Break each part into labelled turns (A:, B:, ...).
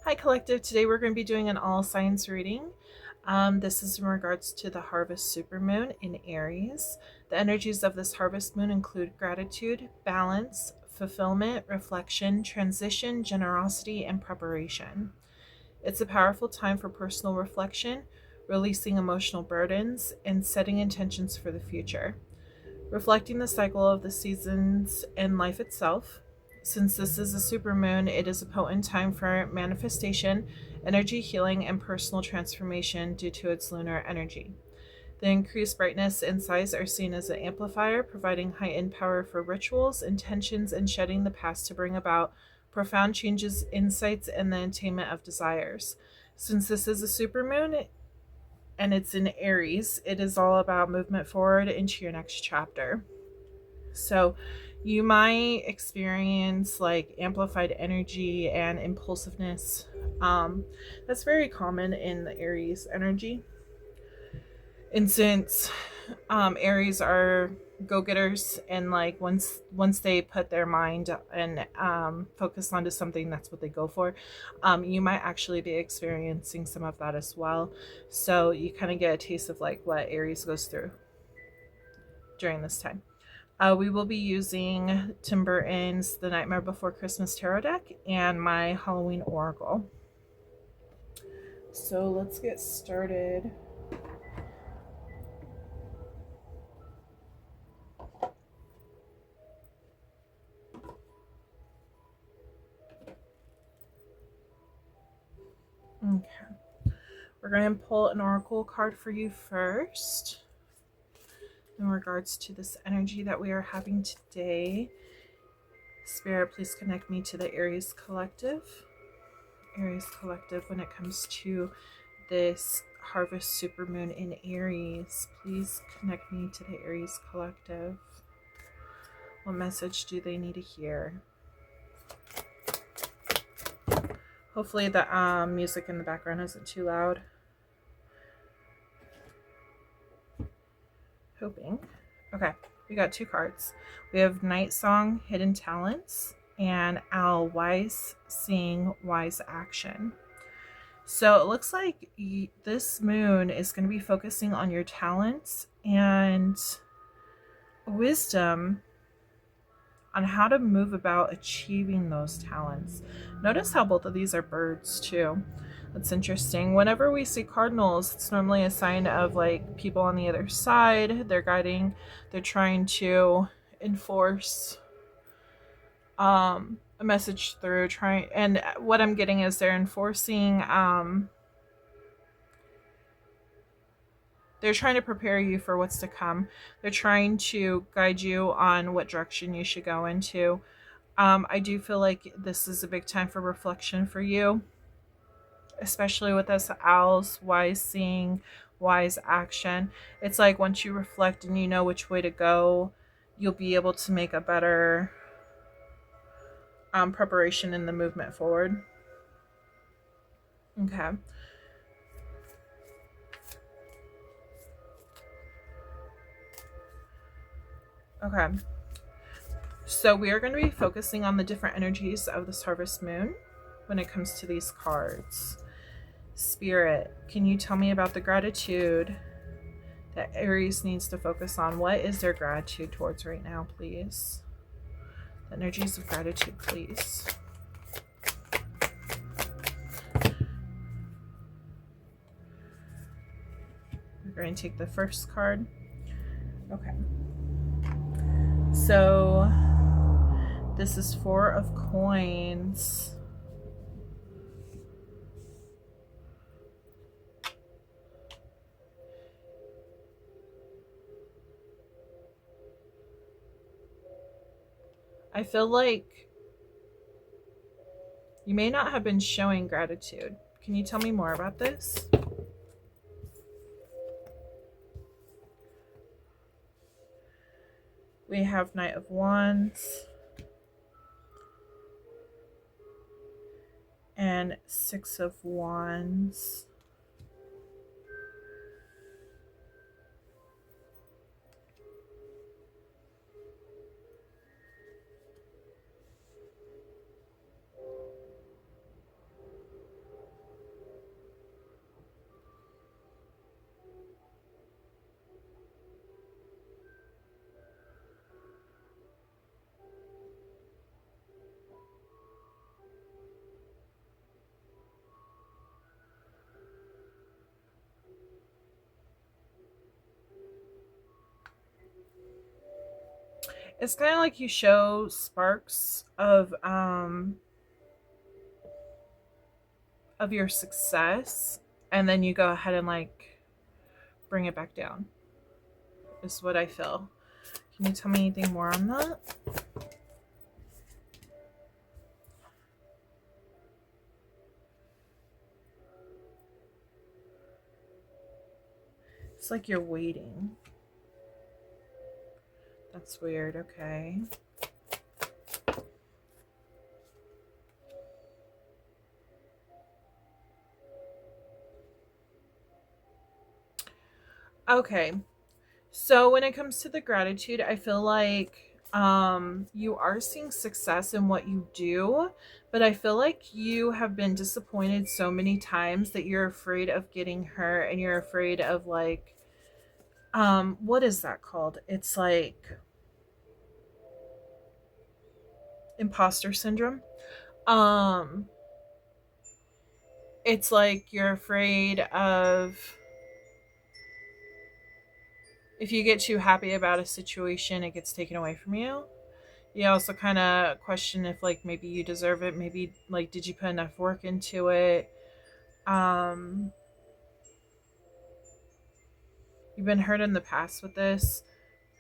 A: Hi Collective, today we're going to be doing an all signs reading. This is in regards to the harvest supermoon in Aries. The energies of this harvest moon include gratitude, balance, fulfillment, reflection, transition, generosity, and preparation. It's a powerful time for personal reflection, releasing emotional burdens, and setting intentions for the future. Reflecting the cycle of the seasons and life itself. Since this is a supermoon, it is a potent time for manifestation, energy healing, and personal transformation due to its lunar energy. The increased brightness and size are seen as an amplifier, providing heightened power for rituals, intentions, and shedding the past to bring about profound changes, insights, and the attainment of desires. Since this is a supermoon, and it's in Aries, it is all about movement forward into your next chapter. So you might experience like amplified energy and impulsiveness. That's very common in the Aries energy. And since Aries are go-getters, and like once they put their mind and focus onto something, that's what they go for. You might actually be experiencing some of that as well, so you kind of get a taste of like what Aries goes through during this time. We will be using Tim Burton's The Nightmare Before Christmas tarot deck and my Halloween oracle. So let's get started. Okay. We're going to pull an oracle card for you first in regards to this energy that we are having today. Spirit, please connect me to the Aries Collective. Aries Collective, when it comes to this harvest supermoon in Aries, please connect me to the Aries Collective. What message do they need to hear? Hopefully the music in the background isn't too loud. Hoping. Okay, we got two cards. We have Night Song, Hidden Talents, and Owl, Wise Seeing, Wise Action. So it looks like this moon is going to be focusing on your talents and wisdom on how to move about achieving those talents. Notice how both of these are birds too. That's interesting. Whenever we see cardinals, it's normally a sign of like people on the other side. They're guiding, they're trying to enforce a message through trying, and what I'm getting is they're enforcing they're trying to prepare you for what's to come. They're trying to guide you on what direction you should go into. I do feel like this is a big time for reflection for you, especially with us owls, wise seeing, wise action. It's like once you reflect and you know which way to go, you'll be able to make a better preparation in the movement forward. Okay. Okay. So we are going to be focusing on the different energies of this harvest moon when it comes to these cards. Spirit, can you tell me about the gratitude that Aries needs to focus on? What is their gratitude towards right now, please? The energies of gratitude, please. We're going to take the first card. Okay. So this is Four of Coins. I feel like you may not have been showing gratitude. Can you tell me more about this? We have Knight of Wands and Six of Wands. It's kind of like you show sparks of your success, and then you go ahead and like bring it back down, is what I feel. Can you tell me anything more on that? It's like you're waiting. That's weird. Okay. Okay. So when it comes to the gratitude, I feel like you are seeing success in what you do, but I feel like you have been disappointed so many times that you're afraid of getting hurt, and you're afraid of like what is that called? It's like imposter syndrome. Um it's like you're afraid of, if you get too happy about a situation, it gets taken away from you. You also kind of question if like maybe you deserve it, maybe like did you put enough work into it. um you've been hurt in the past with this.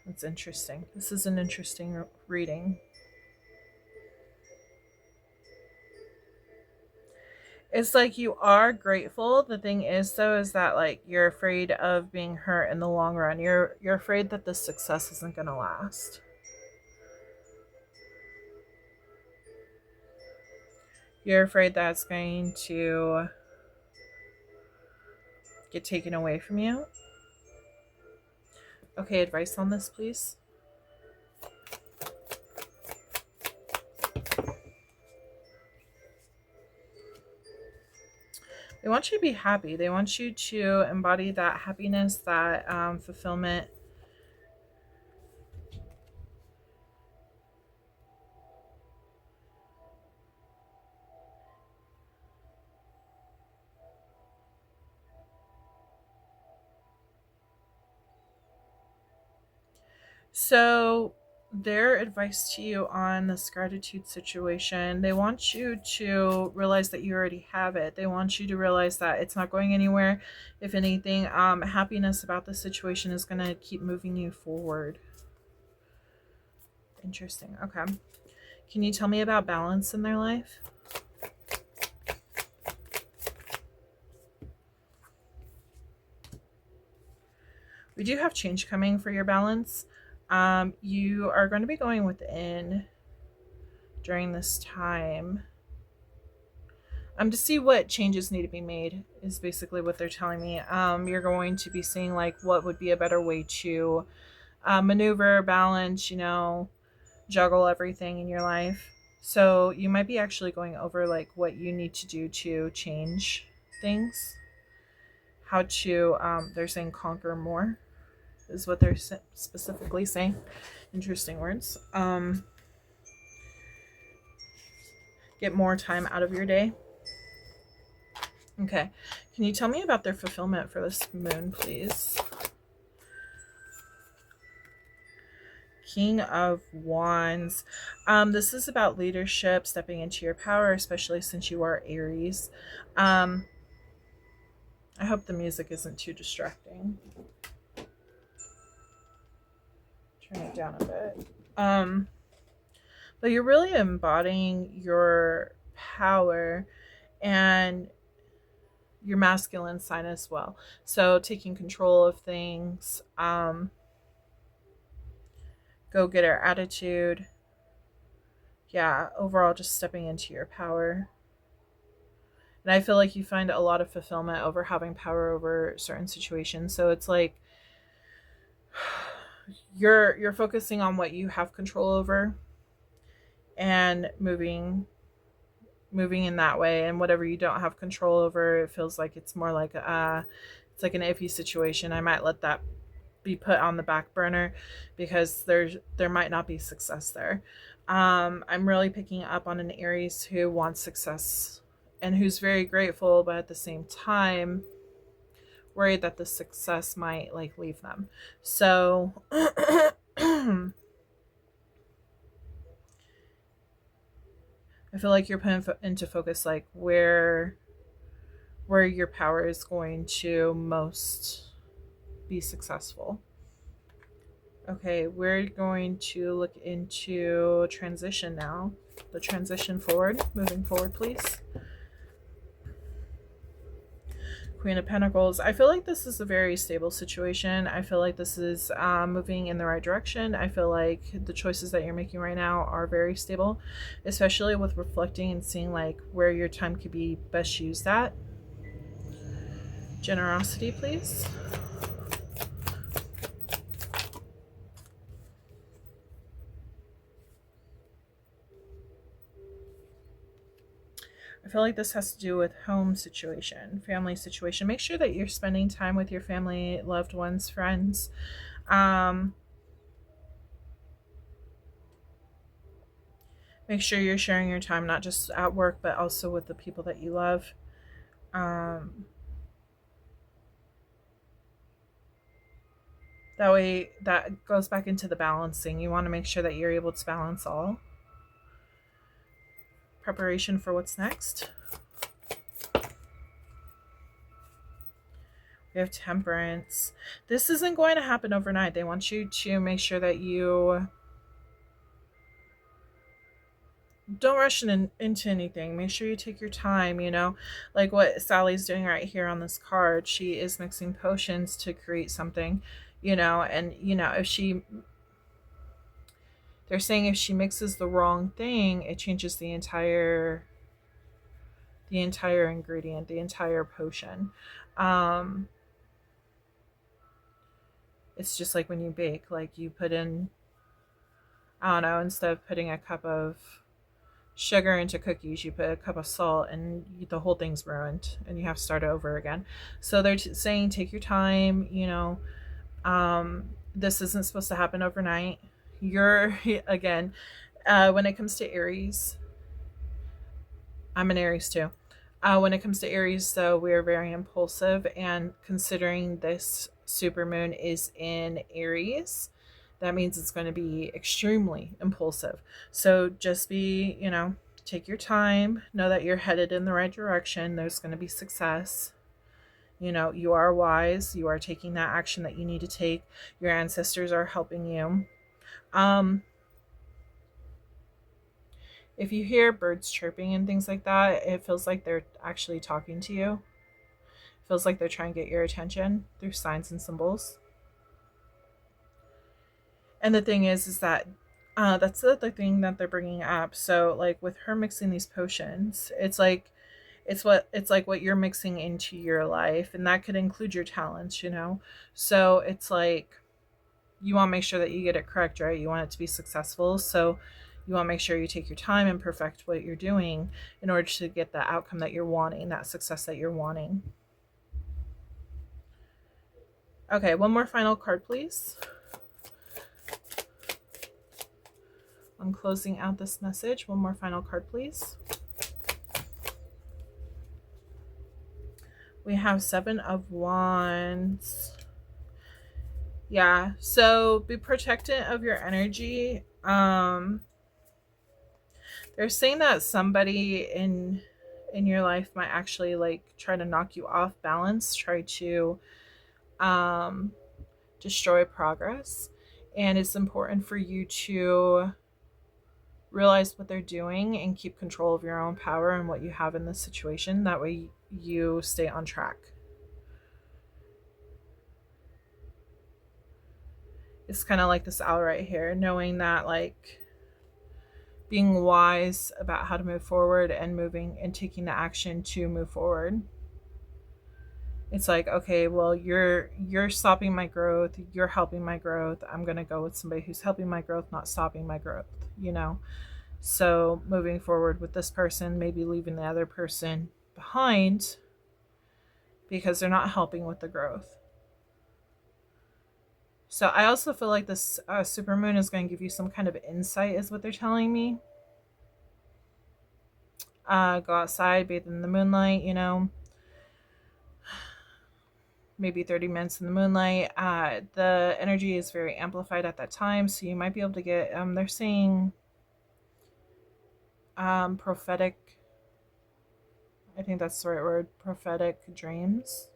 A: That's interesting. This is an interesting reading. It's like you are grateful. The thing is though is that like you're afraid of being hurt in the long run. You're afraid that the success isn't going to last. You're afraid that it's going to get taken away from you. Okay, advice on this, please. They want you to be happy. They want you to embody that happiness, that fulfillment. So their advice to you on this gratitude situation, they want you to realize that you already have it. They want you to realize that it's not going anywhere. If anything, happiness about the situation is going to keep moving you forward. Interesting. Okay. Can you tell me about balance in their life? We do have change coming for your balance. You are going to be going within during this time to see what changes need to be made, is basically what they're telling me. You're going to be seeing like what would be a better way to maneuver, balance, juggle everything in your life. So you might be actually going over like what you need to do to change things, how to they're saying conquer more is what they're specifically saying. Interesting words. Get more time out of your day. Okay. Can you tell me about their fulfillment for this moon, please? King of Wands. This is about leadership, stepping into your power, especially since you are Aries. I hope the music isn't too distracting. Turn it down a bit. But you're really embodying your power and your masculine side as well. So taking control of things, go-getter attitude. Yeah, overall just stepping into your power. And I feel like you find a lot of fulfillment over having power over certain situations. So it's like you're focusing on what you have control over and moving in that way, and whatever you don't have control over, it feels like it's more like it's like an iffy situation. I might let that be put on the back burner because there might not be success there. I'm really picking up on an Aries who wants success and who's very grateful, but at the same time worried that the success might like leave them. So I feel like you're putting into focus like where your power is going to most be successful. Okay, we're going to look into transition now. The transition forward, moving forward, please. Queen of Pentacles. I feel like this is a very stable situation. I feel like this is moving in the right direction. I feel like the choices that you're making right now are very stable, especially with reflecting and seeing like where your time could be best used at. Generosity, please. I feel like this has to do with home situation, family situation. Make sure that you're spending time with your family, loved ones, friends. Make sure you're sharing your time, not just at work, but also with the people that you love. That way, that goes back into the balancing. You want to make sure that you're able to balance all. Preparation for what's next. We have Temperance. This isn't going to happen overnight. They want you to make sure that you don't rush into anything. Make sure you take your time, you know, like what Sally's doing right here on this card. She is mixing potions to create something, you know, and, you know, they're saying if she mixes the wrong thing, it changes the entire ingredient, the entire potion. It's just like when you bake, like you put in, I don't know, instead of putting a cup of sugar into cookies, you put a cup of salt and the whole thing's ruined and you have to start over again. So they're saying take your time, you know. This isn't supposed to happen overnight. You're, again, when it comes to Aries, I'm an Aries too. When it comes to Aries, though, we are very impulsive, and considering this supermoon is in Aries, that means it's going to be extremely impulsive. So just be, you know, take your time. Know that you're headed in the right direction. There's going to be success. You know, you are wise. You are taking that action that you need to take. Your ancestors are helping you. If you hear birds chirping and things like that, it feels like they're actually talking to you. It feels like they're trying to get your attention through signs and symbols. And the thing is that that's the other thing that they're bringing up. So, like with her mixing these potions, it's like what you're mixing into your life, and that could include your talents, you know. So it's like you want to make sure that you get it correct, right? You want it to be successful, so you want to make sure you take your time and perfect what you're doing in order to get the outcome that you're wanting, that success that you're wanting. Okay, one more final card, please. I'm closing out this message. One more final card, please. We have 7 of Wands. Yeah, so be protective of your energy. They're saying that somebody in your life might actually like try to knock you off balance, try to destroy progress, and it's important for you to realize what they're doing and keep control of your own power and what you have in this situation. That way you stay on track. It's kind of like this owl right here, knowing that, like, being wise about how to move forward and moving and taking the action to move forward. It's like, okay, well, you're stopping my growth, you're helping my growth. I'm going to go with somebody who's helping my growth, not stopping my growth, you know. So moving forward with this person, maybe leaving the other person behind because they're not helping with the growth. So I also feel like this supermoon is going to give you some kind of insight, is what they're telling me. Go outside, bathe in the moonlight, you know. Maybe 30 minutes in the moonlight. The energy is very amplified at that time, so you might be able to get, they're saying prophetic, I think that's the right word, prophetic dreams.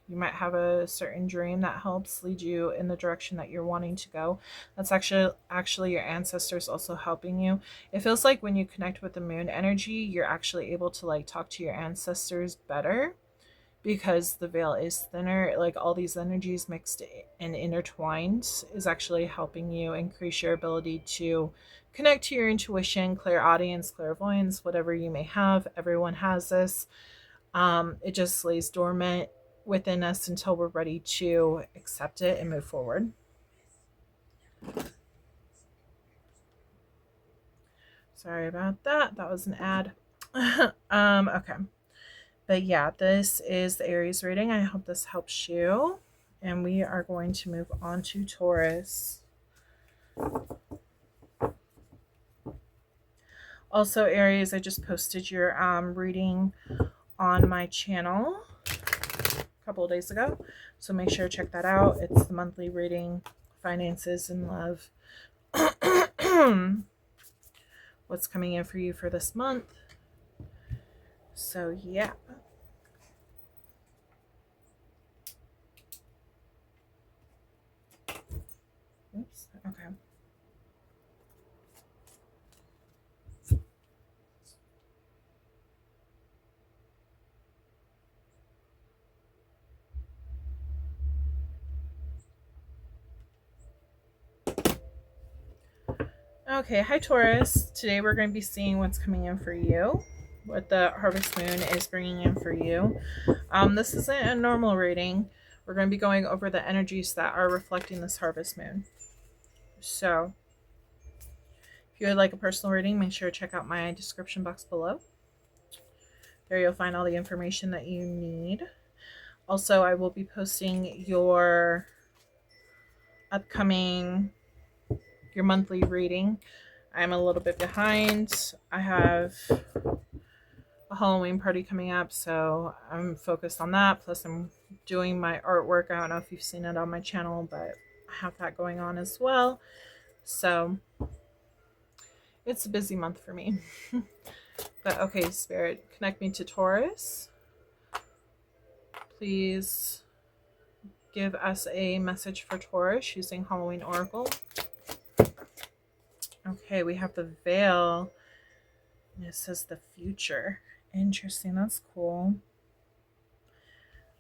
A: You might have a certain dream that helps lead you in the direction that you're wanting to go. That's actually your ancestors also helping you. It feels like when you connect with the moon energy, you're actually able to like talk to your ancestors better because the veil is thinner. Like all these energies mixed and intertwined is actually helping you increase your ability to connect to your intuition, clairaudience, clairvoyance, whatever you may have. Everyone has this. It just lays dormant within us until we're ready to accept it and move forward. Sorry about that. That was an ad. Okay. But yeah, this is the Aries reading. I hope this helps you. And we are going to move on to Taurus. Also, Aries, I just posted your reading on my channel a couple of days ago. So make sure to check that out. It's the monthly reading, finances and love. What's coming in for you for this month. So yeah. Oops. Okay. Okay, hi Taurus. Today we're going to be seeing what's coming in for you, what the harvest moon is bringing in for you. This isn't a normal reading. We're going to be going over the energies that are reflecting this harvest moon. So, if you would like a personal reading, make sure to check out my description box below. There you'll find all the information that you need. Also, I will be posting your monthly reading. I'm a little bit behind. I have a Halloween party coming up, so I'm focused on that. Plus, I'm doing my artwork. I don't know if you've seen it on my channel, but I have that going on as well. So, it's a busy month for me. But okay, Spirit, connect me to Taurus. Please give us a message for Taurus using Halloween Oracle. Okay, we have the veil. And it says the future. Interesting, that's cool.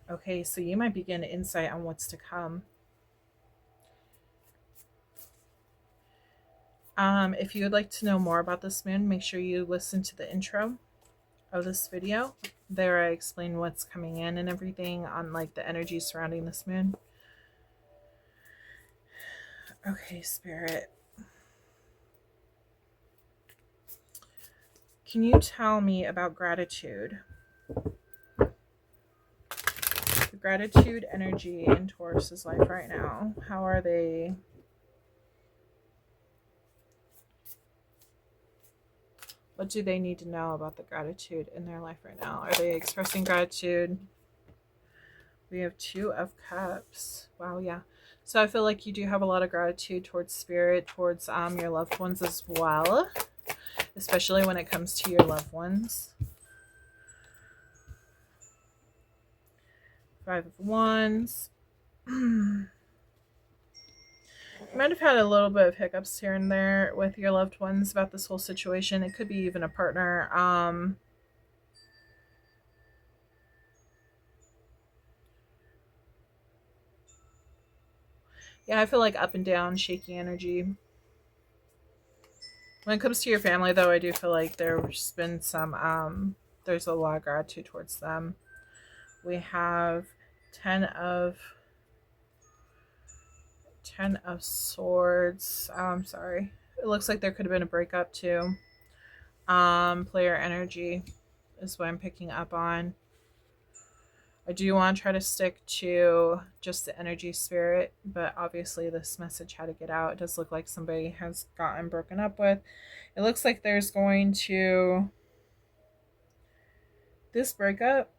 A: Okay, so you might begin insight on what's to come. If you would like to know more about this moon, make sure you listen to the intro of this video. There I explain what's coming in and everything on like the energy surrounding this moon. Okay, Spirit. Can you tell me about gratitude? The gratitude energy in Taurus's life right now. How are they? What do they need to know about the gratitude in their life right now? Are they expressing gratitude? We have 2 of Cups. Wow, yeah. So I feel like you do have a lot of gratitude towards Spirit, towards your loved ones as well. Especially when it comes to your loved ones. 5 of Wands. You might have had a little bit of hiccups here and there with your loved ones about this whole situation. It could be even a partner. Yeah, I feel like up and down, shaky energy. When it comes to your family, though, I do feel like there's been some, there's a lot of gratitude towards them. We have 10 of Swords. Sorry. It looks like there could have been a breakup too. Player energy is what I'm picking up on. I do want to try to stick to just the energy, Spirit, but obviously this message had to get out. It does look like somebody has gotten broken up with. It looks like there's going to... This breakup...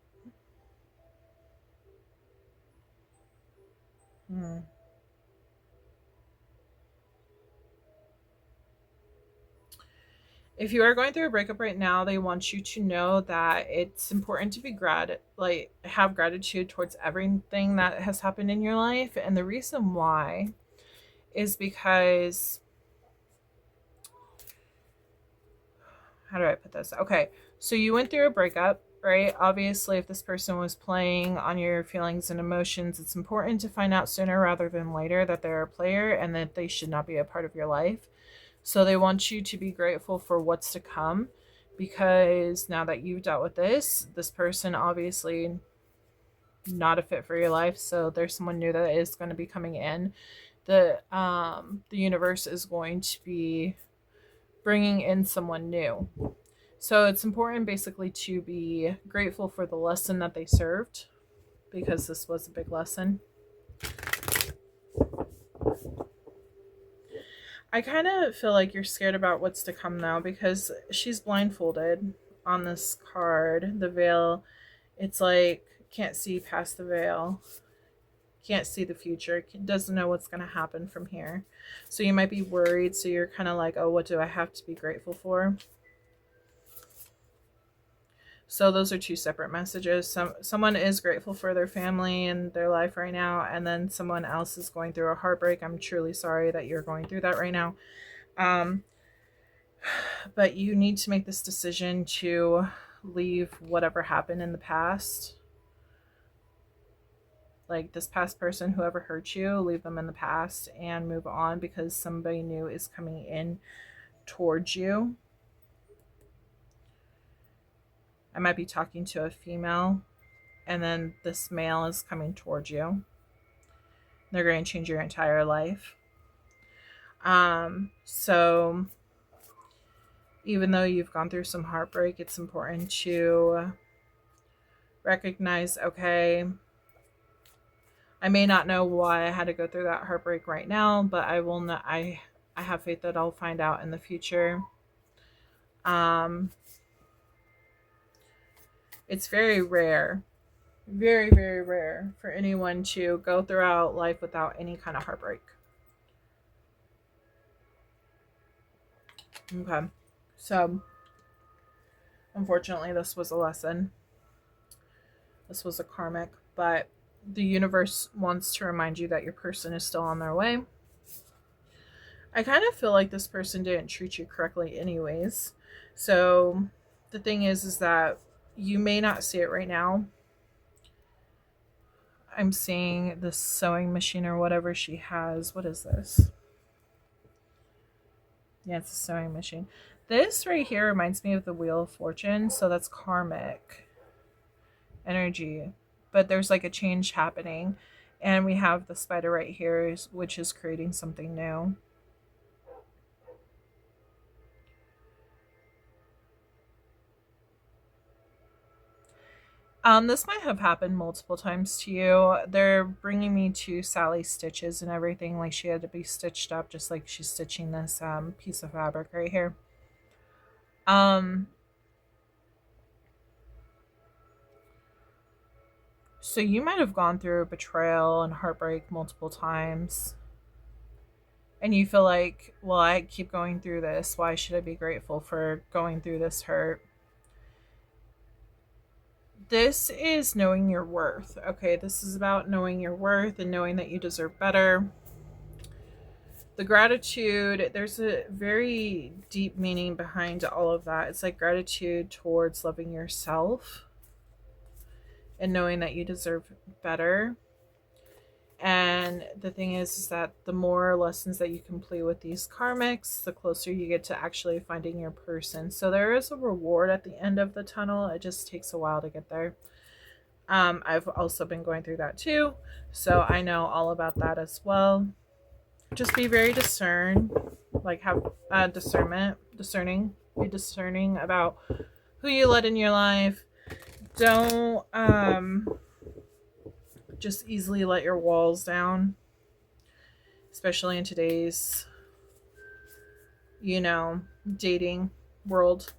A: if you are going through a breakup right now, they want you to know that it's important to be have gratitude towards everything that has happened in your life. And the reason why is because, how do I put this? Okay, so you went through a breakup, right? Obviously, if this person was playing on your feelings and emotions, it's important to find out sooner rather than later that they're a player and that they should not be a part of your life. So they want you to be grateful for what's to come, because now that you've dealt with this person obviously not a fit for your life. So there's someone new that is going to be coming in. The universe is going to be bringing in someone new. So it's important basically to be grateful for the lesson that they served, because this was a big lesson. I kind of feel like you're scared about what's to come now, because she's blindfolded on this card. The veil, it's like can't see past the veil, can't see the future, doesn't know what's going to happen from here. So you might be worried. So you're kind of like, oh, what do I have to be grateful for? So those are two separate messages. Someone is grateful for their family and their life right now, and then someone else is going through a heartbreak. I'm truly sorry that you're going through that right now. But you need to make this decision to leave whatever happened in the past. Like this past person, whoever hurt you, leave them in the past and move on, because somebody new is coming in towards you. I might be talking to a female, and then this male is coming towards you. They're going to change your entire life. So even though you've gone through some heartbreak, it's important to recognize, okay, I may not know why I had to go through that heartbreak right now, but I will not. I have faith that I'll find out in the future. It's very rare, very, very rare for anyone to go throughout life without any kind of heartbreak. Okay. So, unfortunately, this was a lesson. This was a karmic, but the universe wants to remind you that your person is still on their way. I kind of feel like this person didn't treat you correctly anyways. So, the thing is that you may not see it right now. I'm seeing this sewing machine or whatever she has. What is this? Yeah, it's a sewing machine. This right here reminds me of the Wheel of Fortune. So that's karmic energy. But there's like a change happening. And we have the spider right here, which is creating something new. This might have happened multiple times to you. They're bringing me to Sally's stitches and everything. Like she had to be stitched up, just like she's stitching this piece of fabric right here. So you might have gone through betrayal and heartbreak multiple times. And you feel like, well, I keep going through this. Why should I be grateful for going through this hurt? This is knowing your worth. Okay, this is about knowing your worth and knowing that you deserve better. The gratitude, there's a very deep meaning behind all of that. It's like gratitude towards loving yourself and knowing that you deserve better. And the thing is that the more lessons that you complete with these karmics, the closer you get to actually finding your person. So there is a reward at the end of the tunnel. It just takes a while to get there. I've also been going through that too. So I know all about that as well. Just be very discerning. Be discerning about who you let in your life. Don't just easily let your walls down, especially in today's, dating world.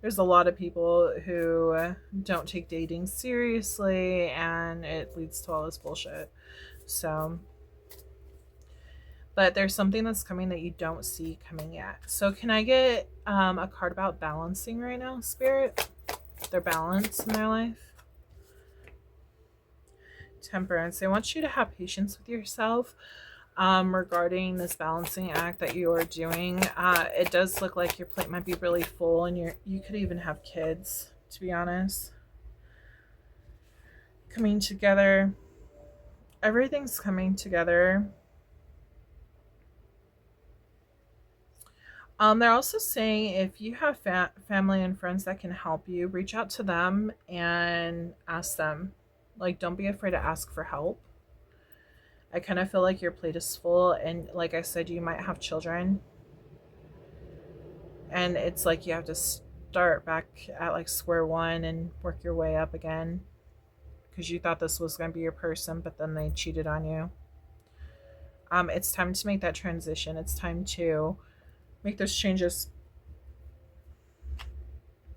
A: There's a lot of people who don't take dating seriously, and it leads to all this bullshit. So but there's something that's coming that you don't see coming yet. So can I get a card about balancing right now, Spirit? Their balance in their life. Temperance. They want you to have patience with yourself regarding this balancing act that you are doing. It does look like your plate might be really full, and you could even have kids, to be honest. Coming together. Everything's coming together. They're also saying if you have family and friends that can help you, reach out to them and ask them. Like, don't be afraid to ask for help. I kind of feel like your plate is full, and like I said, you might have children. And it's like you have to start back at like square one and work your way up again. Because you thought this was going to be your person, but then they cheated on you. It's time to make that transition. It's time to make those changes.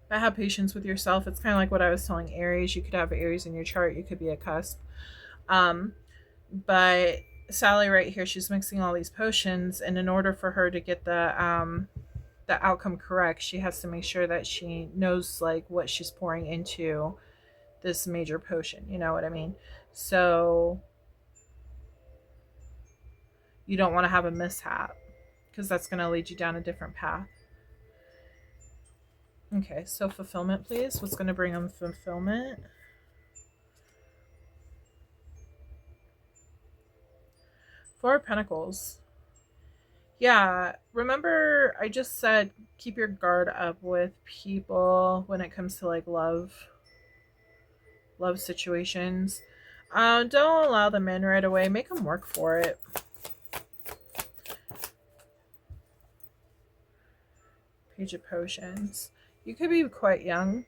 A: But have patience with yourself. It's kind of like what I was telling Aries. You could have Aries in your chart. You could be a cusp. But Sally right here, she's mixing all these potions, and in order for her to get the outcome correct, she has to make sure that she knows like what she's pouring into this major potion. You know what I mean? So you don't want to have a mishap, because that's going to lead you down a different path. Okay, so fulfillment, please. What's going to bring them fulfillment? Four of Pentacles. Yeah, remember I just said keep your guard up with people when it comes to like love situations. Don't allow them in right away. Make them work for it. Page of Potions. You could be quite young.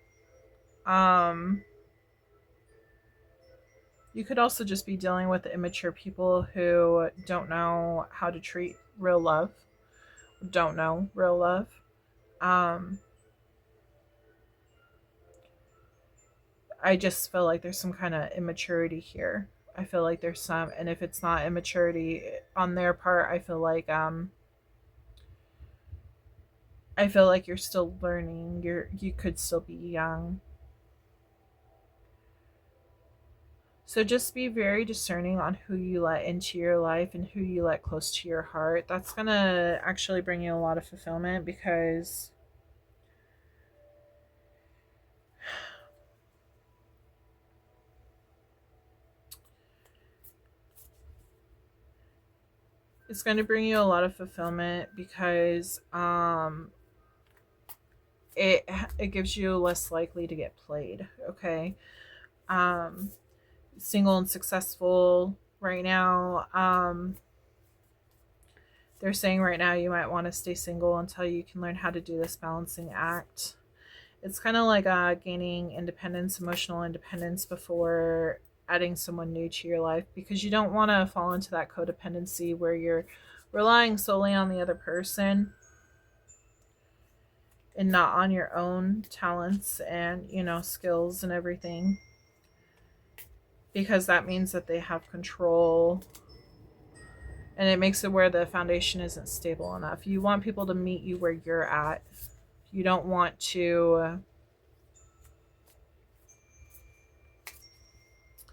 A: You could also just be dealing with immature people who don't know how to treat real love. Don't know real love. I just feel like there's some kind of immaturity here. I feel like there's some, and if it's not immaturity on their part, I feel like you're still learning. You could still be young. So just be very discerning on who you let into your life and who you let close to your heart. That's going to actually bring you a lot of fulfillment, because it's going to bring you a lot of fulfillment, because it gives you less likely to get played. Okay. Single and successful right now. They're saying right now you might want to stay single until you can learn how to do this balancing act. It's kind of like gaining independence, emotional independence, before adding someone new to your life, because you don't want to fall into that codependency where you're relying solely on the other person and not on your own talents and, skills and everything, because that means that they have control, and it makes it where the foundation isn't stable enough. You want people to meet you where you're at. You don't want to...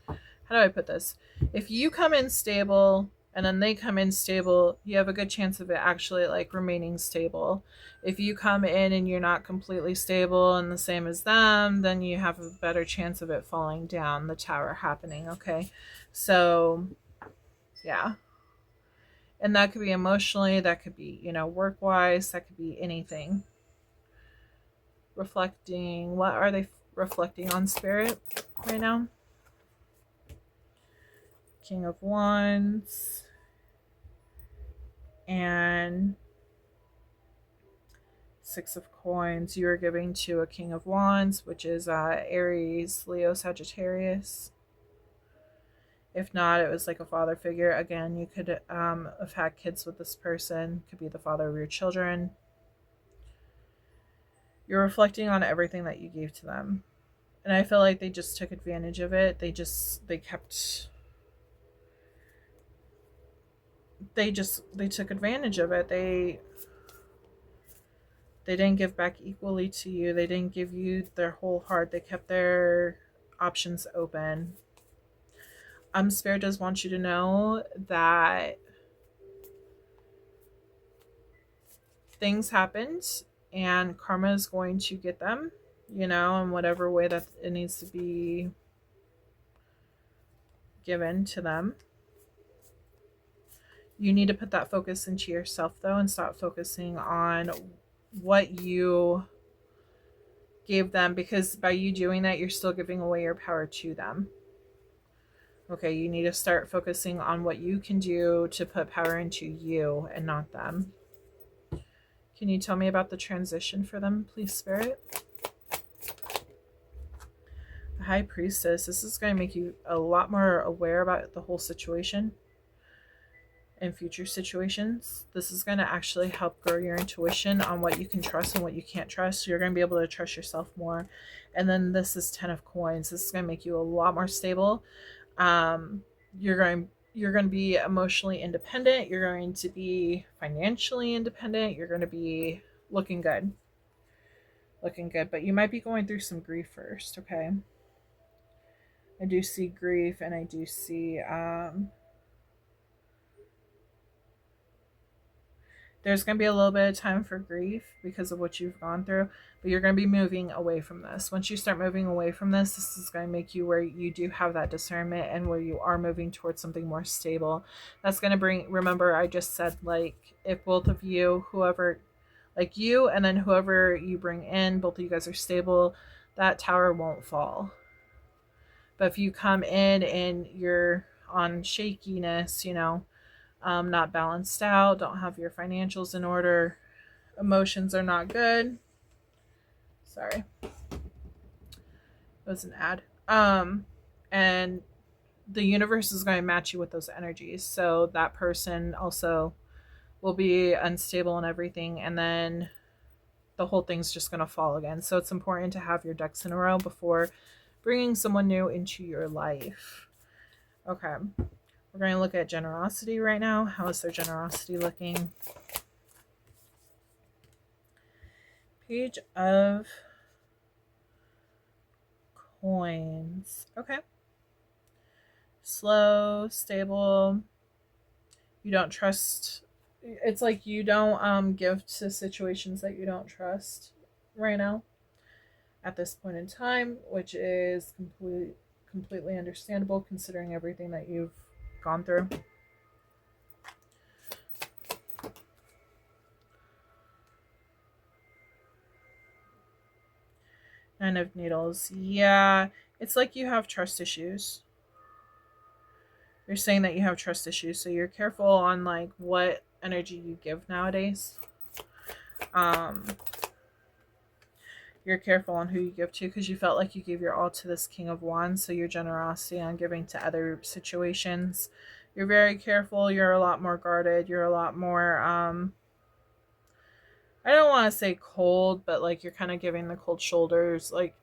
A: How do I put this? If you come in stable and then they come in stable, you have a good chance of it actually like remaining stable. If you come in and you're not completely stable and the same as them, then you have a better chance of it falling down, the tower happening. Okay. So yeah. And that could be emotionally, that could be, work wise, that could be anything. Reflecting, what are they reflecting on, Spirit, right now? King of Wands and Six of Coins. You are giving to a King of Wands, which is Aries, Leo, Sagittarius. If not, it was like a father figure. Again, you could have had kids with this person. Could be the father of your children. You're reflecting on everything that you gave to them. And I feel like they just took advantage of it. They kept they took advantage of it. They didn't give back equally to you. They didn't give you their whole heart. They kept their options open. Spirit does want you to know that things happened and karma is going to get them, in whatever way that it needs to be given to them. You need to put that focus into yourself, though, and stop focusing on what you gave them, because by you doing that, you're still giving away your power to them. Okay, you need to start focusing on what you can do to put power into you and not them. Can you tell me about the transition for them, please, Spirit? The High Priestess. This is going to make you a lot more aware about the whole situation and future situations. This is going to actually help grow your intuition on what you can trust and what you can't trust. You're going to be able to trust yourself more. And then this is 10 of Coins. This is going to make you a lot more stable. You're going to be emotionally independent. You're going to be financially independent. You're going to be looking good. But you might be going through some grief first, okay? I do see grief, and I do see there's going to be a little bit of time for grief because of what you've gone through, but you're going to be moving away from this. Once you start moving away from this is going to make you where you do have that discernment and where you are moving towards something more stable. That's going to bring, remember, I just said, like, if both of you, whoever, like you and then whoever you bring in, both of you guys are stable, that tower won't fall. But if you come in and you're on shakiness, not balanced out, don't have your financials in order, emotions are not good. Sorry. It was an ad. And the universe is going to match you with those energies. So that person also will be unstable and everything. And then the whole thing's just going to fall again. So it's important to have your ducks in a row before bringing someone new into your life. Okay. We're going to look at generosity right now. How is their generosity looking? Page of Coins. Okay. Slow, stable. You don't trust. It's like you don't give to situations that you don't trust right now at this point in time, which is completely understandable considering everything that you've gone through. Nine of Needles. Yeah, it's like you have trust issues. You're saying that you have trust issues, so you're careful on like what energy you give nowadays. You're careful on who you give to because you felt like you gave your all to this King of Wands, so your generosity on giving to other situations. You're very careful. You're a lot more guarded. You're a lot more, I don't want to say cold, but like you're kind of giving the cold shoulders. Like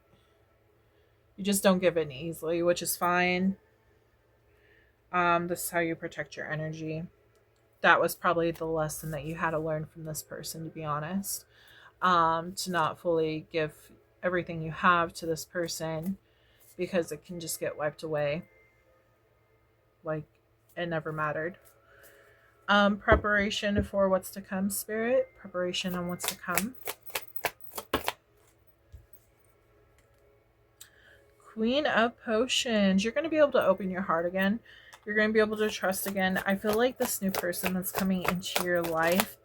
A: you just don't give in easily, which is fine. This is how you protect your energy. That was probably the lesson that you had to learn from this person, to be honest. To not fully give everything you have to this person because it can just get wiped away. Like it never mattered. Preparation for what's to come, Spirit. Preparation on what's to come. Queen of Potions. You're going to be able to open your heart again. You're going to be able to trust again. I feel like this new person that's coming into your life,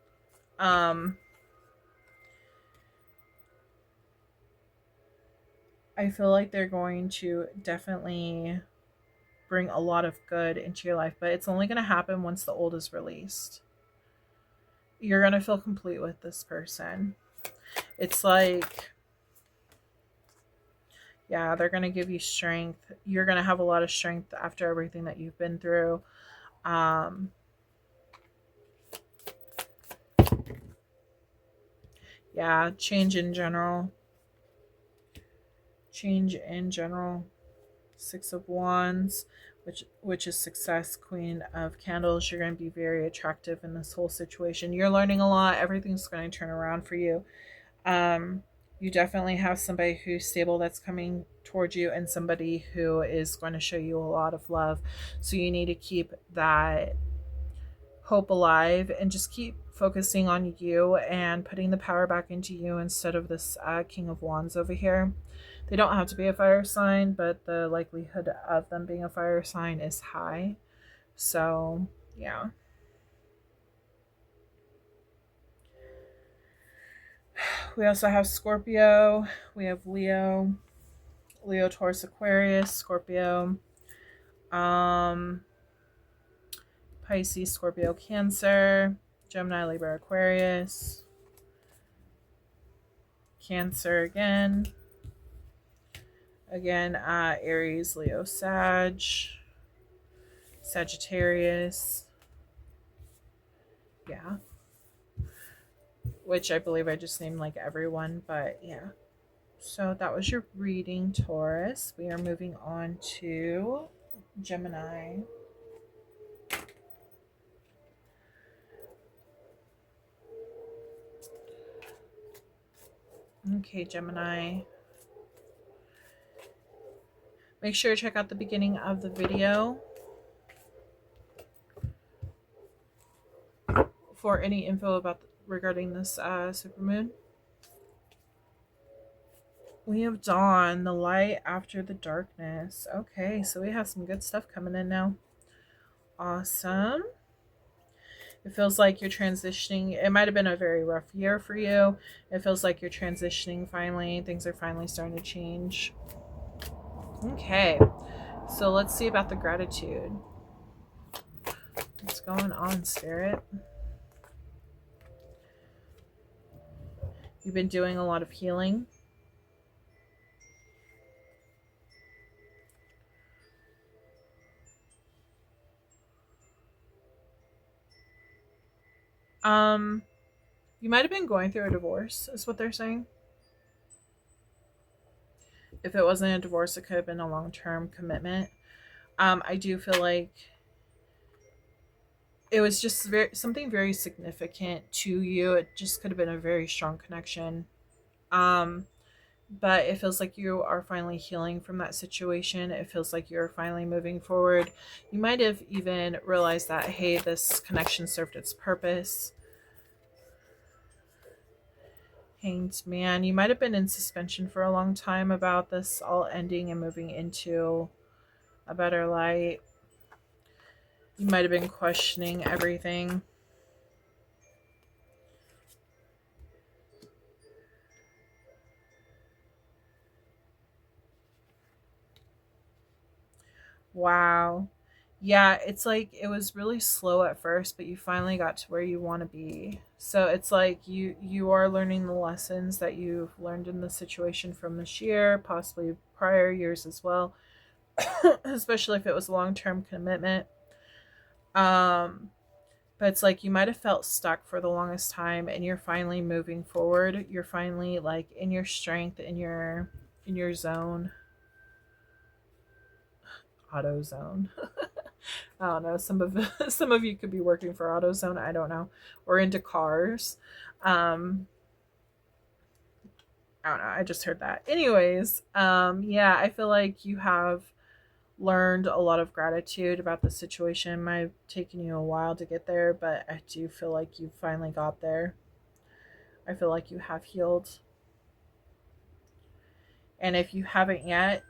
A: I feel like they're going to definitely bring a lot of good into your life, but it's only going to happen once the old is released. You're going to feel complete with this person. It's like, yeah, they're going to give you strength. You're going to have a lot of strength after everything that you've been through. Yeah, change in general. Change in general. Six of Wands. which is success, Queen of Candles. You're going to be very attractive in this whole situation. You're learning a lot. Everything's going to turn around for you. You definitely have somebody who's stable that's coming towards you, and somebody who is going to show you a lot of love. So you need to keep that hope alive and just keep focusing on you and putting the power back into you instead of this King of Wands over here. They don't have to be a fire sign, but the likelihood of them being a fire sign is high. So, yeah. We also have Scorpio. We have Leo, Taurus, Aquarius, Scorpio, Pisces, Scorpio, Cancer, Gemini, Libra, Aquarius, Cancer again, Aries, Leo, Sagittarius, yeah, which I believe I just named like everyone, but yeah. So that was your reading, Taurus. We are moving on to Gemini. Okay, Gemini. Make sure to check out the beginning of the video for any info about regarding this supermoon. We have dawn, the light after the darkness. Okay, so we have some good stuff coming in now. Awesome. It feels like you're transitioning. It might have been a very rough year for you. It feels like you're transitioning finally. Things are finally starting to change. Okay, so let's see about the gratitude. What's going on, Spirit? You've been doing a lot of healing. You might have been going through a divorce, is what they're saying. If it wasn't a divorce, it could have been a long-term commitment. I do feel like it was just something very significant to you. It just could have been a very strong connection. But it feels like you are finally healing from that situation. It feels like you're finally moving forward. You might have even realized that, hey, this connection served its purpose. Hanged Man. You might have been in suspension for a long time about this all ending and moving into a better light. You might have been questioning everything. Wow. Yeah, it's like it was really slow at first, but you finally got to where you want to be. So it's like you are learning the lessons that you've learned in the situation from this year, possibly prior years as well. Especially if it was a long-term commitment. But it's like you might have felt stuck for the longest time, and you're finally moving forward. You're finally like in your strength, in your zone. AutoZone. I don't know. Some of you could be working for AutoZone. I don't know, or into cars. I don't know. I just heard that. Anyways, yeah, I feel like you have learned a lot of gratitude about the situation. It might have taken you a while to get there, but I do feel like you finally got there. I feel like you have healed. And if you haven't yet,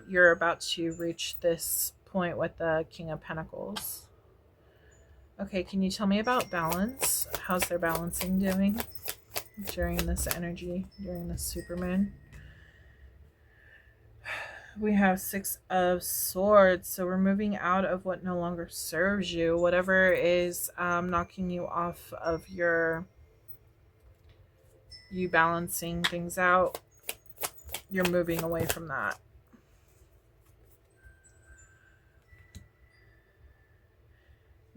A: you're about to reach this point with the King of Pentacles. Okay, can you tell me about balance? How's their balancing doing during this energy, during this supermoon? We have Six of Swords, so we're moving out of what no longer serves you. Whatever is knocking you off of you balancing things out, you're moving away from that.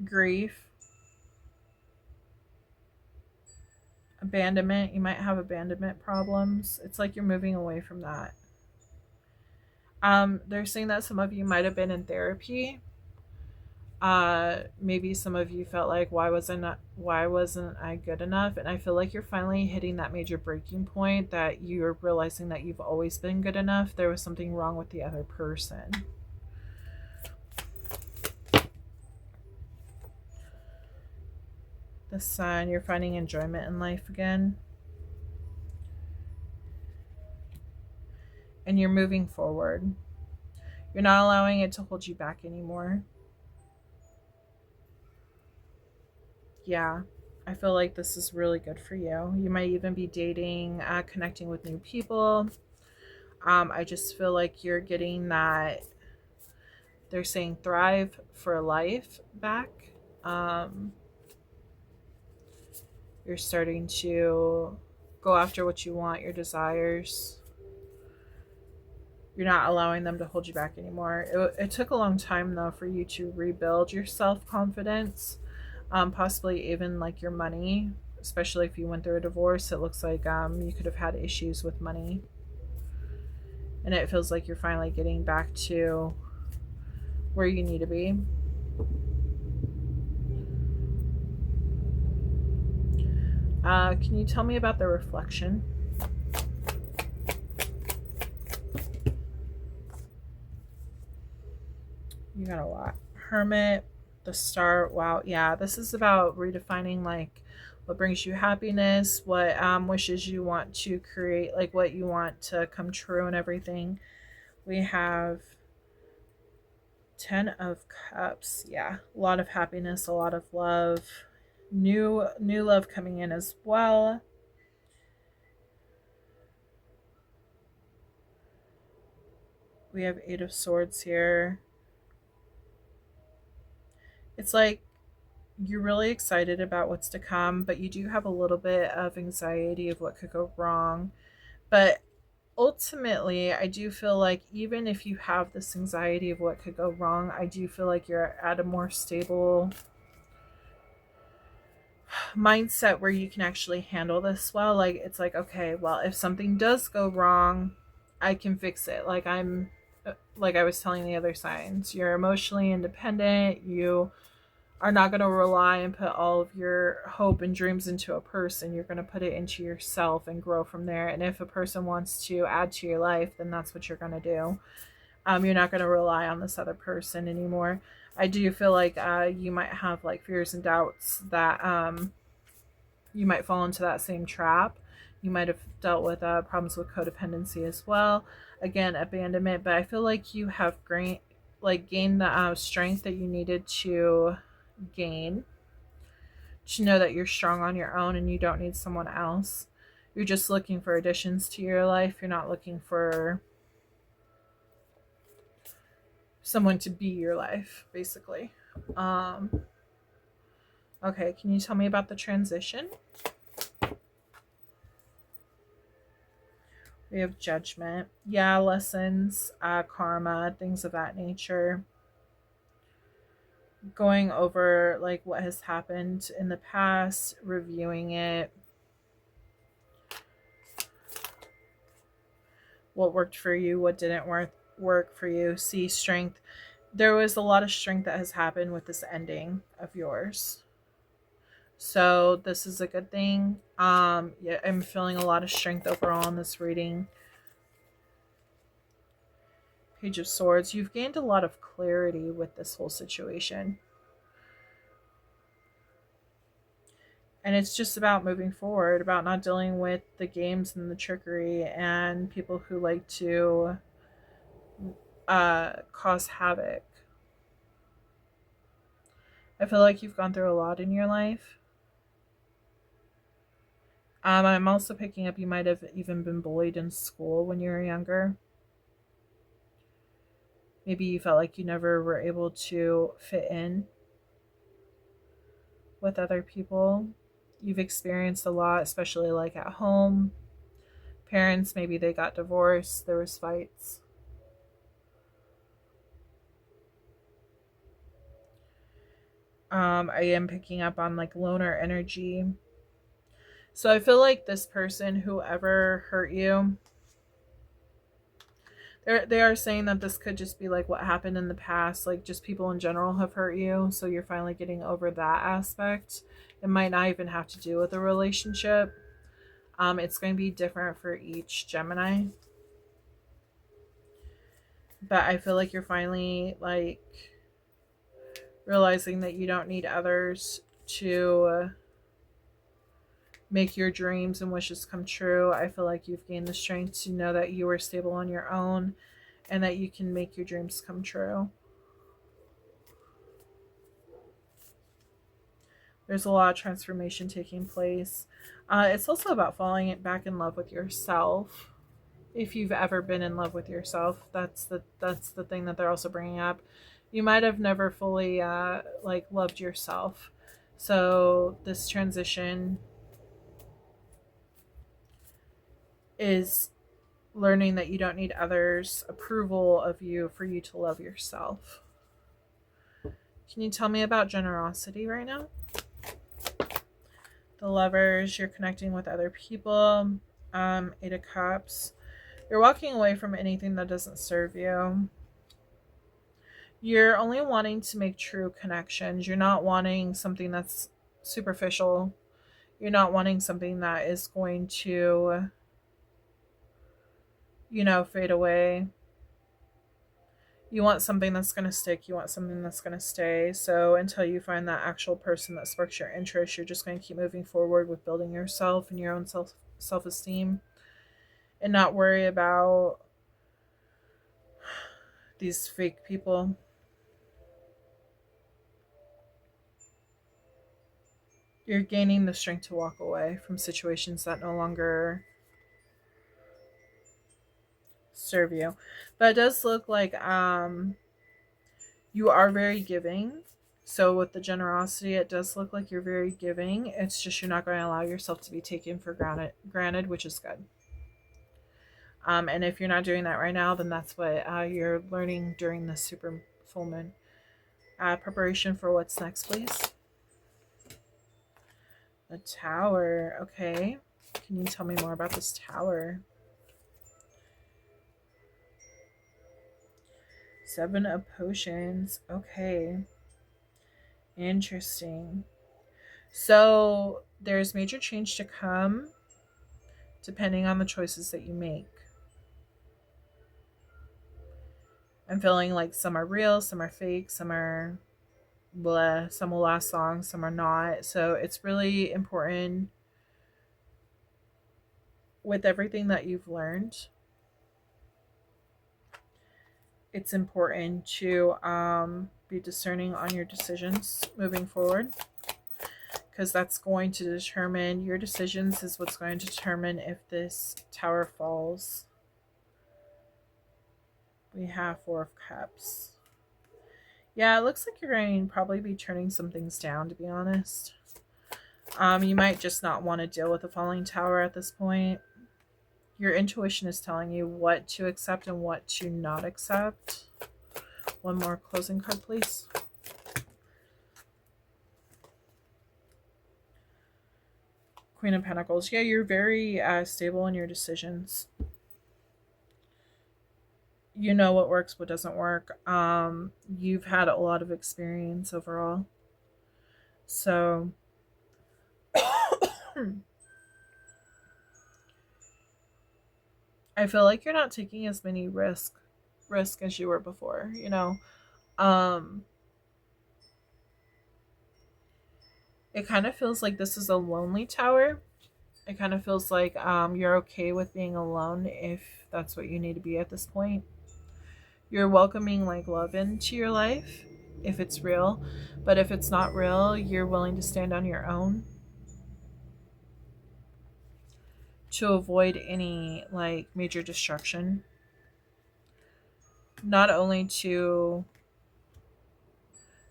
A: Grief, abandonment. You might have abandonment problems. It's like you're moving away from that. They're saying that some of you might have been in therapy. Maybe some of you felt like, why wasn't I good enough? And I feel like you're finally hitting that major breaking point, that you're realizing that you've always been good enough. There was something wrong with the other person. The Sun, you're finding enjoyment in life again. And you're moving forward. You're not allowing it to hold you back anymore. Yeah, I feel like this is really good for you. You might even be dating, connecting with new people. I just feel like you're getting that, they're saying, thrive for life back. Um, you're starting to go after what you want, your desires. You're not allowing them to hold you back anymore. It took a long time, though, for you to rebuild your self-confidence, possibly even like your money, especially if you went through a divorce. It looks like you could have had issues with money. And it feels like you're finally getting back to where you need to be. Can you tell me about the reflection? You got a lot. Hermit, the Star. Wow, yeah, this is about redefining like what brings you happiness, what wishes you want to create, like what you want to come true and everything. We have 10 of Cups. Yeah, a lot of happiness, a lot of love, new love coming in as well. We have 8 of Swords here. It's like you're really excited about what's to come, but you do have a little bit of anxiety of what could go wrong. But ultimately, I do feel like even if you have this anxiety of what could go wrong, I do feel like you're at a more stable mindset where you can actually handle this well. Like, it's like, okay, well, if something does go wrong, I can fix it. Like I was telling the other signs, you're emotionally independent. You are not going to rely and put all of your hope and dreams into a person. You're going to put it into yourself and grow from there. And if a person wants to add to your life, then that's what you're going to do. You're not going to rely on this other person anymore. I do feel like you might have like fears and doubts that you might fall into that same trap. You might have dealt with problems with codependency as well. Again, abandonment. But I feel like you have gained the strength that you needed to gain, to know that you're strong on your own and you don't need someone else. You're just looking for additions to your life. You're not looking for someone to be your life, basically. Okay, can you tell me about the transition? We have Judgment. Yeah, lessons, karma, things of that nature. Going over like what has happened in the past, reviewing it. What worked for you, what didn't work for you. See, strength. There was a lot of strength that has happened with this ending of yours. So this is a good thing. Yeah, I'm feeling a lot of strength overall in this reading. Page of Swords. You've gained a lot of clarity with this whole situation. And it's just about moving forward, about not dealing with the games and the trickery and people who like to cause havoc. I feel like you've gone through a lot in your life. I'm also picking up you might have even been bullied in school when you were younger. Maybe you felt like you never were able to fit in with other people. You've experienced a lot, especially like at home. Parents, maybe they got divorced, there was fights. I am picking up on like loner energy. So I feel like this person, whoever hurt you, They are saying that this could just be like what happened in the past, like just people in general have hurt you, so you're finally getting over that aspect. It might not even have to do with a relationship. It's going to be different for each Gemini. But I feel like you're finally like realizing that you don't need others to make your dreams and wishes come true. I feel like you've gained the strength to know that you are stable on your own and that you can make your dreams come true. There's a lot of transformation taking place. It's also about falling back in love with yourself. If you've ever been in love with yourself, that's the thing that they're also bringing up. You might have never fully like loved yourself. So this transition is learning that you don't need others' approval of you for you to love yourself. Can you tell me about generosity right now? The Lovers, you're connecting with other people. Eight of Cups. You're walking away from anything that doesn't serve you. You're only wanting to make true connections. You're not wanting something that's superficial. You're not wanting something that is going to, fade away. You want something that's going to stick. You want something that's going to stay. So until you find that actual person that sparks your interest, you're just going to keep moving forward with building yourself and your own self-esteem, and not worry about these fake people. You're gaining the strength to walk away from situations that no longer serve you. But it does look like you are very giving. So with the generosity, it does look like you're very giving. It's just you're not going to allow yourself to be taken for granted, which is good. And if you're not doing that right now, then that's what you're learning during this super full moon. Preparation for what's next, please. The Tower. Okay. Can you tell me more about this Tower? Seven of Potions. Okay. Interesting. So there's major change to come depending on the choices that you make. I'm feeling like some are real, some are fake, some are blah, some will last long, some are not. So it's really important with everything that you've learned. It's important to be discerning on your decisions moving forward, because that's going to determine your decisions is what's going to determine if this Tower falls. We have Four of Cups. Yeah, it looks like you're going to probably be turning some things down, to be honest. You might just not want to deal with the falling tower at this point. Your intuition is telling you what to accept and what to not accept. One more closing card, please. Queen of Pentacles. Yeah, you're very stable in your decisions. You know what works, what doesn't work. You've had a lot of experience overall. So I feel like you're not taking as many risk as you were before, It kind of feels like this is a lonely tower. It kind of feels like you're okay with being alone if that's what you need to be at this point. You're welcoming like love into your life if it's real, but if it's not real, you're willing to stand on your own to avoid any like major destruction, not only to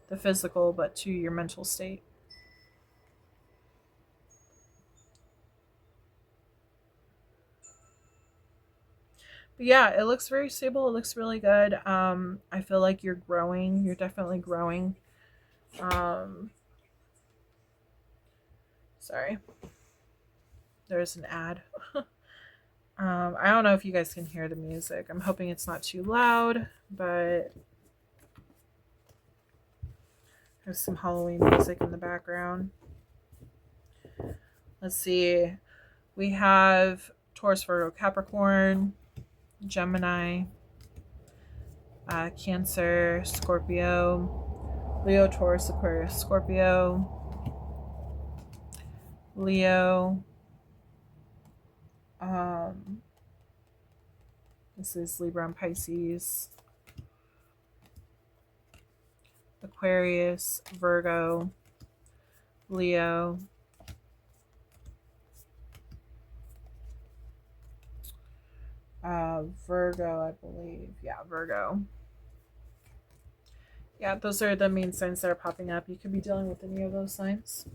A: the physical but to your mental state. But yeah, it looks very stable. It looks really good. I feel like you're growing. You're definitely growing. Sorry. There's an ad. I don't know if you guys can hear the music. I'm hoping it's not too loud, but there's some Halloween music in the background. Let's see. We have Taurus, Virgo, Capricorn, Gemini, Cancer, Scorpio, Leo, Taurus, Aquarius, Scorpio, Leo. This is Libra and Pisces, Aquarius, Virgo, Leo, Virgo, I believe. Yeah, Virgo. Yeah, those are the main signs that are popping up. You could be dealing with any of those signs.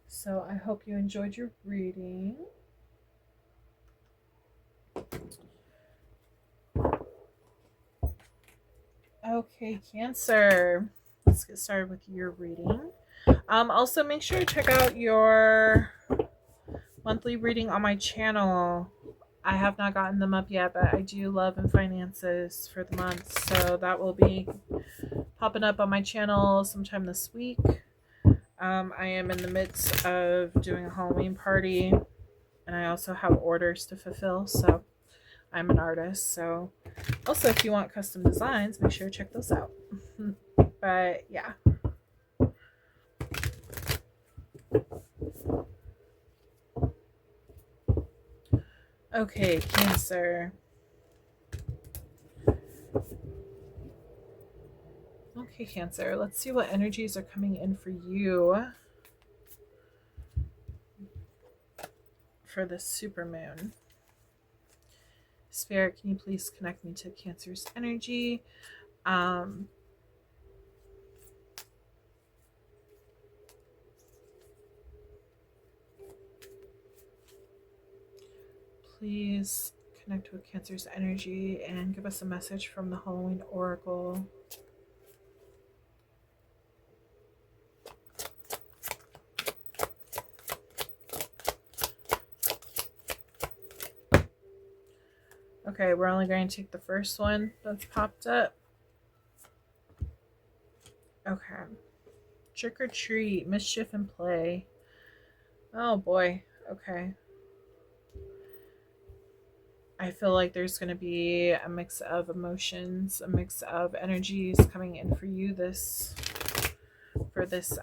A: So I hope you enjoyed your reading. Okay, Cancer. Let's get started with your reading. Also, make sure to check out your monthly reading on my channel. I have not gotten them up yet, but I do love and finances for the month. So that will be popping up on my channel sometime this week. I am in the midst of doing a Halloween party, and I also have orders to fulfill. So I'm an artist. So also, if you want custom designs, make sure to check those out. But yeah. Okay, Cancer. Okay, Cancer. Let's see what energies are coming in for you for this supermoon. Spirit, can you please connect me to Cancer's energy? Please connect with Cancer's energy and give us a message from the Halloween Oracle. Okay, we're only going to take the first one that's popped up. Okay. Trick or treat, mischief and play. Oh boy. Okay. I feel like there's going to be a mix of emotions, a mix of energies coming in for you for this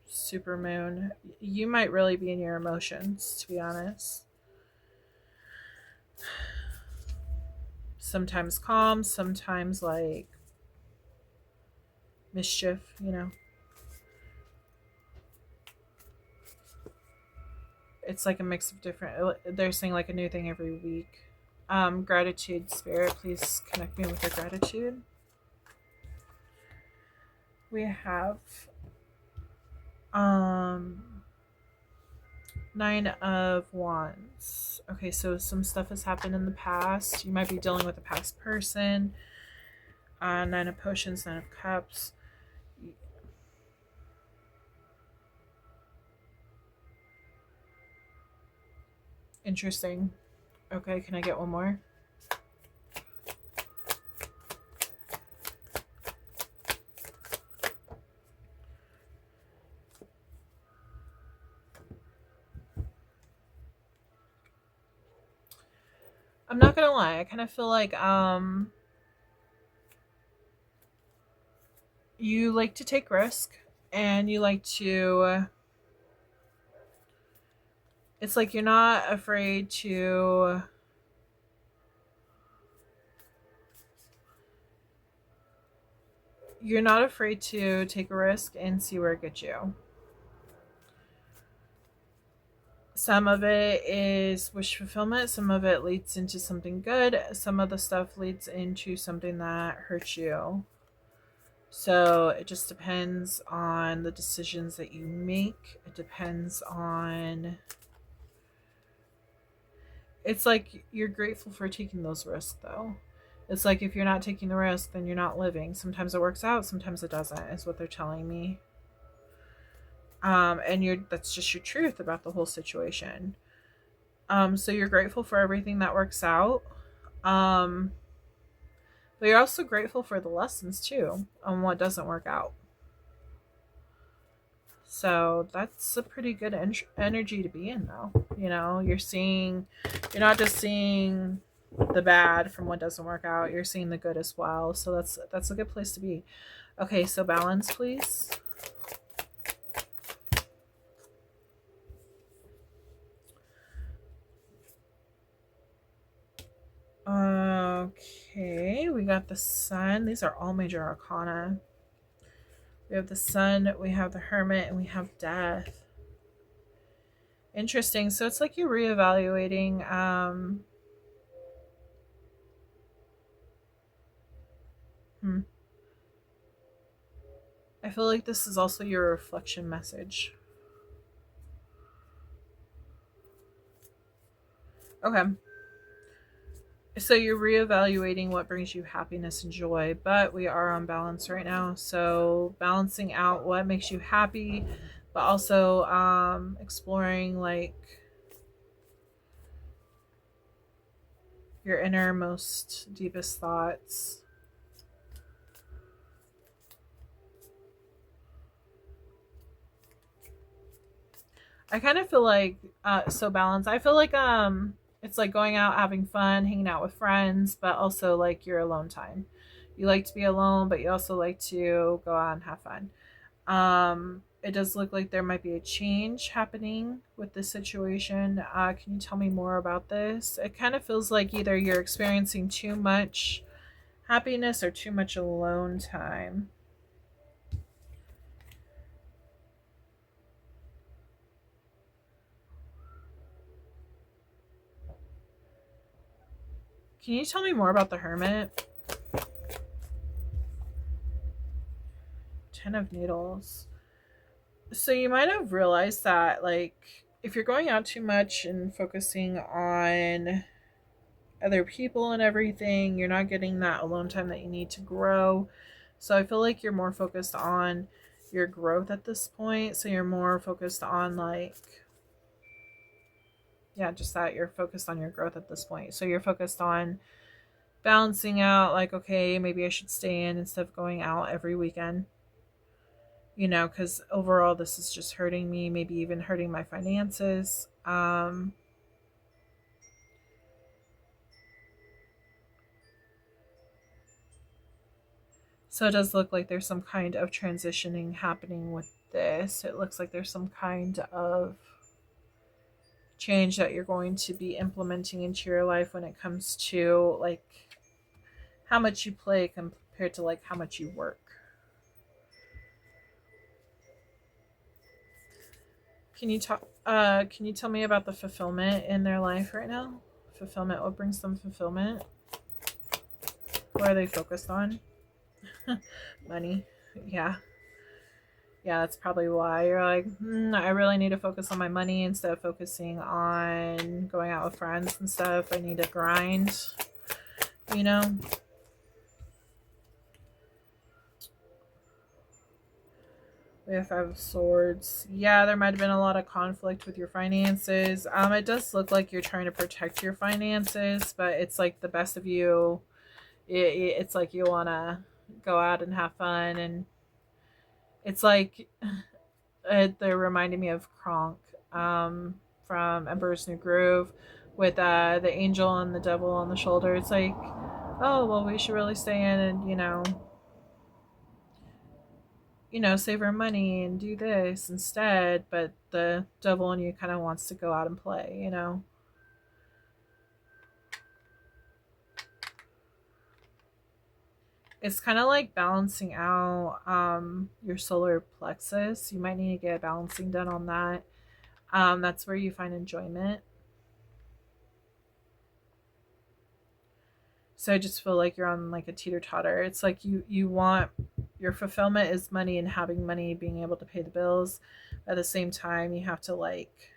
A: super moon. You might really be in your emotions, to be honest. Sometimes calm, sometimes like mischief, you know. It's like a mix of different, they're saying like a new thing every week. Gratitude, Spirit, please connect me with your gratitude. We have Nine of Wands. Okay, so some stuff has happened in the past. You might be dealing with a past person. Nine of Potions, Nine of Cups. Interesting. Okay, can I get one more? I'm not gonna lie, I kind of feel like you like to take risk, and you like to, it's like you're not afraid to take a risk and see where it gets you. Some of it is wish fulfillment, some of it leads into something good, some of the stuff leads into something that hurts you. So it just depends on the decisions that you make. It depends on, it's like you're grateful for taking those risks though. It's like if you're not taking the risk, then you're not living. Sometimes it works out, sometimes it doesn't, is what they're telling me. And that's just your truth about the whole situation. So you're grateful for everything that works out. Um, but you're also grateful for the lessons too on what doesn't work out. So that's a pretty good energy to be in, though. You know, you're not just seeing the bad from what doesn't work out. You're seeing the good as well. So that's a good place to be. Okay, so balance, please. Okay, we got the Sun. These are all major arcana. We have the Sun, we have the Hermit, and we have Death. Interesting. So it's like you're reevaluating. I feel like this is also your reflection message. Okay. So you're reevaluating what brings you happiness and joy, but we are on balance right now. So balancing out what makes you happy, but also exploring like your innermost, deepest thoughts. I kind of feel like so balance. I feel like it's like going out having fun, hanging out with friends, but also like your alone time. You like to be alone, but you also like to go out and have fun. It does look like there might be a change happening with this situation. Can you tell me more about this? It kind of feels like either you're experiencing too much happiness or too much alone time. Can you tell me more about the Hermit? 10 of Needles. So you might have realized that, like, if you're going out too much and focusing on other people and everything, you're not getting that alone time that you need to grow. So I feel like you're more focused on your growth at this point. So you're more focused on, like, yeah, just that you're focused on your growth at this point. So you're focused on balancing out, like, okay, maybe I should stay in instead of going out every weekend, you know, because overall this is just hurting me, maybe even hurting my finances. So it does look like there's some kind of transitioning happening with this. It looks like there's some kind of change that you're going to be implementing into your life when it comes to like how much you play compared to like how much you work. Can you tell me about the fulfillment in their life right now? Fulfillment, what brings them fulfillment? What are they focused on? Money. Yeah. Yeah, that's probably why you're like, I really need to focus on my money instead of focusing on going out with friends and stuff. I need to grind, you know? We have 5 of Swords. Yeah, there might have been a lot of conflict with your finances. It does look like you're trying to protect your finances, but it's like the best of you. It's like you want to go out and have fun, and it's like they're reminding me of Kronk from Emperor's New Groove with the angel and the devil on the shoulder. It's like, oh well, we should really stay in and save our money and do this instead. But the devil in you kind of wants to go out and play. It's kind of like balancing out your solar plexus. You might need to get balancing done on that. That's where you find enjoyment. So I just feel like you're on like a teeter-totter. It's like you want your fulfillment is money and having money, being able to pay the bills. At the same time, you have to like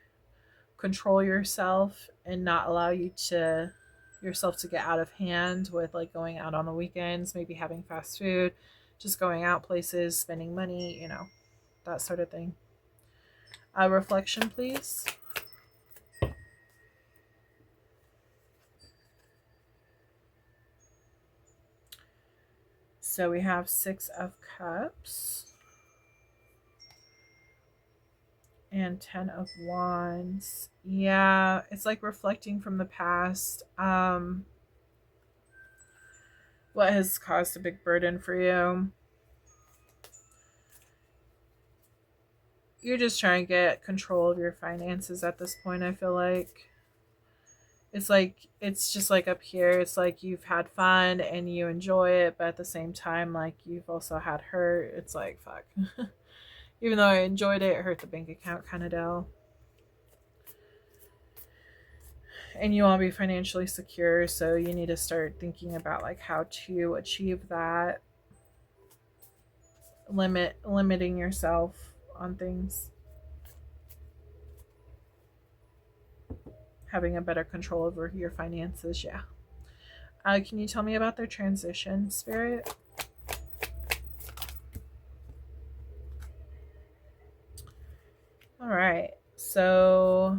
A: control yourself and not allow yourself to get out of hand with like going out on the weekends, maybe having fast food, just going out places, spending money, that sort of thing. Reflection, please. So we have Six of Cups and Ten of Wands. Yeah, it's like reflecting from the past. What has caused a big burden for you? You're just trying to get control of your finances at this point, I feel like. It's just like up here, it's like you've had fun and you enjoy it, but at the same time, like you've also had hurt. It's like, fuck. Even though I enjoyed it, it hurt the bank account kind of deal. And you want to be financially secure, so you need to start thinking about like how to achieve that. Limiting yourself on things. Having a better control over your finances, yeah. Can you tell me about their transition, Spirit? All right, so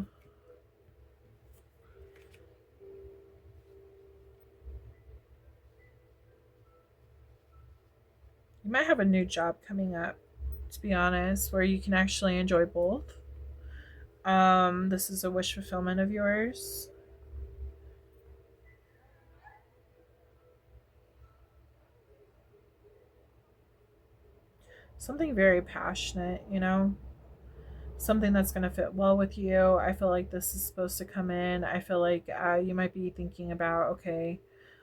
A: you might have a new job coming up, to be honest, where you can actually enjoy both. This is a wish fulfillment of yours. Something very passionate, you know? Something that's going to fit well with you. I feel like this is supposed to come in. I feel like you might be thinking about, okay,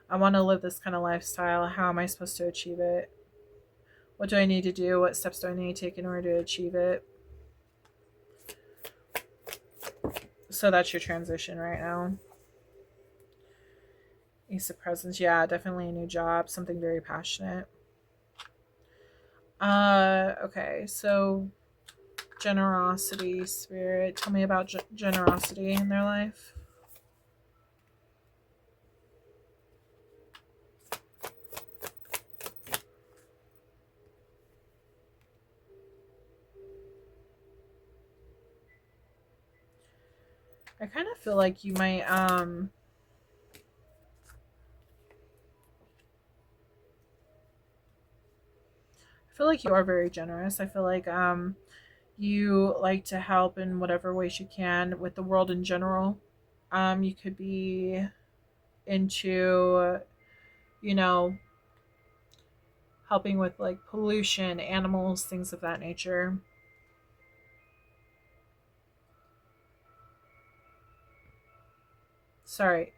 A: I want to live this kind of lifestyle. How am I supposed to achieve it? What do I need to do? What steps do I need to take in order to achieve it? So that's your transition right now. Ace of Presents. Yeah, definitely a new job. Something very passionate. Okay, so generosity, Spirit. Tell me about generosity in their life. I kind of feel like you might I feel like you are very generous. I feel like you like to help in whatever ways you can with the world in general. You could be into, you know, helping with like pollution, animals, things of that nature. Sorry.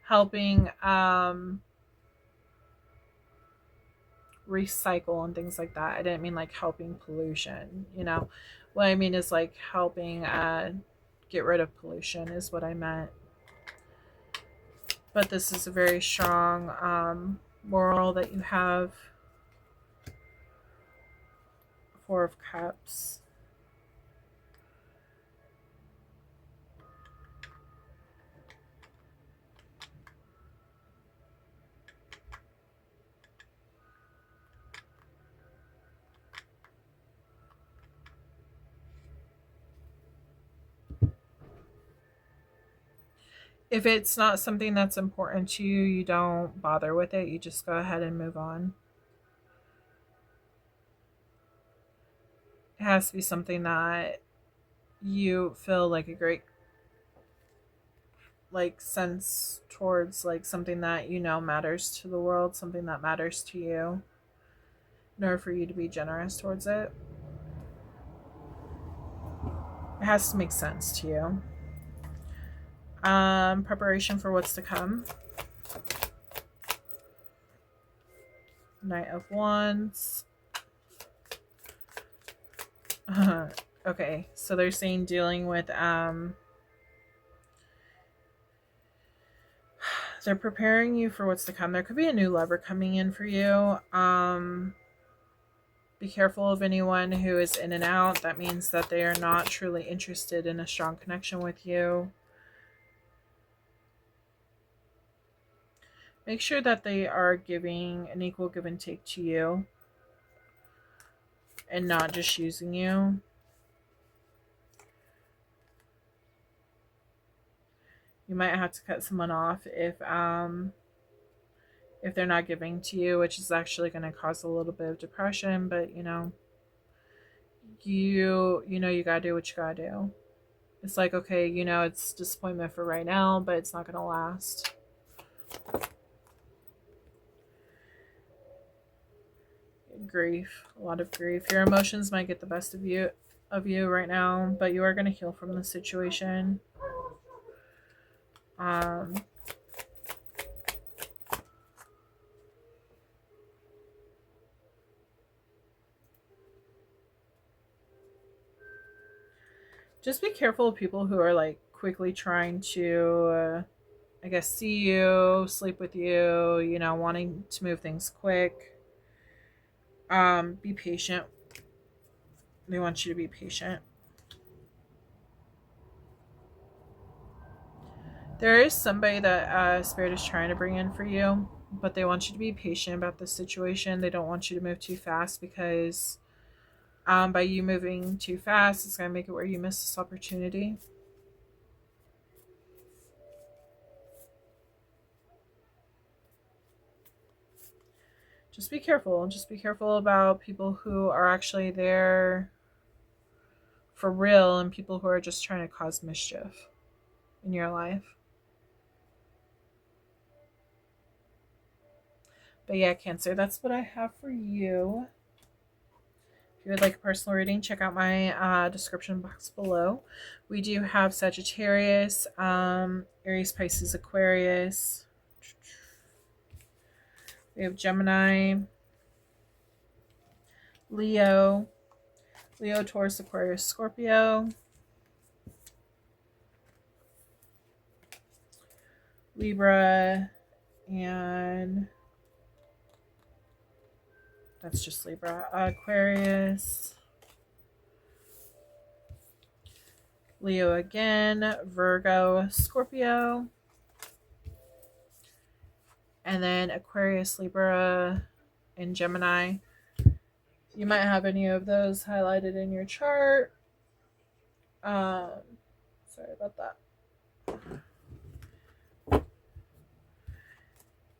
A: Helping recycle and things like that. I didn't mean like helping pollution, you know. What I mean is like helping get rid of pollution is what I meant. But this is a very strong moral that you have. Four of Cups. If it's not something that's important to you, you don't bother with it. You just go ahead and move on. It has to be something that you feel like a great like sense towards, like something that you know matters to the world, something that matters to you, in order for you to be generous towards it. It has to make sense to you. Preparation for what's to come. Knight of Wands. Okay, so they're saying dealing with they're preparing you for what's to come. There could be a new lover coming in for you. Be careful of anyone who is in and out. That means that they are not truly interested in a strong connection with you. Make sure that they are giving an equal give and take to you and not just using you. You might have to cut someone off if if they're not giving to you, which is actually going to cause a little bit of depression. But you know, you got to do what you got to do. It's like, okay, you know, it's disappointment for right now, but it's not going to last. Grief, a lot of grief. Your emotions might get the best of you right now, but you are going to heal from the situation. Just be careful of people who are like quickly trying to I guess see you, sleep with you, you know, wanting to move things quick. Be patient. They want you to be patient. There is somebody that Spirit is trying to bring in for you, but they want you to be patient about this situation. They don't want you to move too fast because by you moving too fast, it's going to make it where you miss this opportunity. Just be careful. Just be careful about people who are actually there for real and people who are just trying to cause mischief in your life. But yeah, Cancer, that's what I have for you. If you would like a personal reading, check out my description box below. We do have Sagittarius, Aries, Pisces, Aquarius. We have Gemini, Leo, Taurus, Aquarius, Scorpio, Libra, and that's just Libra, Aquarius, Leo again, Virgo, Scorpio, and then Aquarius, Libra, and Gemini. You might have any of those highlighted in your chart. Sorry about that.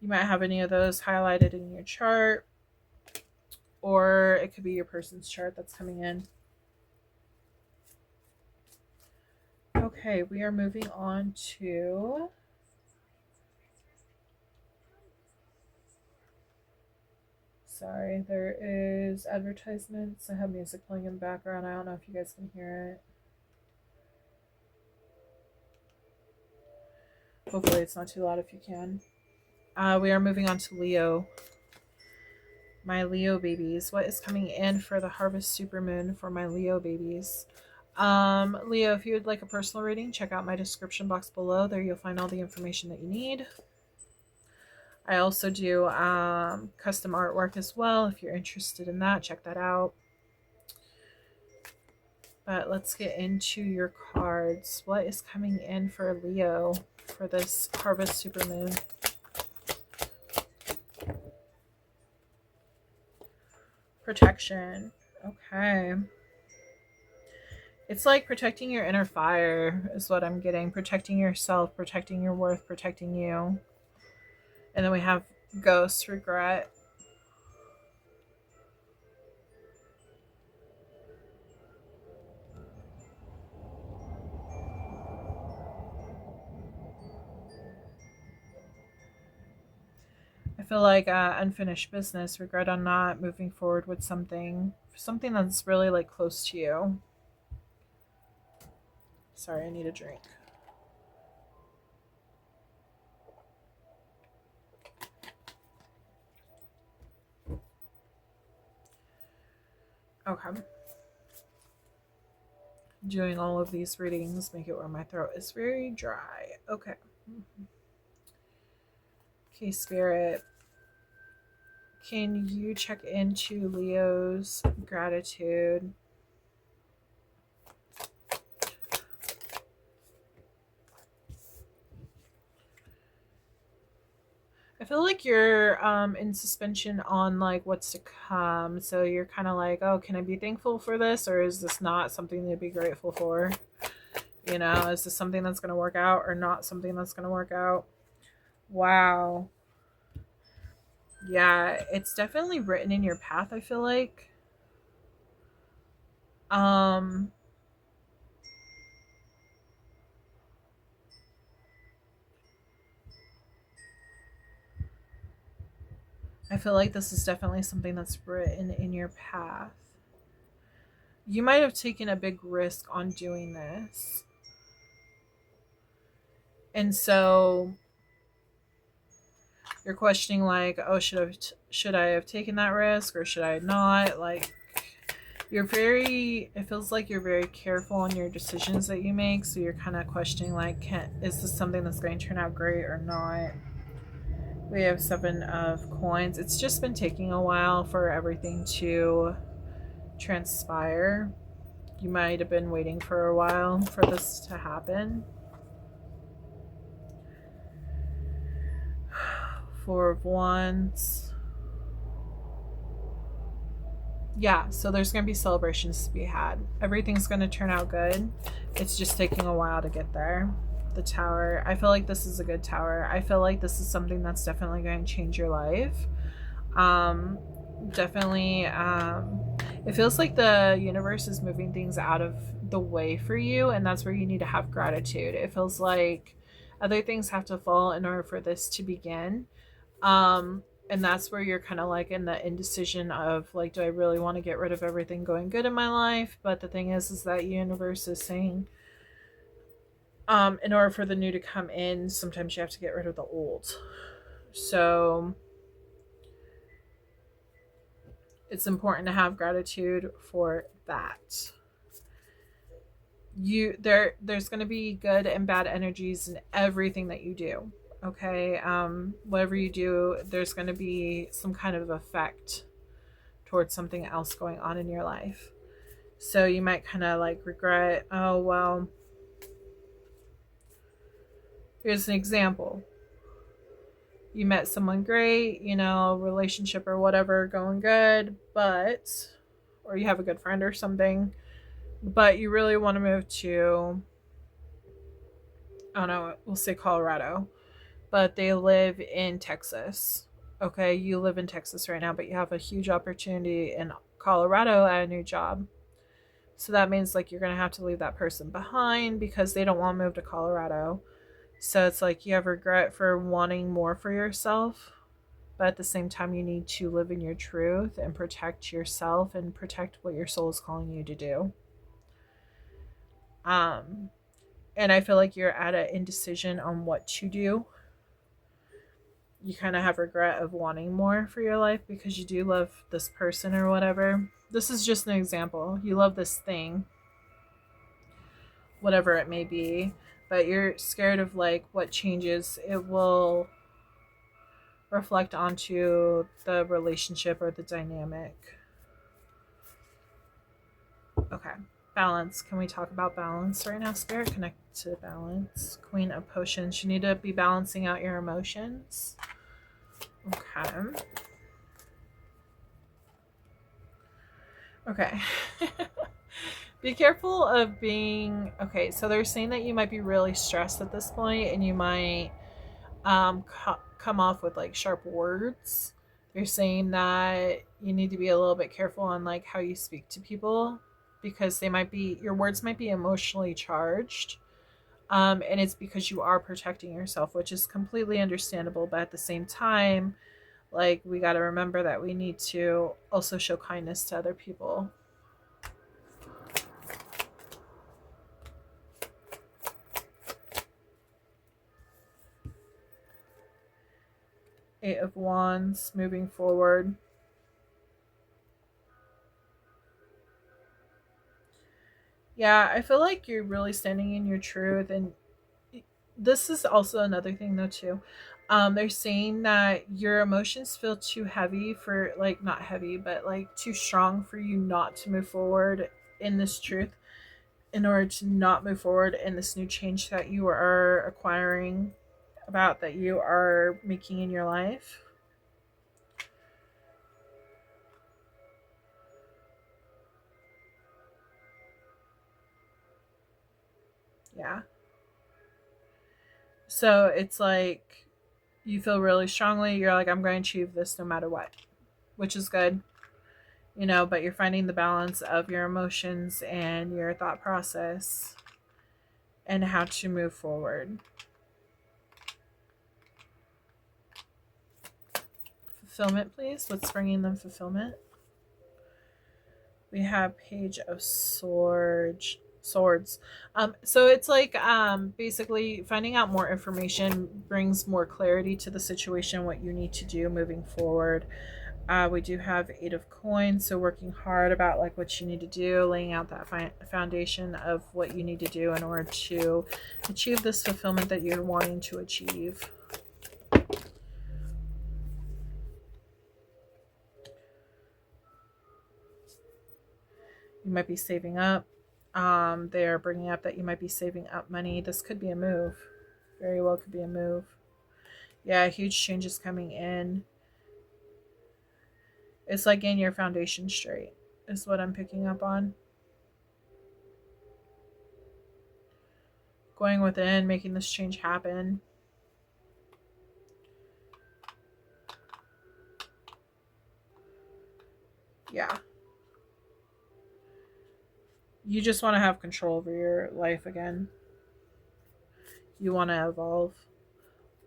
A: You might have any of those highlighted in your chart, or it could be your person's chart that's coming in. Okay, we are moving on to sorry, there is advertisements. I have music playing in the background. I don't know if you guys can hear it. Hopefully it's not too loud if you can. We are moving on to Leo. My Leo babies. What is coming in for the harvest supermoon for my Leo babies? Leo, if you would like a personal reading, check out my description box below. There you'll find all the information that you need. I also do custom artwork as well. If you're interested in that, check that out. But let's get into your cards. What is coming in for Leo for this harvest supermoon? Protection. Okay. It's like protecting your inner fire is what I'm getting. Protecting yourself, protecting your worth, protecting you. And then we have ghost, regret. I feel like unfinished business, regret on not moving forward with something that's really like close to you. Sorry, I need a drink. Okay. Doing all of these readings make it where my throat is very dry. Okay. Okay, Spirit. Can you check into Leo's gratitude? I feel like you're in suspension on like what's to come. So you're kind of like, oh, can I be thankful for this, or is this not something to be grateful for? You know, is this something that's going to work out or not something that's going to work out? Wow. Yeah, it's definitely written in your path, I feel like. Um I feel like this is definitely something that's written in your path. You might have taken a big risk on doing this. And so you're questioning like, oh, should I have taken that risk or should I not? Like you're very, it feels like you're very careful on your decisions that you make, so you're kind of questioning like, is this something that's going to turn out great or not? We have 7 of coins. It's just been taking a while for everything to transpire. You might have been waiting for a while for this to happen. 4 of Wands. Yeah, so there's going to be celebrations to be had. Everything's going to turn out good. It's just taking a while to get there. The Tower. I feel like this is a good Tower. I feel like this is something that's definitely going to change your life. Um, definitely. It feels like the universe is moving things out of the way for you, and that's where you need to have gratitude. It feels like other things have to fall in order for this to begin. And that's where you're kind of like in the indecision of like, do I really want to get rid of everything going good in my life? But the thing is that universe is saying, in order for the new to come in, sometimes you have to get rid of the old. So it's important to have gratitude for that. There's going to be good and bad energies in everything that you do. Okay, whatever you do, there's going to be some kind of effect towards something else going on in your life. So you might kind of like regret, oh well, here's an example. You met someone great, relationship or whatever going good, or you have a good friend or something, but you really want to move to, I don't know, we'll say Colorado, but they live in Texas. Okay, you live in Texas right now, but you have a huge opportunity in Colorado at a new job. So that means like you're going to have to leave that person behind because they don't want to move to Colorado. So it's like you have regret for wanting more for yourself, but at the same time, you need to live in your truth and protect yourself and protect what your soul is calling you to do. Um, and I feel like you're at an indecision on what to do. You kind of have regret of wanting more for your life because you do love this person or whatever. This is just an example. You love this thing, whatever it may be, but you're scared of like what changes it will reflect onto the relationship or the dynamic. Okay. Balance. Can we talk about balance right now? Spirit, connect to balance. Queen of Potions. You need to be balancing out your emotions. Okay. Okay. Be careful of being okay. So they're saying that you might be really stressed at this point, and you might come off with like sharp words. They're saying that you need to be a little bit careful on like how you speak to people because your words might be emotionally charged. And it's because you are protecting yourself, which is completely understandable. But at the same time, like we got to remember that we need to also show kindness to other people. Eight of Wands, moving forward. Yeah, I feel like you're really standing in your truth, and this is also another thing though too. They're saying that your emotions feel too heavy for like not heavy, but like too strong for you not to move forward in this truth, in order to not move forward in this new change that you are acquiring, about that you are making in your life. Yeah. So it's like You feel really strongly. You're like, I'm going to achieve this no matter what, which is good, you know, but you're finding the balance of your emotions and your thought process and how to move forward. Fulfillment, please. What's bringing them fulfillment? We have Page of Swords. So it's like basically finding out more information brings more clarity to the situation, what you need to do moving forward. We do have Eight of Coins, so working hard about like what you need to do, laying out that foundation of what you need to do in order to achieve this fulfillment that you're wanting to achieve. You might be saving up. They're bringing up that you might be saving up money. This could be a move. Very well could be a move. Yeah, huge changes coming in. It's like getting your foundation straight is what I'm picking up on. Going within, making this change happen. Yeah. You just want to have control over your life again. You want to evolve.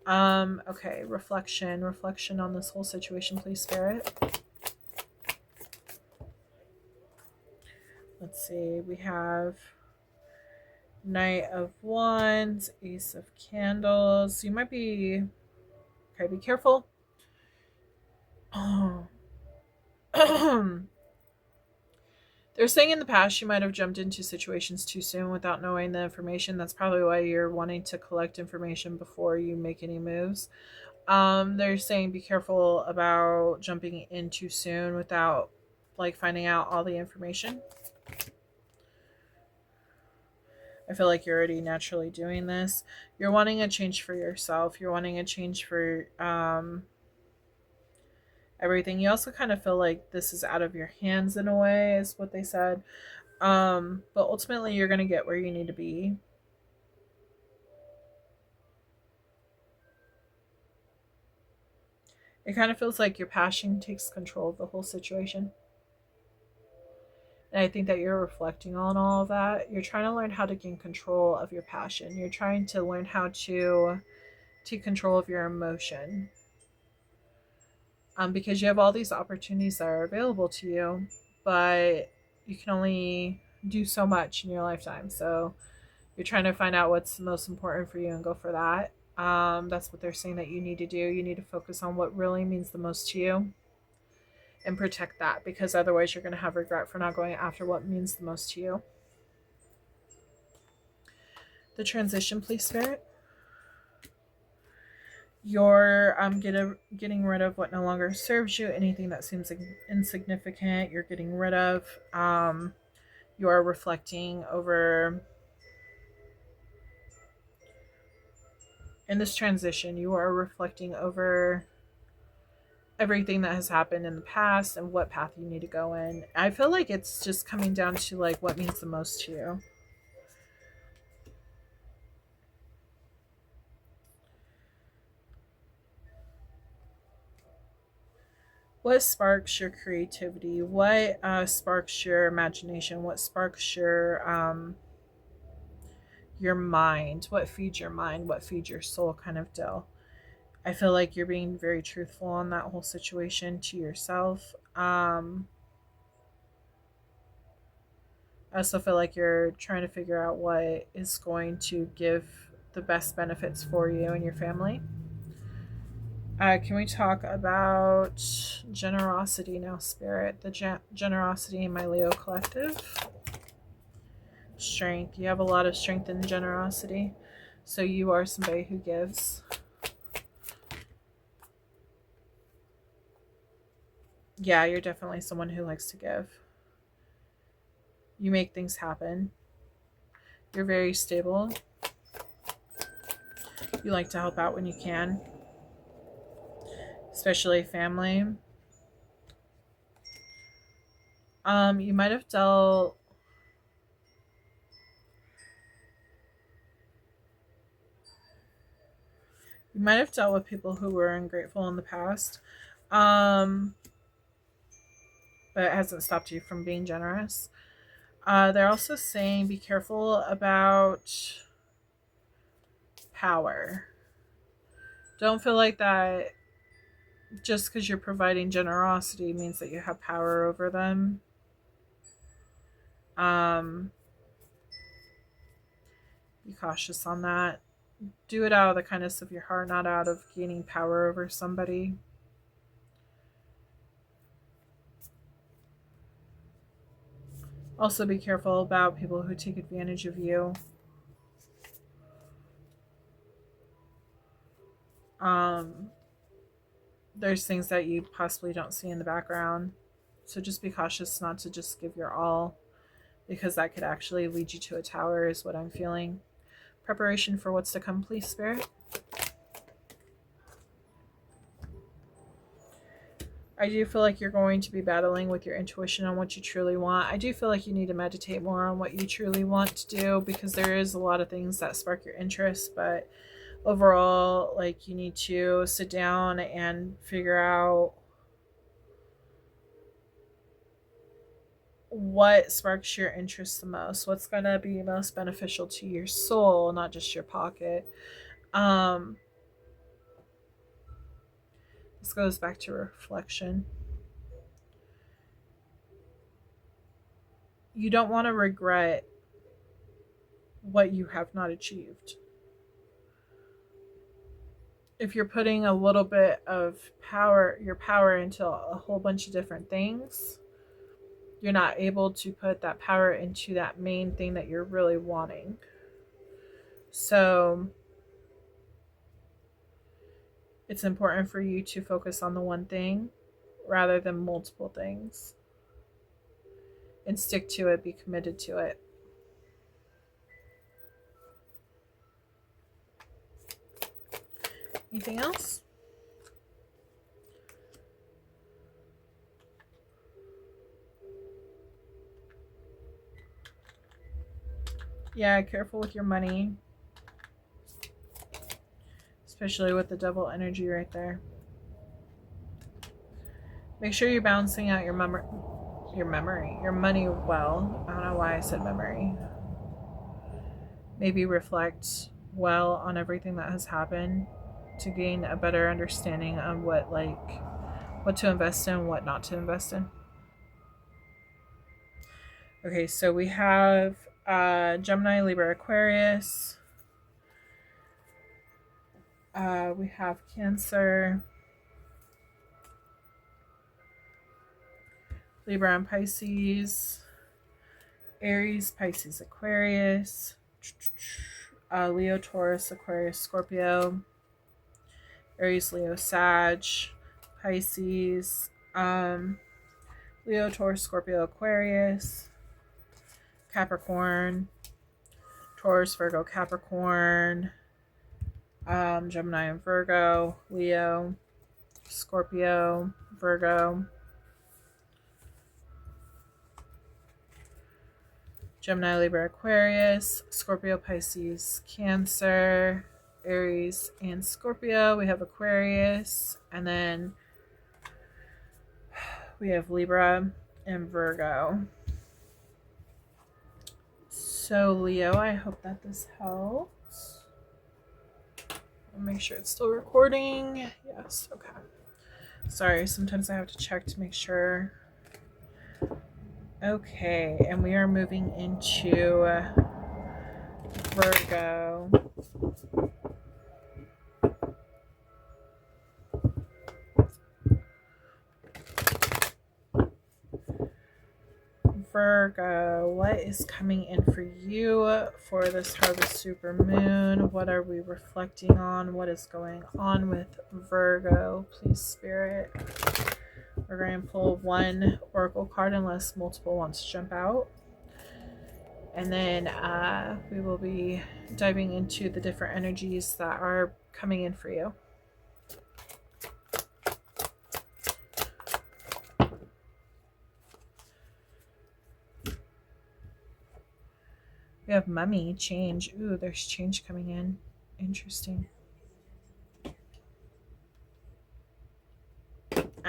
A: Okay, reflection on this whole situation, please, Spirit. Let's see, we have Knight of Wands, Ace of Candles. You might be, okay, be careful. They're saying in the past you might have jumped into situations too soon without knowing the information. That's probably why you're wanting to collect information before you make any moves. They're saying be careful about jumping in too soon without like finding out all the information. I feel like you're already naturally doing this. You're wanting a change for yourself. You're wanting a change for everything. You also kind of feel like this is out of your hands in a way, is what they said. But ultimately you're going to get where you need to be. It kind of feels like your passion takes control of the whole situation. And I think that you're reflecting on all of that. You're trying to learn how to gain control of your passion. You're trying to learn how to take control of your emotion. Because you have all these opportunities that are available to you, but you can only do so much in your lifetime. So you're trying to find out what's most important for you and go for that. That's what they're saying that you need to do. You need to focus on what really means the most to you and protect that, because otherwise you're going to have regret for not going after what means the most to you. The transition, please, Spirit. You're getting rid of what no longer serves you, anything that seems insignificant, you're getting rid of. You are reflecting over, in this transition, you are reflecting over everything that has happened in the past and what path you need to go in. I feel like it's just coming down to like what means the most to you. What sparks your creativity? What sparks your imagination? What sparks your mind? What feeds your mind? What feeds your soul, kind of deal? I feel like you're being very truthful on that whole situation to yourself. I also feel like you're trying to figure out what is going to give the best benefits for you and your family. Can we talk about generosity now, Spirit? The generosity in my Leo collective. Strength. You have a lot of strength and generosity. So you are somebody who gives. Yeah, you're definitely someone who likes to give. You make things happen. You're very stable. You like to help out when you can, especially family. You might have dealt You might have dealt with people who were ungrateful in the past, but it hasn't stopped you from being generous. They're also saying be careful about power. Don't feel like that just because you're providing generosity means that you have power over them. Be cautious on that. Do it out of the kindness of your heart, not out of gaining power over somebody. Also be careful about people who take advantage of you. There's things that you possibly don't see in the background. So just be cautious not to just give your all, because that could actually lead you to a tower is what I'm feeling. Preparation for what's to come, please, Spirit. I do feel like you're going to be battling with your intuition on what you truly want. I do feel like you need to meditate more on what you truly want to do, because there is a lot of things that spark your interest, but overall, like, you need to sit down and figure out what sparks your interest the most, what's going to be most beneficial to your soul, not just your pocket. This goes back to reflection. You don't want to regret what you have not achieved. If you're putting a little bit of power, your power, into a whole bunch of different things, you're not able to put that power into that main thing that you're really wanting. So it's important for you to focus on the one thing rather than multiple things, and stick to it, be committed to it. Anything else? Yeah, careful with your money, especially with the double energy right there. Make sure you're balancing out your money well. I don't know why I said memory. Maybe reflect well on everything that has happened to gain a better understanding on what to invest in, what not to invest in. Okay, so we have Gemini, Libra, Aquarius. We have Cancer, Libra and Pisces, Aries, Pisces, Aquarius, Leo, Taurus, Aquarius, Scorpio, Aries, Leo, Sag, Pisces, Leo, Taurus, Scorpio, Aquarius, Capricorn, Taurus, Virgo, Capricorn, Gemini and Virgo, Leo, Scorpio, Virgo, Gemini, Libra, Aquarius, Scorpio, Pisces, Cancer, Aries, and Scorpio. We have Aquarius, and then we have Libra and Virgo. So Leo, I hope that this helps. I'll make sure it's still recording. Yes, okay. Sorry, sometimes I have to check to make sure. Okay, and we are moving into Virgo. Virgo, what is coming in for you for this harvest super moon? What are we reflecting on? What is going on with Virgo? Please, Spirit. We're going to pull one oracle card unless multiple wants to jump out. And then we will be diving into the different energies that are coming in for you. We have Mummy, change. Ooh, there's change coming in. Interesting.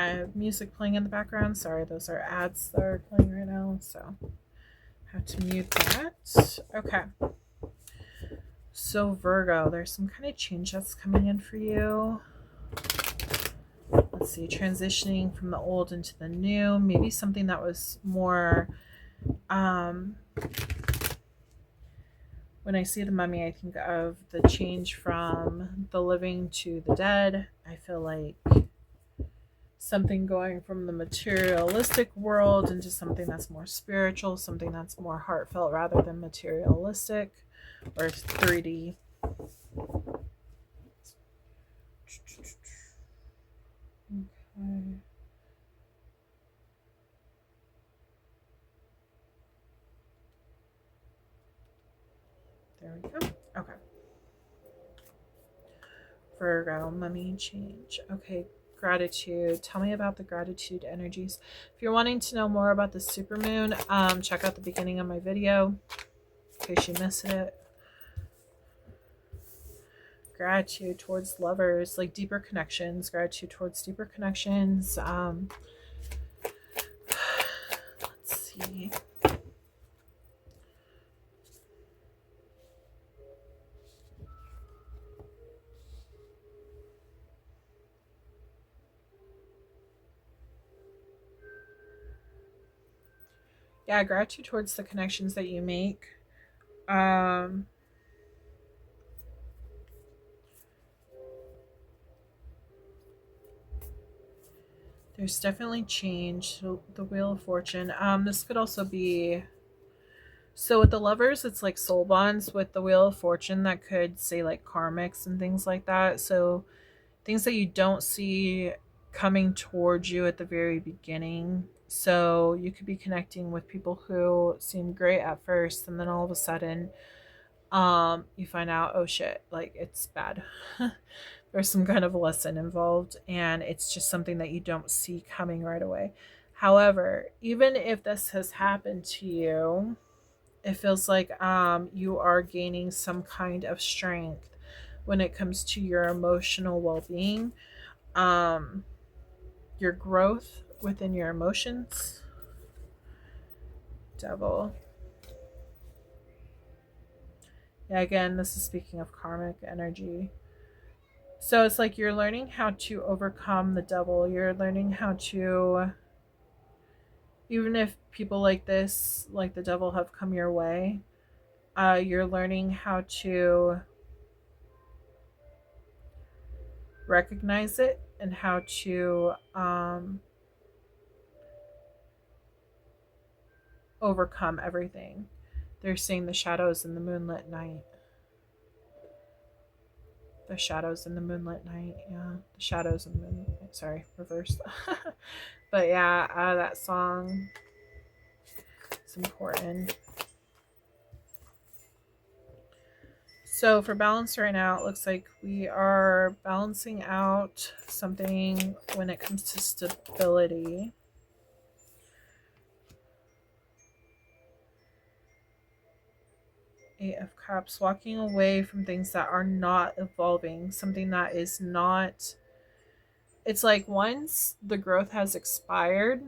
A: I have music playing in the background. Sorry, those are ads that are playing right now, so I have to mute that. Okay. So Virgo, there's some kind of change that's coming in for you. Let's see, transitioning from the old into the new. Maybe something that was more... when I see the Mummy, I think of the change from the living to the dead. I feel like something going from the materialistic world into something that's more spiritual, something that's more heartfelt rather than materialistic or 3D. Okay. There we go. Okay. Virgo, Mummy change. Okay, gratitude. Tell me about the gratitude energies. If you're wanting to know more about the supermoon, check out the beginning of my video in case you missed it. Gratitude towards lovers, like deeper connections. Gratitude towards deeper connections. Let's see. Yeah, gratitude towards the connections that you make. There's definitely change. So the Wheel of Fortune. This could also be... So with the lovers, it's like soul bonds. With the Wheel of Fortune, that could say like karmics and things like that. So things that you don't see coming towards you at the very beginning. So you could be connecting with people who seem great at first, and then all of a sudden, you find out, oh shit, like it's bad. There's some kind of lesson involved, and it's just something that you don't see coming right away. However, even if this has happened to you, it feels like you are gaining some kind of strength when it comes to your emotional well-being, your growth within your emotions. Devil. Yeah, again, this is speaking of karmic energy. So it's like you're learning how to overcome the devil. You're learning how to, even if people like this, like the devil, have come your way, you're learning how to recognize it and how to overcome everything. They're seeing the shadows in the moonlit night. The shadows in the moonlit night. Yeah, the shadows in the moonlit. Sorry, reversed. But yeah, that song is important. So for balance right now, it looks like we are balancing out something when it comes to stability. Eight of Cups, walking away from things that are not evolving, something that is not... It's like once the growth has expired,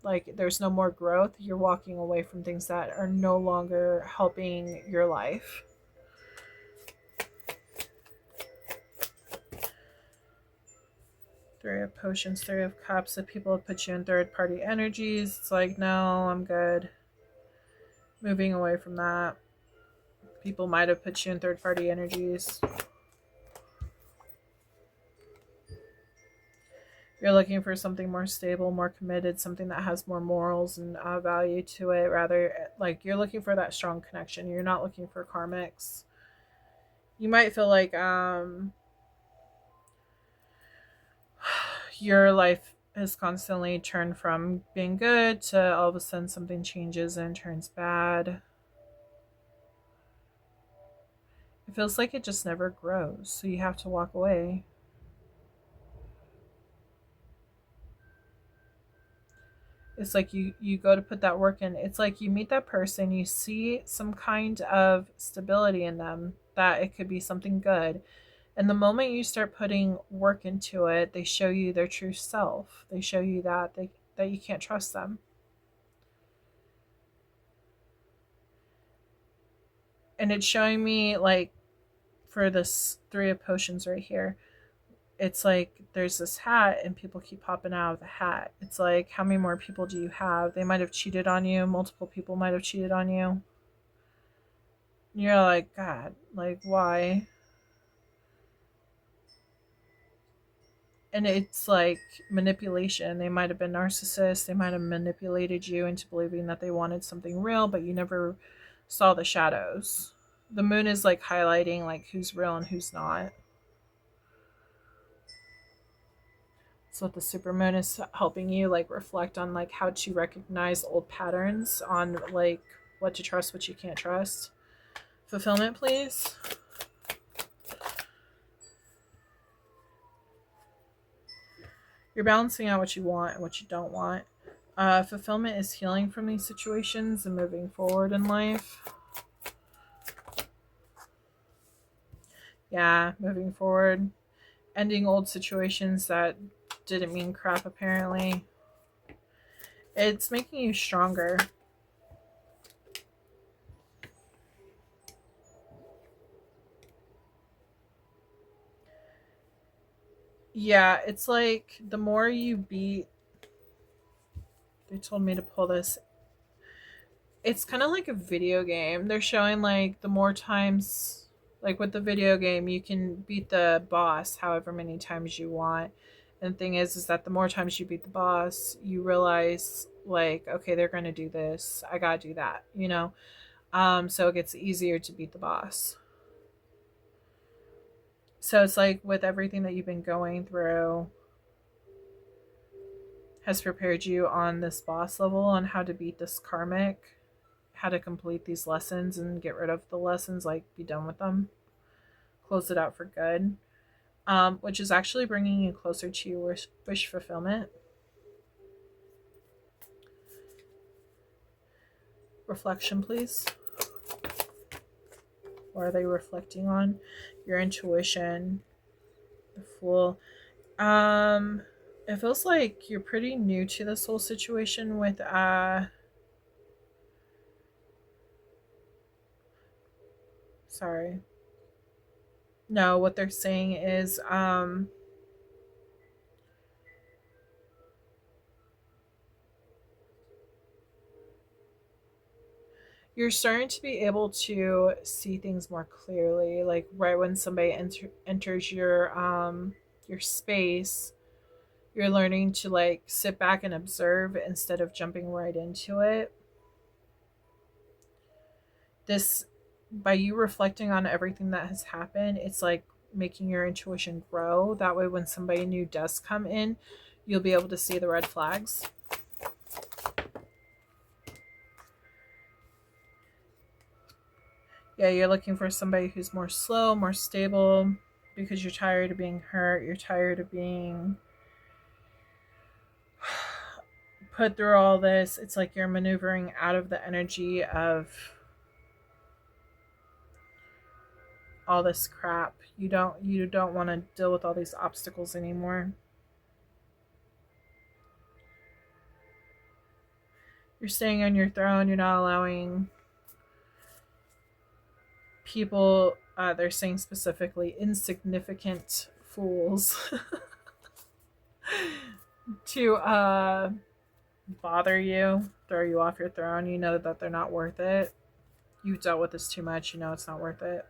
A: like there's no more growth, you're walking away from things that are no longer helping your life. Three of Potions, Three of Cups. If people have put you in third-party energies, it's like, no, I'm good. Moving away from that. People might have put you in third-party energies. You're looking for something more stable, more committed, something that has more morals and value to it. Rather, like, you're looking for that strong connection. You're not looking for karmics. You might feel like your life has constantly turned from being good to all of a sudden something changes and turns bad. It feels like it just never grows, so you have to walk away. It's like you go to put that work in. It's like you meet that person, you see some kind of stability in them, that it could be something good. And the moment you start putting work into it, they show you their true self. They show you that you can't trust them. And it's showing me, like, for this Three of Potions right here, it's like there's this hat and people keep popping out of the hat. It's like, how many more people do you have? They might have cheated on you. Multiple people might have cheated on you. You're like, God, like, why? And it's like manipulation. They might have been narcissists. They might have manipulated you into believing that they wanted something real, but you never saw the shadows. The moon is like highlighting like who's real and who's not. So the supermoon is helping you like reflect on like how to recognize old patterns, on like what to trust, what you can't trust. Fulfillment, please. You're balancing out what you want and what you don't want. Fulfillment is healing from these situations and moving forward in life. Yeah, moving forward. Ending old situations that didn't mean crap, apparently. It's making you stronger. Yeah, it's like the more you beat... They told me to pull this. It's kind of like a video game. They're showing like the more times, like with the video game, you can beat the boss however many times you want. And the thing is that the more times you beat the boss, you realize like, okay, they're going to do this. I got to do that, you know? So it gets easier to beat the boss. So it's like with everything that you've been going through has prepared you on this boss level on how to beat this karmic, how to complete these lessons and get rid of the lessons, like be done with them, close it out for good, which is actually bringing you closer to your wish fulfillment. Reflection, please. What are they reflecting on? Your intuition. The Fool. It feels like you're pretty new to this whole situation with sorry. No, what they're saying is you're starting to be able to see things more clearly, like right when somebody enters your space. You're learning to like sit back and observe instead of jumping right into it. This, by you reflecting on everything that has happened, it's like making your intuition grow. That way when somebody new does come in, you'll be able to see the red flags. Yeah, you're looking for somebody who's more slow, more stable, because you're tired of being hurt. You're tired of being put through all this. It's like you're maneuvering out of the energy of all this crap. You don't want to deal with all these obstacles anymore. You're staying on your throne. You're not allowing people, they're saying specifically insignificant fools, to bother you, throw you off your throne. You know that they're not worth it. You've dealt with this too much. You know it's not worth it.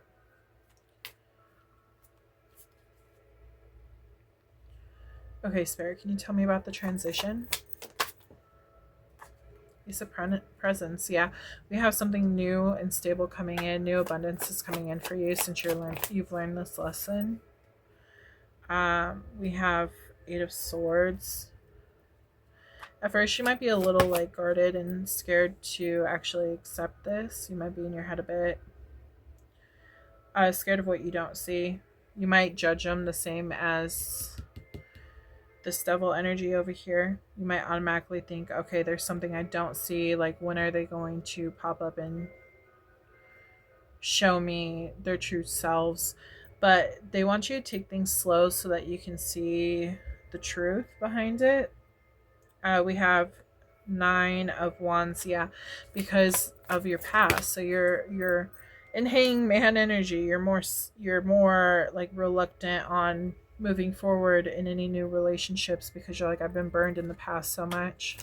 A: Okay, Spirit, can you tell me about the transition? It's a presence. Yeah, we have something new and stable coming in. New abundance is coming in for you since you've learned this lesson. We have Eight of Swords. At first, you might be a little like guarded and scared to actually accept this. You might be in your head a bit. Scared of what you don't see. You might judge them the same as this devil energy over here. You might automatically think, okay, there's something I don't see. Like, when are they going to pop up and show me their true selves? but they want you to take things slow so that you can see the truth behind it. We have 9 of Wands, yeah, because of your past. So you're in hangman energy. You're more like reluctant on moving forward in any new relationships because you're like, I've been burned in the past so much.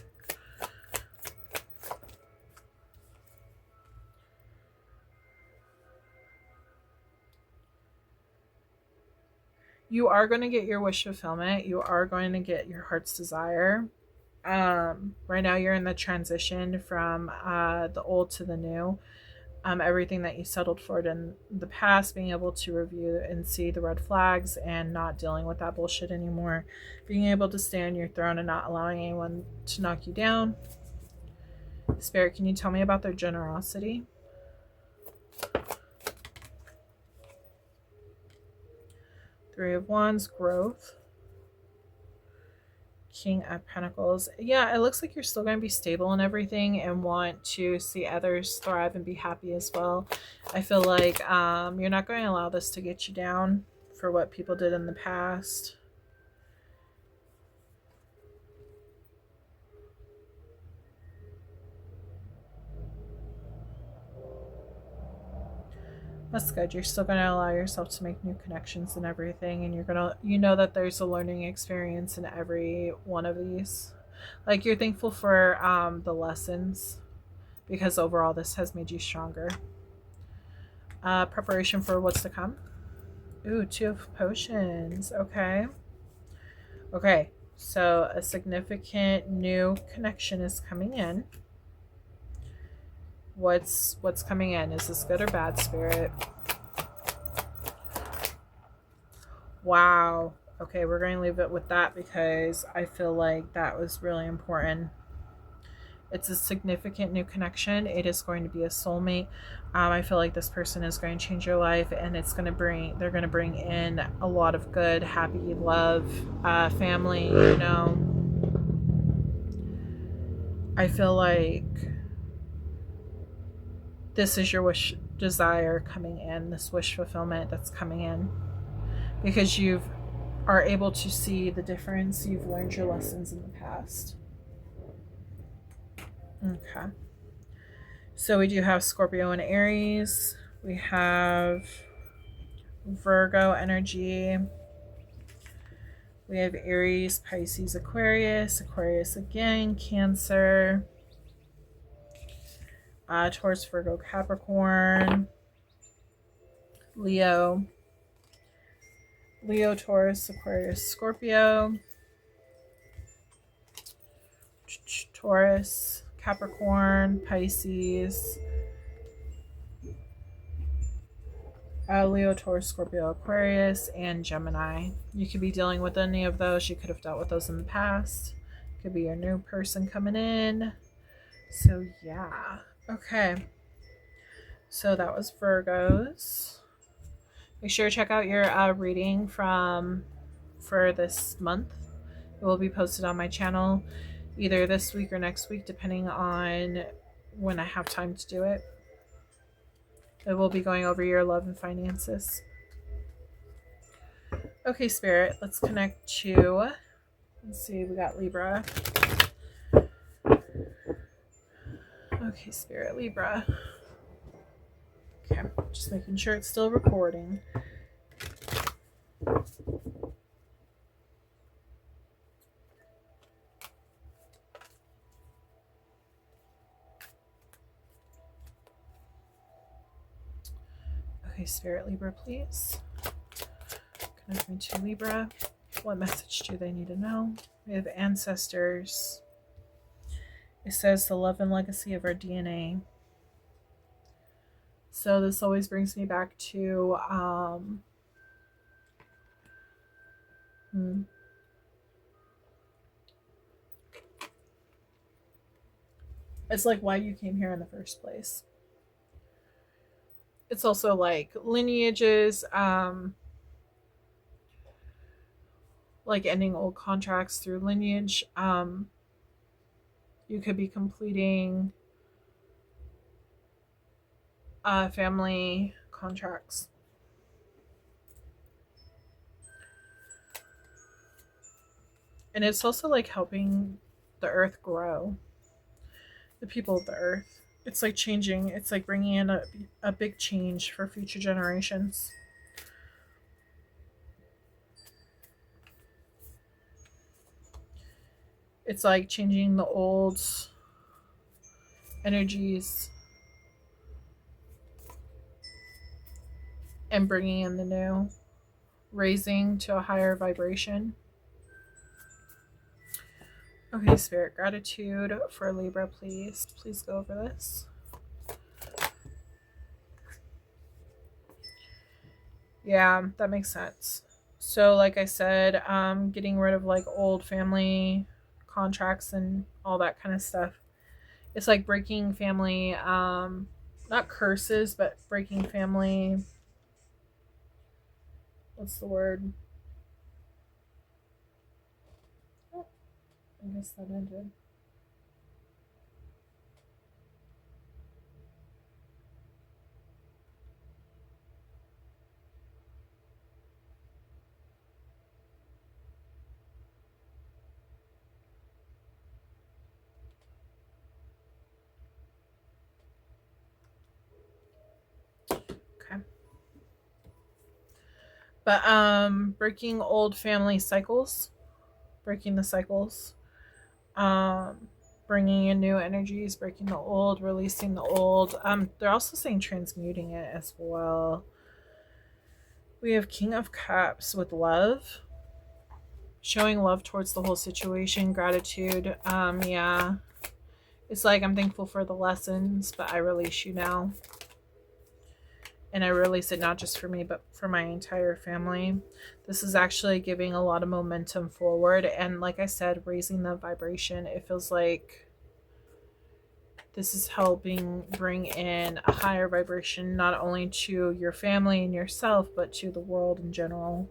A: You are going to get your wish fulfillment. You are going to get your heart's desire. Right now you're in the transition from the old to the new. Everything that you settled for in the past, being able to review and see the red flags and not dealing with that bullshit anymore. Being able to stay on your throne and not allowing anyone to knock you down. Spirit, can you tell me about their generosity? Three of Wands, growth. King of Pentacles. Yeah, it looks like you're still going to be stable and everything and want to see others thrive and be happy as well. I feel like you're not going to allow this to get you down for what people did in the past. That's good. You're still going to allow yourself to make new connections and everything, and you know that there's a learning experience in every one of these. Like, you're thankful for the lessons because overall this has made you stronger. Preparation for what's to come. Ooh, 2 of Potions. Okay. Okay, so a significant new connection is coming in. What's coming in? Is this good or bad, Spirit? Wow. Okay, we're going to leave it with that because I feel like that was really important. It's a significant new connection. It is going to be a soulmate. I feel like this person is going to change your life, and they're going to bring in a lot of good, happy, love, family, you know. I feel like this is your wish desire coming in, this wish fulfillment that's coming in, because you are able to see the difference. You've learned your lessons in the past. Okay. So we do have Scorpio and Aries. We have Virgo energy. We have Aries, Pisces, Aquarius, Aquarius again, Cancer, Taurus, Virgo, Capricorn, Leo, Taurus, Aquarius, Scorpio, Taurus, Capricorn, Pisces, Leo, Taurus, Scorpio, Aquarius, and Gemini. You could be dealing with any of those. You could have dealt with those in the past. Could be your new person coming in. So yeah. Okay. So that was Virgos. Make sure to check out your reading for this month. It will be posted on my channel either this week or next week, depending on when I have time to do it. It will be going over your love and finances. Okay, Spirit, let's connect to, let's see, we got Libra. Okay, Spirit, Libra. Okay, just making sure it's still recording. Okay, Spirit, Libra, please. Connect me to Libra. What message do they need to know? We have ancestors. It says the love and legacy of our DNA. So this always brings me back to it's like why you came here in the first place. It's also like lineages, like ending old contracts through lineage. You could be completing family contracts. And it's also like helping the earth grow, the people of the earth. It's like changing, it's like bringing in a big change for future generations. It's like changing the old energies and bringing in the new, raising to a higher vibration. Okay, Spirit, gratitude for Libra, please. Please go over this. Yeah, that makes sense. So, like I said, getting rid of like old family contracts and all that kind of stuff. It's like breaking family, not curses, but breaking family. What's the word? Oh, I guess that ended. Okay. But breaking old family cycles, breaking the cycles, um bringing in new energies, breaking the old, releasing the old. They're also saying transmuting it as well. We have King of Cups with love, showing love towards the whole situation, gratitude. Yeah, it's like I'm thankful for the lessons, but I release you now. And I release it not just for me, but for my entire family. This is actually giving a lot of momentum forward. And like I said, raising the vibration. It feels like this is helping bring in a higher vibration, not only to your family and yourself, but to the world in general.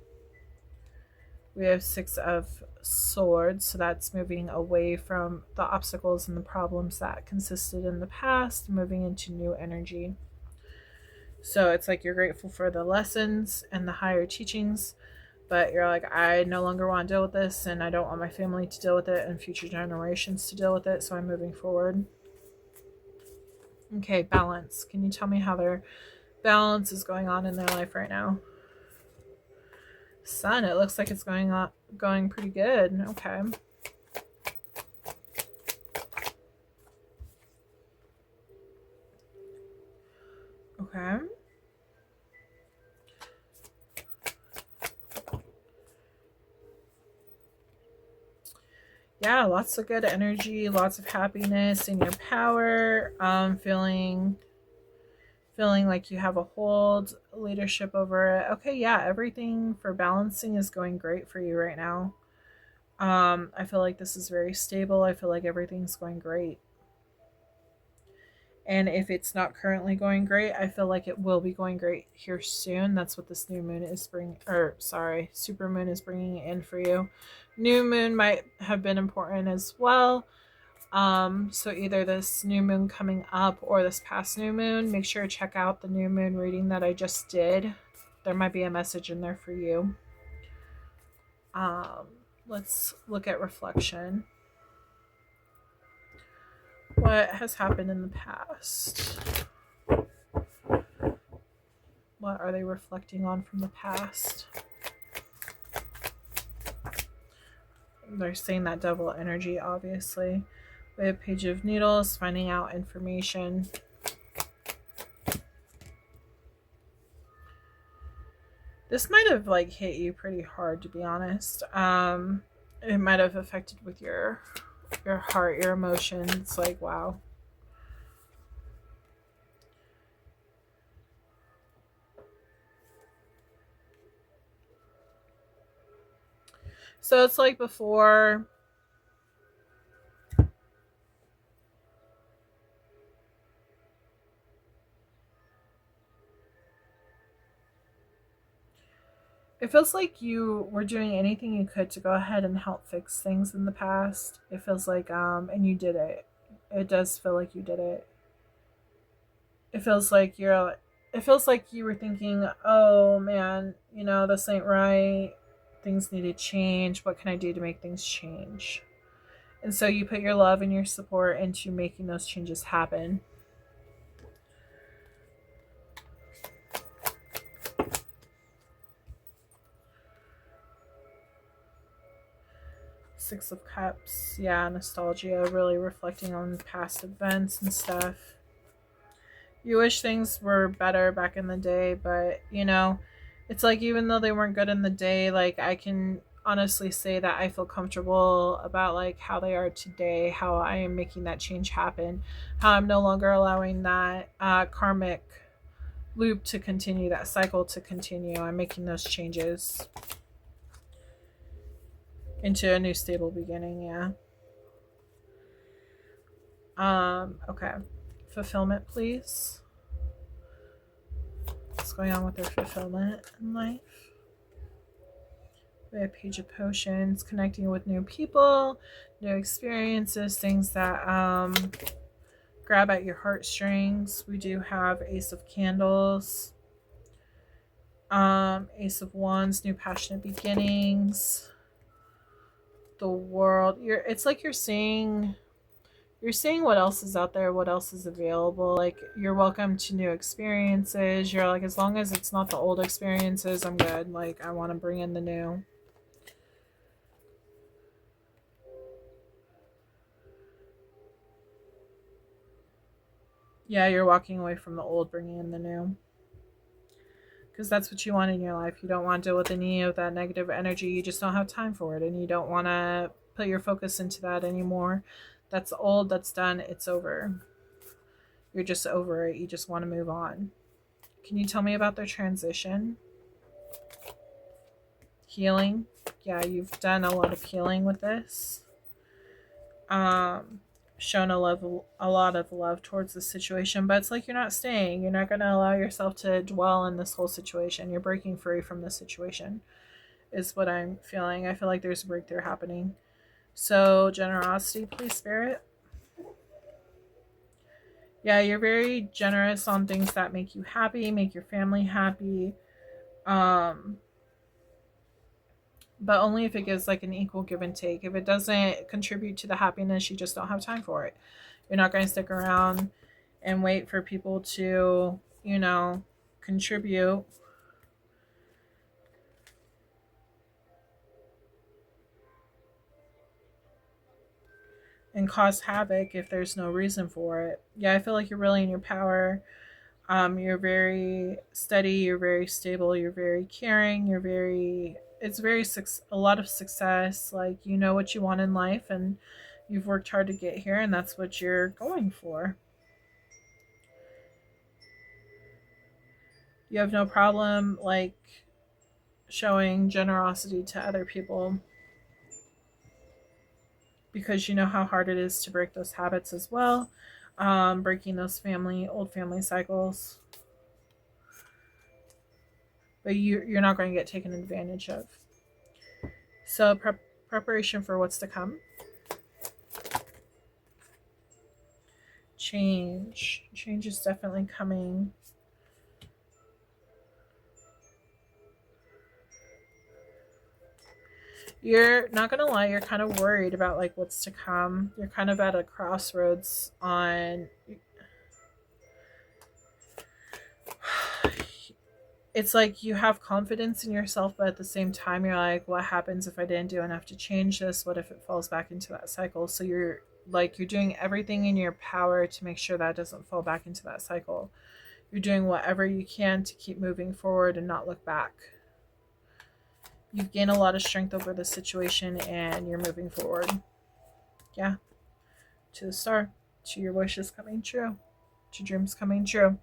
A: We have Six of Swords, so that's moving away from the obstacles and the problems that consisted in the past, moving into new energy. So it's like you're grateful for the lessons and the higher teachings, but you're like, I no longer want to deal with this, and I don't want my family to deal with it and future generations to deal with it, so I'm moving forward. Okay, balance. Can you tell me how their balance is going on in their life right now? Sun, it looks like it's going pretty good. Okay. Okay. Yeah, lots of good energy, lots of happiness in your power. Feeling like you have a hold, leadership over it. Okay, yeah, everything for balancing is going great for you right now. I feel like this is very stable. I feel like everything's going great. And if it's not currently going great, I feel like it will be going great here soon. That's what this new moon is super moon is bringing in for you. New moon might have been important as well. So either this new moon coming up or this past new moon, make sure to check out the new moon reading that I just did. There might be a message in there for you. Let's look at reflection. What has happened in the past? What are they reflecting on from the past? They're saying that devil energy, obviously. We have Page of Needles, finding out information. This might have like hit you pretty hard, to be honest. It might have affected with your heart, your emotions. Like, wow. So it's like before. It feels like you were doing anything you could to go ahead and help fix things in the past. It feels like, and you did it. It does feel like you did it. It feels like it feels like you were thinking, oh man, this ain't right. Things need to change. What can I do to make things change? And so you put your love and your support into making those changes happen. Six of Cups. Yeah, nostalgia, really reflecting on past events and stuff. You wish things were better back in the day, but you know, it's like even though they weren't good in the day, like I can honestly say that I feel comfortable about like how they are today, how I am making that change happen, how I'm no longer allowing that karmic loop to continue, that cycle to continue. I'm making those changes into a new stable beginning. Yeah. Okay. Fulfillment, please. What's going on with their fulfillment in life? We have Page of Potions, connecting with new people, new experiences, things that grab at your heartstrings. We do have Ace of Candles, Ace of Wands, new passionate beginnings, the World. It's like you're seeing what else is out there, what else is available. Like you're welcome to new experiences. You're like, as long as it's not the old experiences, I'm good. Like I want to bring in the new. Yeah, you're walking away from the old, bringing in the new. Because that's what you want in your life. You don't want to deal with any of that negative energy. You just don't have time for it. And you don't want to put your focus into that anymore. That's old. That's done. It's over. You're just over it. You just want to move on. Can you tell me about their transition? Healing. Yeah, you've done a lot of healing with this. Shown a lot of love towards the situation, but it's like you're not staying. You're not going to allow yourself to dwell in this whole situation. You're breaking free from this situation is what I'm feeling. I feel like there's a breakthrough happening. So generosity, please, Spirit. Yeah, you're very generous on things that make you happy, make your family happy. But only if it gives like an equal give and take. If it doesn't contribute to the happiness, you just don't have time for it. You're not going to stick around and wait for people to, you know, contribute. And cause havoc if there's no reason for it. Yeah, I feel like you're really in your power. You're very steady, you're very stable, you're very caring, it's very a lot of success. Like you know what you want in life and you've worked hard to get here and that's what you're going for. You have no problem like showing generosity to other people because you know how hard it is to break those habits as well. Breaking those old family cycles. But you're not going to get taken advantage of. So preparation for what's to come. Change is definitely coming. You're not gonna lie, you're kind of worried about like what's to come. You're kind of at a crossroads on it's like you have confidence in yourself, but at the same time you're like, what happens if I didn't do enough to change this? What if it falls back into that cycle? So you're doing everything in your power to make sure that doesn't fall back into that cycle. You're doing whatever you can to keep moving forward and not look back. You've gained a lot of strength over the situation and you're moving forward. Yeah. To the star. To your wishes coming true. To dreams coming true.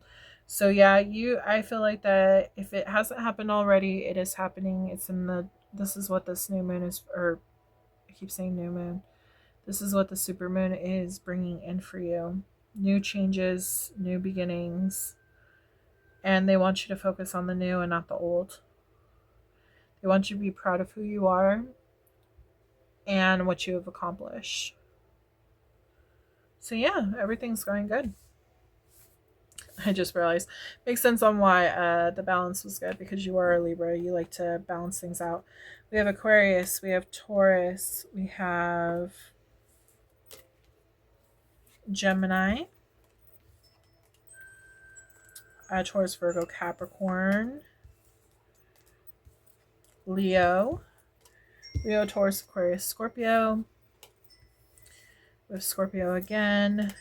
A: So yeah, I feel like that if it hasn't happened already, it is happening. This is what this new moon is, or I keep saying new moon. This is what the super moon is bringing in for you. New changes, new beginnings. And they want you to focus on the new and not the old. They want you to be proud of who you are and what you have accomplished. So yeah, everything's going good. I just realized. Makes sense on why the balance was good, because you are a Libra. You like to balance things out. We have Aquarius. We have Taurus. We have Gemini. Taurus, Virgo, Capricorn. Leo. Leo, Taurus, Aquarius, Scorpio. We have Scorpio again.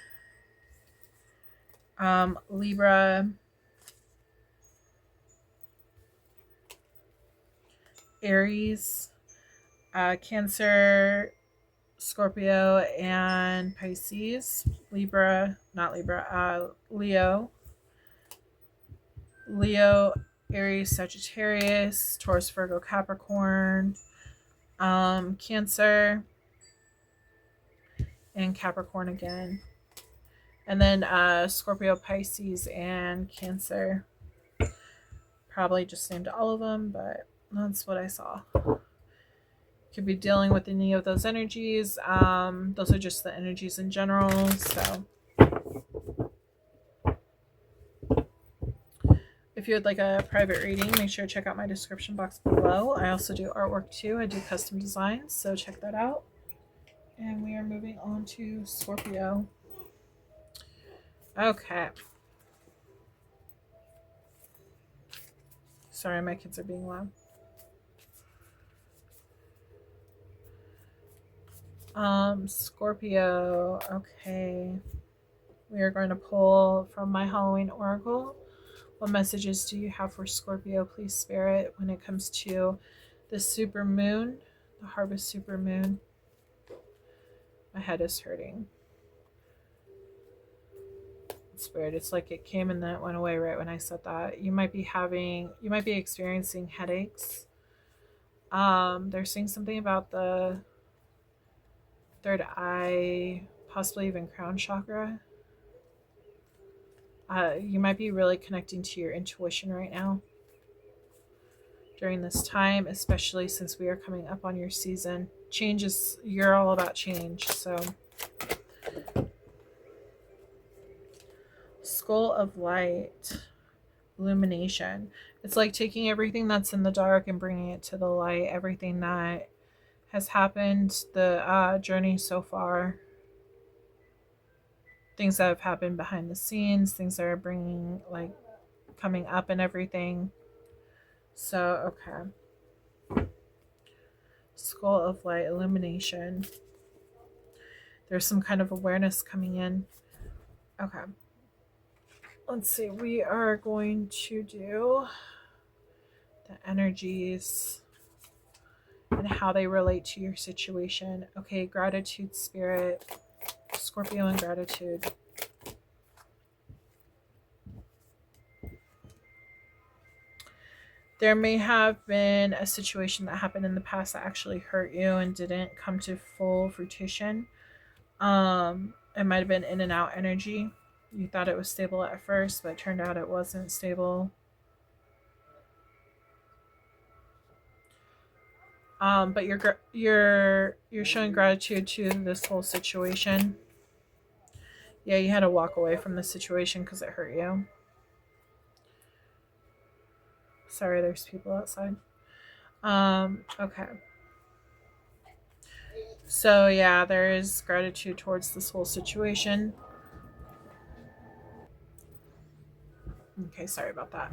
A: Libra. Aries. Cancer, Scorpio, and Pisces. Libra, not Libra, Leo. Leo, Aries, Sagittarius, Taurus, Virgo, Capricorn, Cancer, and Capricorn again. And then Scorpio, Pisces, and Cancer. Probably just named all of them, but that's what I saw. Could be dealing with any of those energies. Those are just the energies in general. So if you would like a private reading, make sure to check out my description box below. I also do artwork too. I do custom designs, so check that out. And we are moving on to Scorpio. Okay. Sorry, my kids are being loud. Scorpio. Okay. We are going to pull from my Halloween Oracle. What messages do you have for Scorpio, please, Spirit, when it comes to the super moon, the harvest super moon? My head is hurting. Spirit, it's like it came and then it went away right when I said that. You might be experiencing headaches. They're saying something about the third eye, possibly even crown chakra. You might be really connecting to your intuition right now during this time, especially since we are coming up on your season. You're all about change. So Skull of Light, illumination. It's like taking everything that's in the dark and bringing it to the light. Everything that has happened, the journey so far, things that have happened behind the scenes, things that are coming up and everything. So, okay. Skull of Light, illumination. There's some kind of awareness coming in. Okay. Let's see. We are going to do the energies and how they relate to your situation. Okay, gratitude, Spirit. Scorpio and gratitude. There may have been a situation that happened in the past that actually hurt you and didn't come to full fruition. It might have been in and out energy. You thought it was stable at first, but it turned out it wasn't stable. But you're showing gratitude to this whole situation. Yeah, you had to walk away from the situation because it hurt you. Sorry, there's people outside. Okay. So yeah, there is gratitude towards this whole situation. Okay, sorry about that.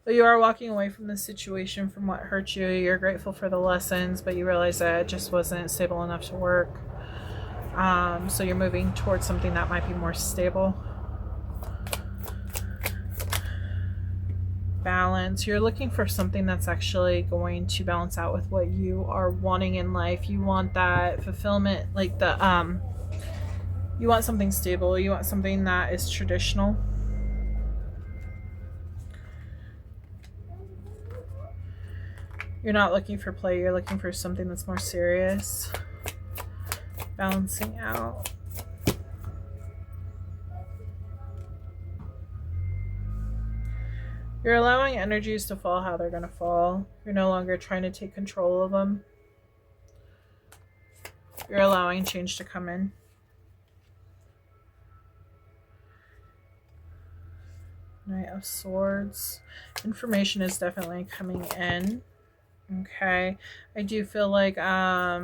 A: But you are walking away from the situation, from what hurt you. You're grateful for the lessons, but you realize that it just wasn't stable enough to work. So you're moving towards something that might be more stable. Balance. You're looking for something that's actually going to balance out with what you are wanting in life. You want that fulfillment, you want something stable. You want something that is traditional. You're not looking for play. You're looking for something that's more serious. Balancing out. You're allowing energies to fall how they're going to fall. You're no longer trying to take control of them. You're allowing change to come in. Knight of Swords. Information is definitely coming in. Okay. I do feel like I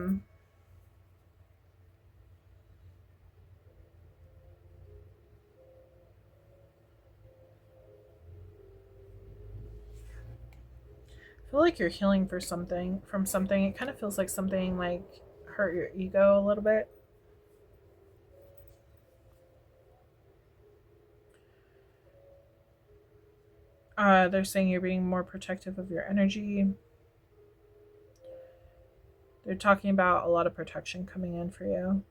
A: feel like you're healing for something from something. It kind of feels like something like hurt your ego a little bit. They're saying you're being more protective of your energy. They're talking about a lot of protection coming in for you.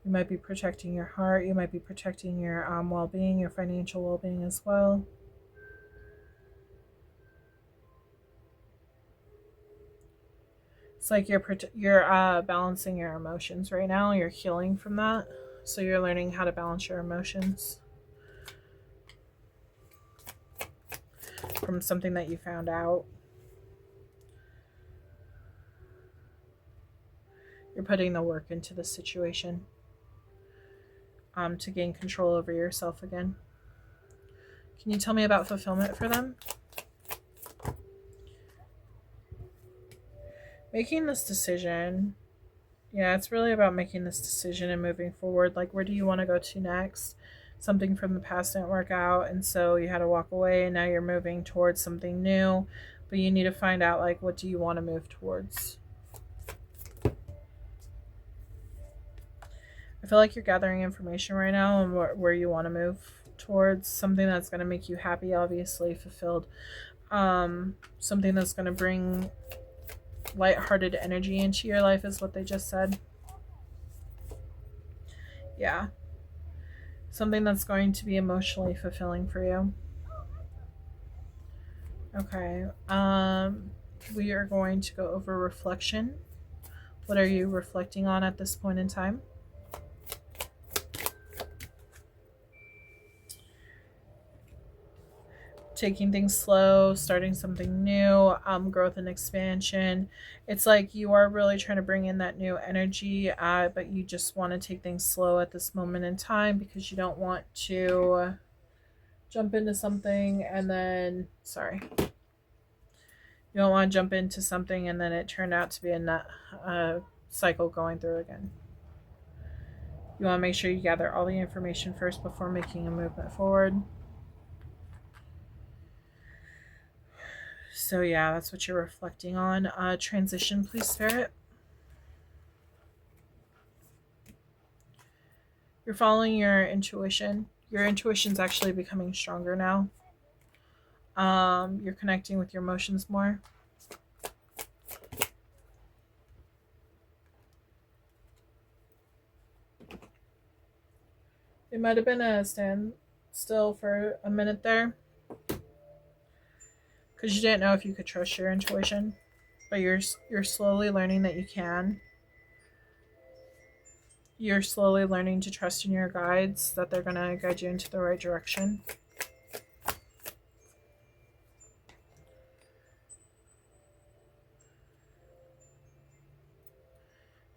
A: You might be protecting your heart. You might be protecting your well-being, your financial well-being as well. It's like you're balancing your emotions right now. You're healing from that. So you're learning how to balance your emotions from something that you found out. You're putting the work into the situation to gain control over yourself again. Can you tell me about fulfillment for them? Making this decision. Yeah, it's really about making this decision and moving forward. Like, where do you want to go to next? Something from the past didn't work out, and so you had to walk away, and now you're moving towards something new. But you need to find out, like, what do you want to move towards? I feel like you're gathering information right now on where you want to move towards. Something that's going to make you happy, obviously, fulfilled. Something that's going to bring lighthearted energy into your life is what they just said. Yeah. Something that's going to be emotionally fulfilling for you. Okay. We are going to go over reflection. What are you reflecting on at this point in time? Taking things slow, starting something new, growth and expansion. It's like you are really trying to bring in that new energy, but you just want to take things slow at this moment in time because you don't want to jump into something and then, sorry. You don't want to jump into something and then it turned out to be a cycle going through again. You want to make sure you gather all the information first before making a movement forward. So yeah, that's what you're reflecting on. Transition, please, Spirit. You're following your intuition. Your intuition's actually becoming stronger now. You're connecting with your emotions more. It might have been a standstill for a minute there because you didn't know if you could trust your intuition, but you're slowly learning that you can. You're slowly learning to trust in your guides, that they're going to guide you into the right direction.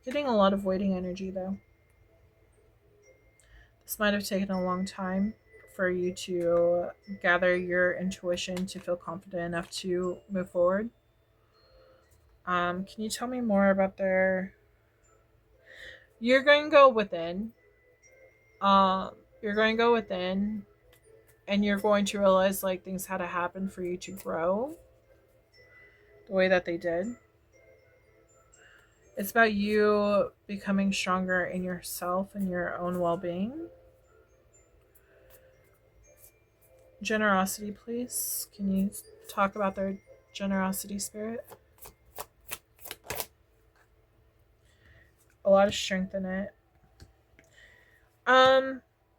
A: Getting a lot of waiting energy though. This might have taken a long time for you to gather your intuition to feel confident enough to move forward. Can you tell me more about their... You're going to go within. You're going to go within and you're going to realize like things had to happen for you to grow the way that they did. It's about you becoming stronger in yourself and your own well-being. Generosity, please. Can you talk about their generosity, Spirit? A lot of strength in it.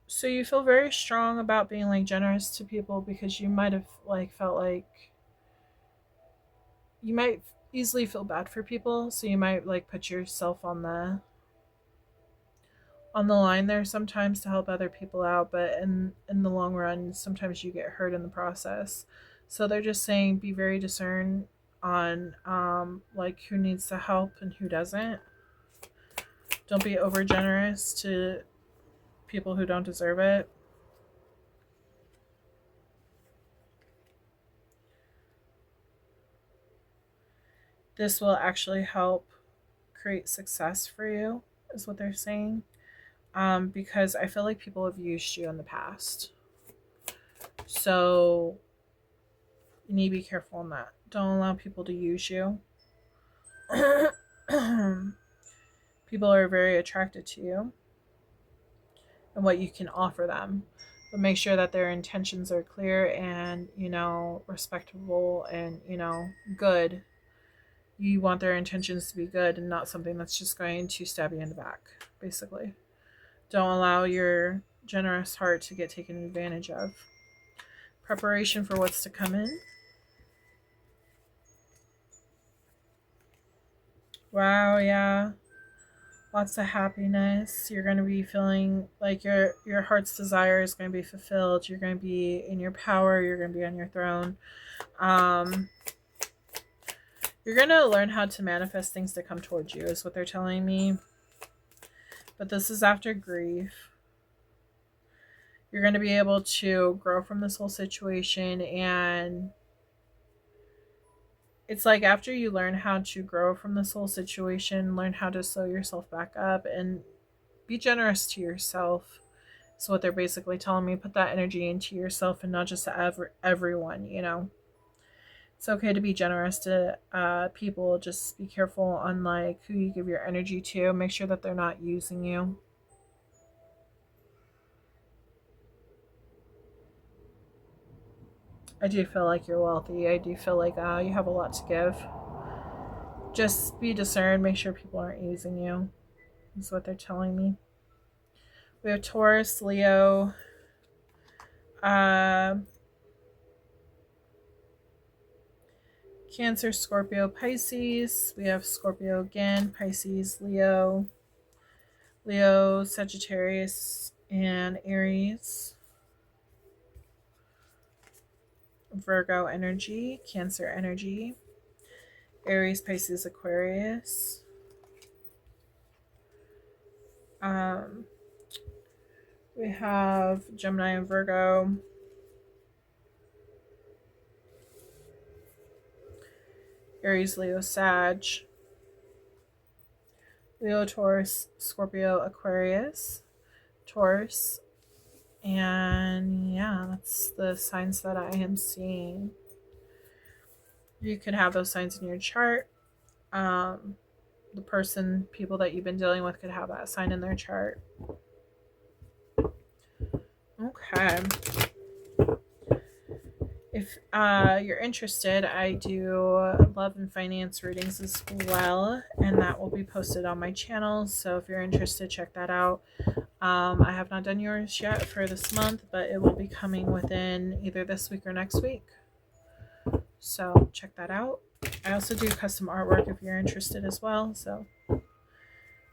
A: So you feel very strong about being like generous to people because you might have like felt like you might easily feel bad for people, so you might like put yourself on the line there sometimes to help other people out, but in the long run sometimes you get hurt in the process. So they're just saying be very discerned on like who needs the help and who doesn't. Don't be over generous to people who don't deserve it. This will actually help create success for you, is what they're saying. Because I feel like people have used you in the past. So you need to be careful on that. Don't allow people to use you. People are very attracted to you and what you can offer them. But make sure that their intentions are clear and, respectable and, good. You want their intentions to be good and not something that's just going to stab you in the back, basically. Don't allow your generous heart to get taken advantage of. Preparation for what's to come in. Wow, yeah. Lots of happiness. You're going to be feeling like your heart's desire is going to be fulfilled. You're going to be in your power. You're going to be on your throne. You're going to learn how to manifest things to come towards you, is what they're telling me. But this is after grief. You're going to be able to grow from this whole situation, and it's like after you learn how to grow from this whole situation, learn how to sew yourself back up and be generous to yourself. Is what they're basically telling me. Put that energy into yourself and not just to everyone, It's okay to be generous to people. Just be careful on who you give your energy to. Make sure that they're not using you. I do feel like you're wealthy. I do feel like you have a lot to give. Just be discerned. Make sure people aren't using you. Is what they're telling me. We have Taurus, Leo, Cancer, Scorpio, Pisces. We have Scorpio again, Pisces, Leo, Sagittarius, and Aries. Virgo energy, Cancer energy, Aries, Pisces, Aquarius. We have Gemini and Virgo. Aries, Leo, Sag. Leo, Taurus, Scorpio, Aquarius, Taurus. And yeah, that's the signs that I am seeing. You could have those signs in your chart. People that you've been dealing with could have that sign in their chart. Okay. If you're interested, I do love and finance readings as well, and that will be posted on my channel. So if you're interested, check that out. I have not done yours yet for this month, but it will be coming within either this week or next week. So check that out. I also do custom artwork if you're interested as well. So if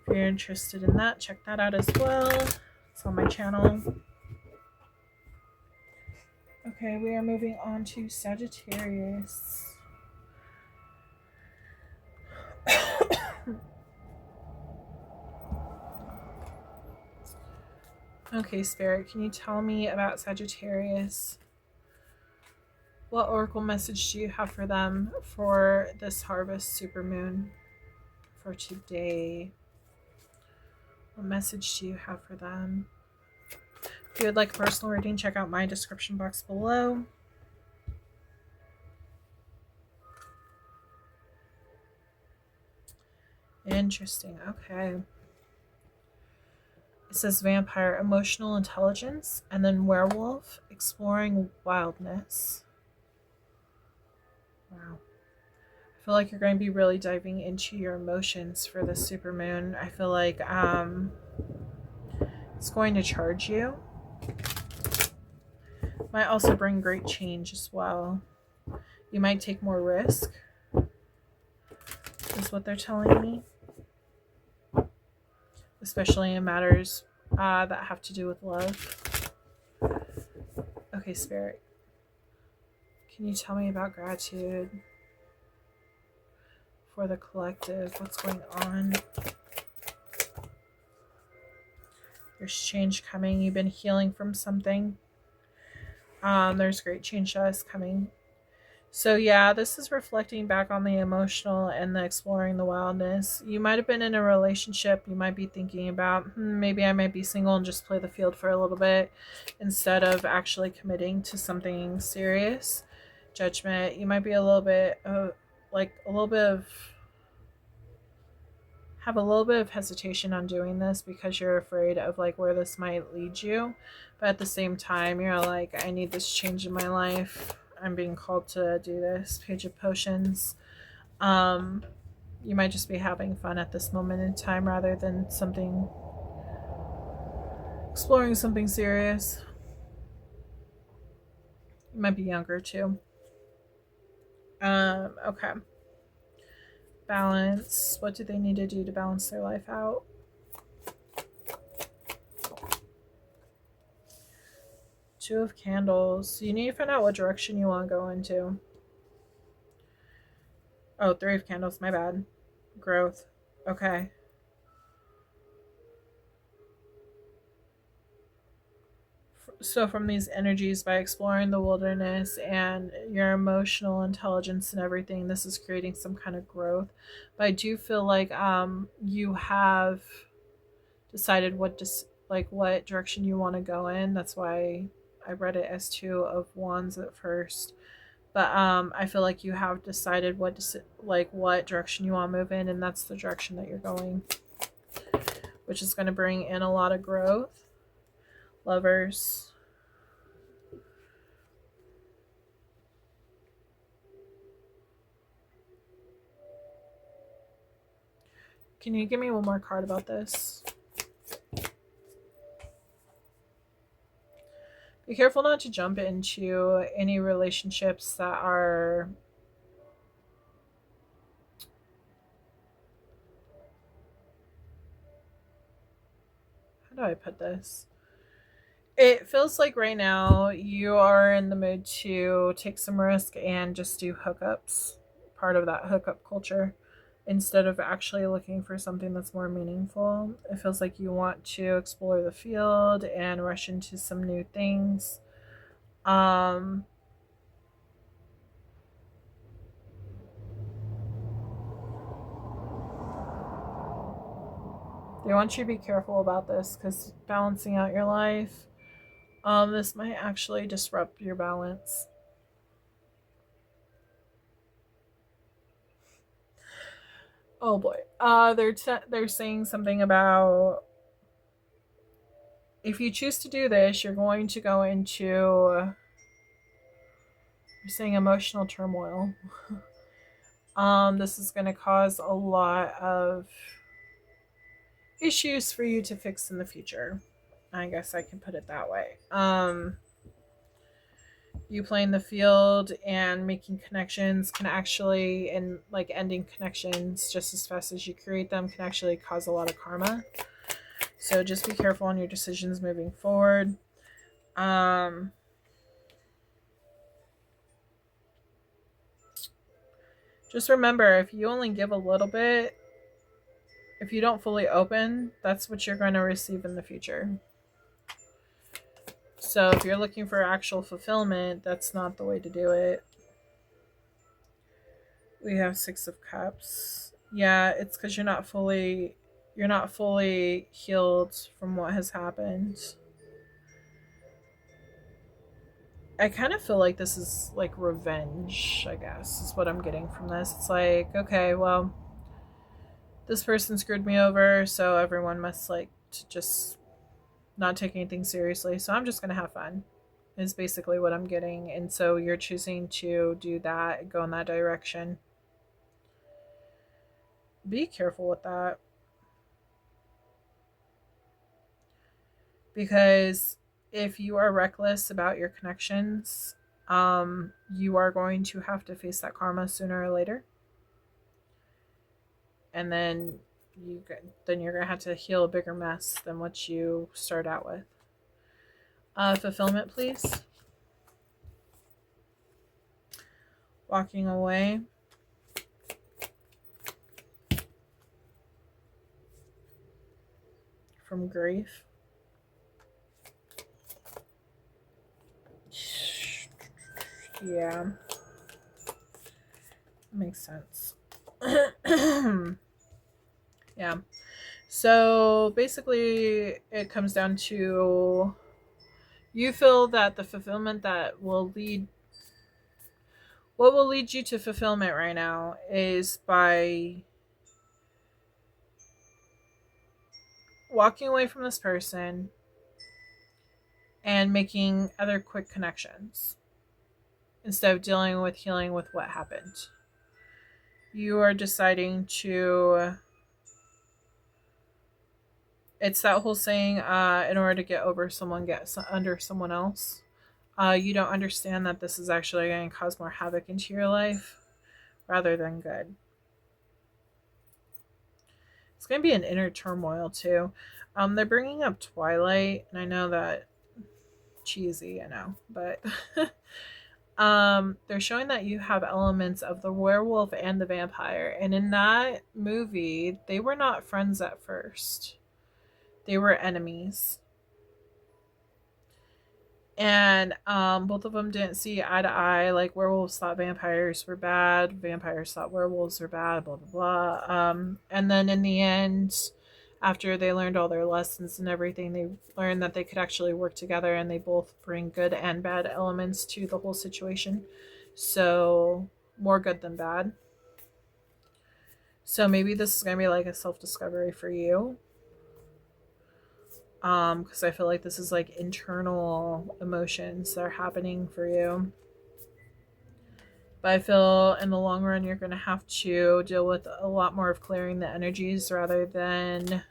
A: you're interested in that, check that out as well. It's on my channel. Okay, we are moving on to Sagittarius. Okay, Spirit, can you tell me about Sagittarius? What oracle message do you have for them for this harvest supermoon for today? What message do you have for them? If you would like a personal reading, check out my description box below. Interesting. Okay. It says vampire, emotional intelligence, and then werewolf, exploring wildness. Wow. I feel like you're going to be really diving into your emotions for the supermoon. I feel like it's going to charge you. Might also bring great change as well. You might take more risk, is what they're telling me. Especially in matters that have to do with love. Okay, Spirit. Can you tell me about gratitude for the collective? What's going on? There's change coming. You've been healing from something. There's great change that is coming. So yeah, this is reflecting back on the emotional and the exploring the wildness. You might have been in a relationship. You might be thinking about, maybe I might be single and just play the field for a little bit instead of actually committing to something serious. Judgment. You might be a little bit have a little bit of hesitation on doing this because you're afraid of like where this might lead you. But at the same time, you're like, I need this change in my life. I'm being called to do this. Page of Potions. You might just be having fun at this moment in time rather than exploring something serious. You might be younger too. Okay. Balance. What do they need to do to balance their life out? Two of Candles. You need to find out what direction you want to go into. Oh, Three of Candles. My bad. Growth. Okay. So from these energies, by exploring the wilderness and your emotional intelligence and everything, this is creating some kind of growth. But I do feel like you have decided what direction you want to go in. That's why I read it as Two of Wands at first. But I feel like you have decided what direction you want to move in, and that's the direction that you're going, which is going to bring in a lot of growth. Lovers. Can you give me one more card about this? Be careful not to jump into any relationships that are how do I put this? It feels like right now you are in the mood to take some risk and just do hookups, part of that hookup culture, instead of actually looking for something that's more meaningful. It feels like you want to explore the field and rush into some new things. They want you to be careful about this because balancing out your life, this might actually disrupt your balance. Oh boy. They're saying something about if you choose to do this, you're going to go into you're saying emotional turmoil. This is going to cause a lot of issues for you to fix in the future. I guess I can put it that way. You playing the field and making connections can actually, and like ending connections just as fast as you create them, can actually cause a lot of karma. So just be careful on your decisions moving forward. Just remember, if you only give a little bit, if you don't fully open, that's what you're going to receive in the future. So if you're looking for actual fulfillment, that's not the way to do it. We have Six of Cups. Yeah, it's because you're not fully healed from what has happened. I kind of feel like this is like revenge, I guess, is what I'm getting from this. It's like, okay, well, this person screwed me over, so everyone must like to just not take anything seriously. So I'm just going to have fun, is basically what I'm getting. And so you're choosing to do that, go in that direction. Be careful with that. Because if you are reckless about your connections, you are going to have to face that karma sooner or later. And then you're going to have to heal a bigger mess than what you start out with. Fulfillment, please. Walking away. From grief. Yeah. Makes sense. Yeah. So basically, it comes down to you feel that the fulfillment that will lead, what will lead you to fulfillment right now is by walking away from this person and making other quick connections instead of dealing with healing with what happened. You are deciding to, it's that whole saying, in order to get over someone, get under someone else. You don't understand that this is actually going to cause more havoc into your life rather than good. It's going to be an inner turmoil too. They're bringing up Twilight, and I know that cheesy, I know, but they're showing that you have elements of the werewolf and the vampire, and in that movie, they were not friends at first. They were enemies. And both of them didn't see eye to eye. Like, werewolves thought vampires were bad, vampires thought werewolves were bad, blah blah blah. And then in the end, after they learned all their lessons and everything, they learned that they could actually work together, and they both bring good and bad elements to the whole situation. So more good than bad. So maybe this is gonna be like a self-discovery for you. Because I feel like this is like internal emotions that are happening for you. But I feel in the long run, you're going to have to deal with a lot more of clearing the energies rather than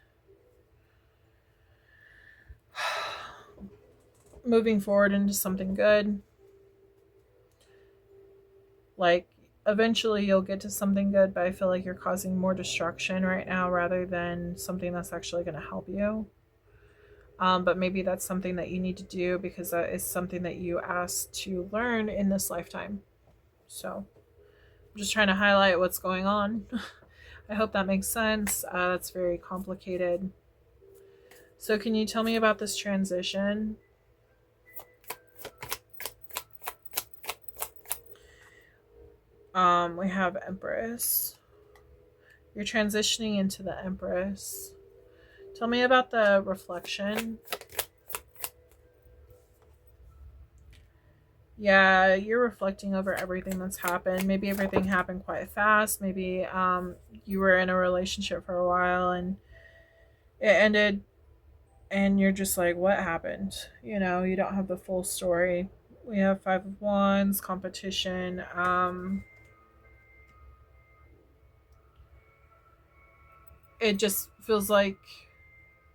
A: moving forward into something good. Like, eventually you'll get to something good, but I feel like you're causing more destruction right now rather than something that's actually going to help you. But maybe that's something that you need to do because that is something that you asked to learn in this lifetime. So I'm just trying to highlight what's going on. I hope that makes sense. That's very complicated. So can you tell me about this transition? We have Empress. You're transitioning into the Empress. Tell me about the reflection. Yeah, you're reflecting over everything that's happened. Maybe everything happened quite fast. Maybe you were in a relationship for a while and it ended and you're just like, what happened? You know, you don't have the full story. We have 5 of Wands, competition. It just feels like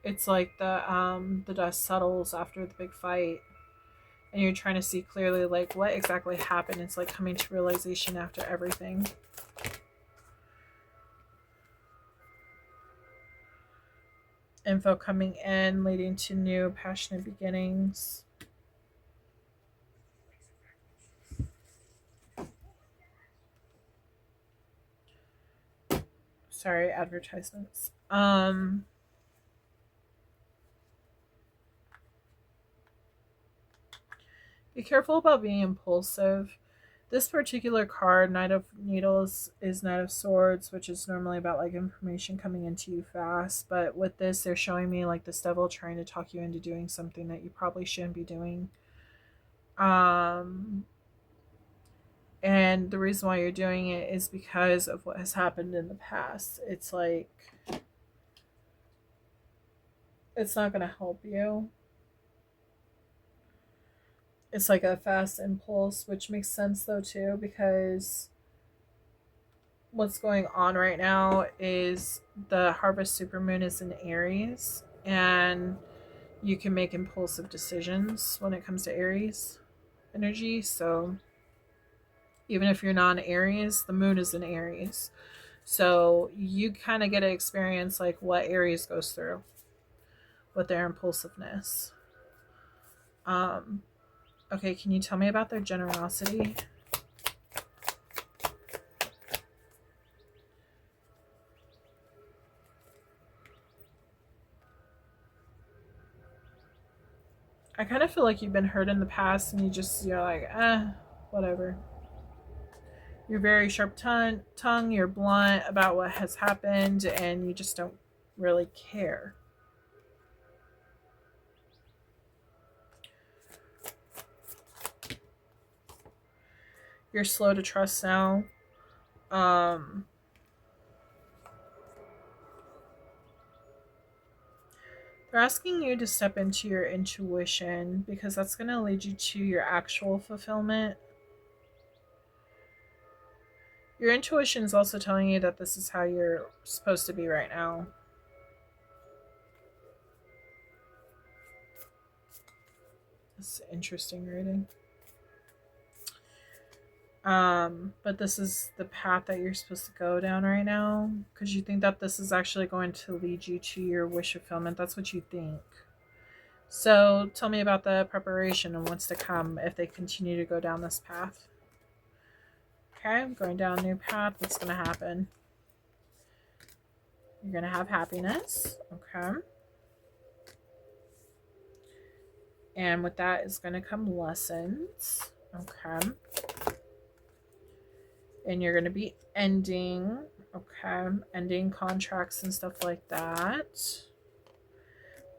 A: it's like the dust settles after the big fight. And you're trying to see clearly, like, what exactly happened. It's like coming to realization after everything. Info coming in, leading to new passionate beginnings. Sorry, advertisements. Be careful about being impulsive. This particular card, Knight of Needles, is Knight of Swords, which is normally about like information coming into you fast. But with this, they're showing me like this devil trying to talk you into doing something that you probably shouldn't be doing. And the reason why you're doing it is because of what has happened in the past. It's like, it's not going to help you. It's like a fast impulse, which makes sense though too, because what's going on right now is the harvest supermoon is in Aries, and you can make impulsive decisions when it comes to Aries energy. So even if you're non-Aries, the moon is in Aries, so you kind of get to experience like what Aries goes through with their impulsiveness. Okay, can you tell me about their generosity? I kind of feel like you've been hurt in the past and you're like, whatever. You're very sharp tongue, you're blunt about what has happened, and you just don't really care. You're slow to trust now. They're asking you to step into your intuition because that's going to lead you to your actual fulfillment. Your intuition is also telling you that this is how you're supposed to be right now. This is interesting reading. But this is the path that you're supposed to go down right now because you think that this is actually going to lead you to your wish fulfillment. That's what you think. So tell me about the preparation and what's to come if they continue to go down this path. Okay, I'm going down a new path. What's going to happen? You're going to have happiness. Okay. And with that is going to come lessons. Okay. And you're going to be ending. Okay. Ending contracts and stuff like that.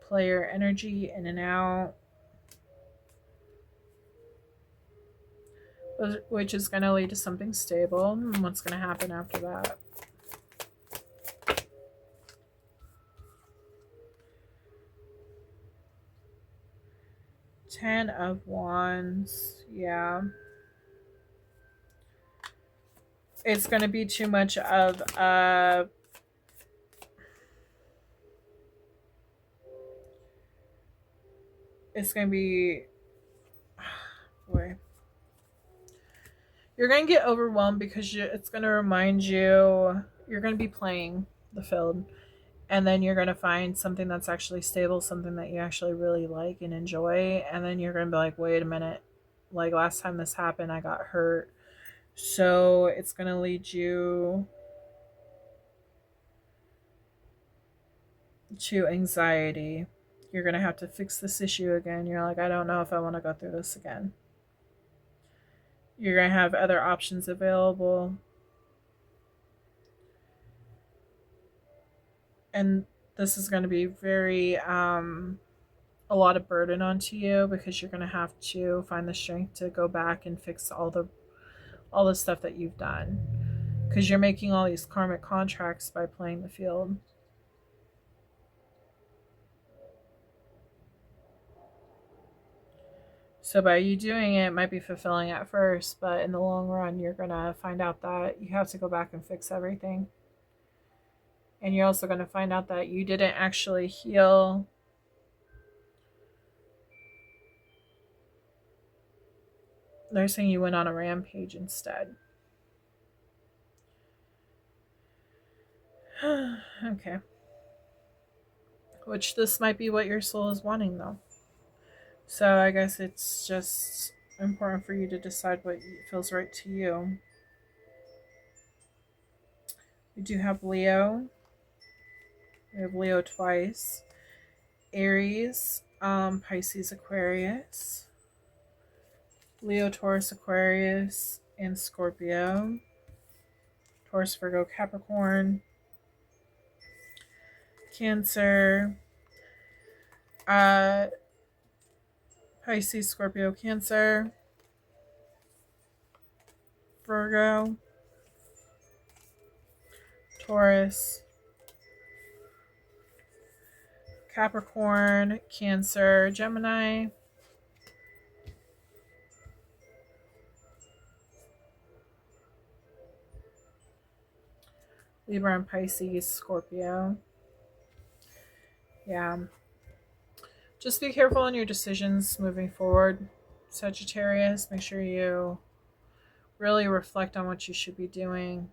A: Player energy in and out. Which is going to lead to something stable. And what's going to happen after that? Ten of Wands. Yeah. It's going to be too much of a... It's going to be... Boy. You're going to get overwhelmed because it's going to remind you... You're going to be playing the field. And then you're going to find something that's actually stable. Something that you actually really like and enjoy. And then you're going to be like, wait a minute. Like last time this happened, I got hurt. So it's going to lead you to anxiety. You're going to have to fix this issue again. You're like, I don't know if I want to go through this again. You're going to have other options available. And this is going to be very, a lot of burden onto you because you're going to have to find the strength to go back and fix all the stuff that you've done. Because you're making all these karmic contracts by playing the field. So by you doing it, it might be fulfilling at first, but in the long run, you're going to find out that you have to go back and fix everything. And you're also going to find out that you didn't actually heal. They're saying you went on a rampage instead. Okay. Which this might be what your soul is wanting, though. So I guess it's just important for you to decide what feels right to you. We do have Leo. We have Leo twice. Aries, Pisces, Aquarius. Leo, Taurus, Aquarius, and Scorpio. Taurus, Virgo, Capricorn. Cancer. Pisces, Scorpio, Cancer. Virgo. Taurus. Capricorn, Cancer, Gemini. Libra and Pisces, Scorpio. Yeah. Just be careful on your decisions moving forward, Sagittarius. Make sure you really reflect on what you should be doing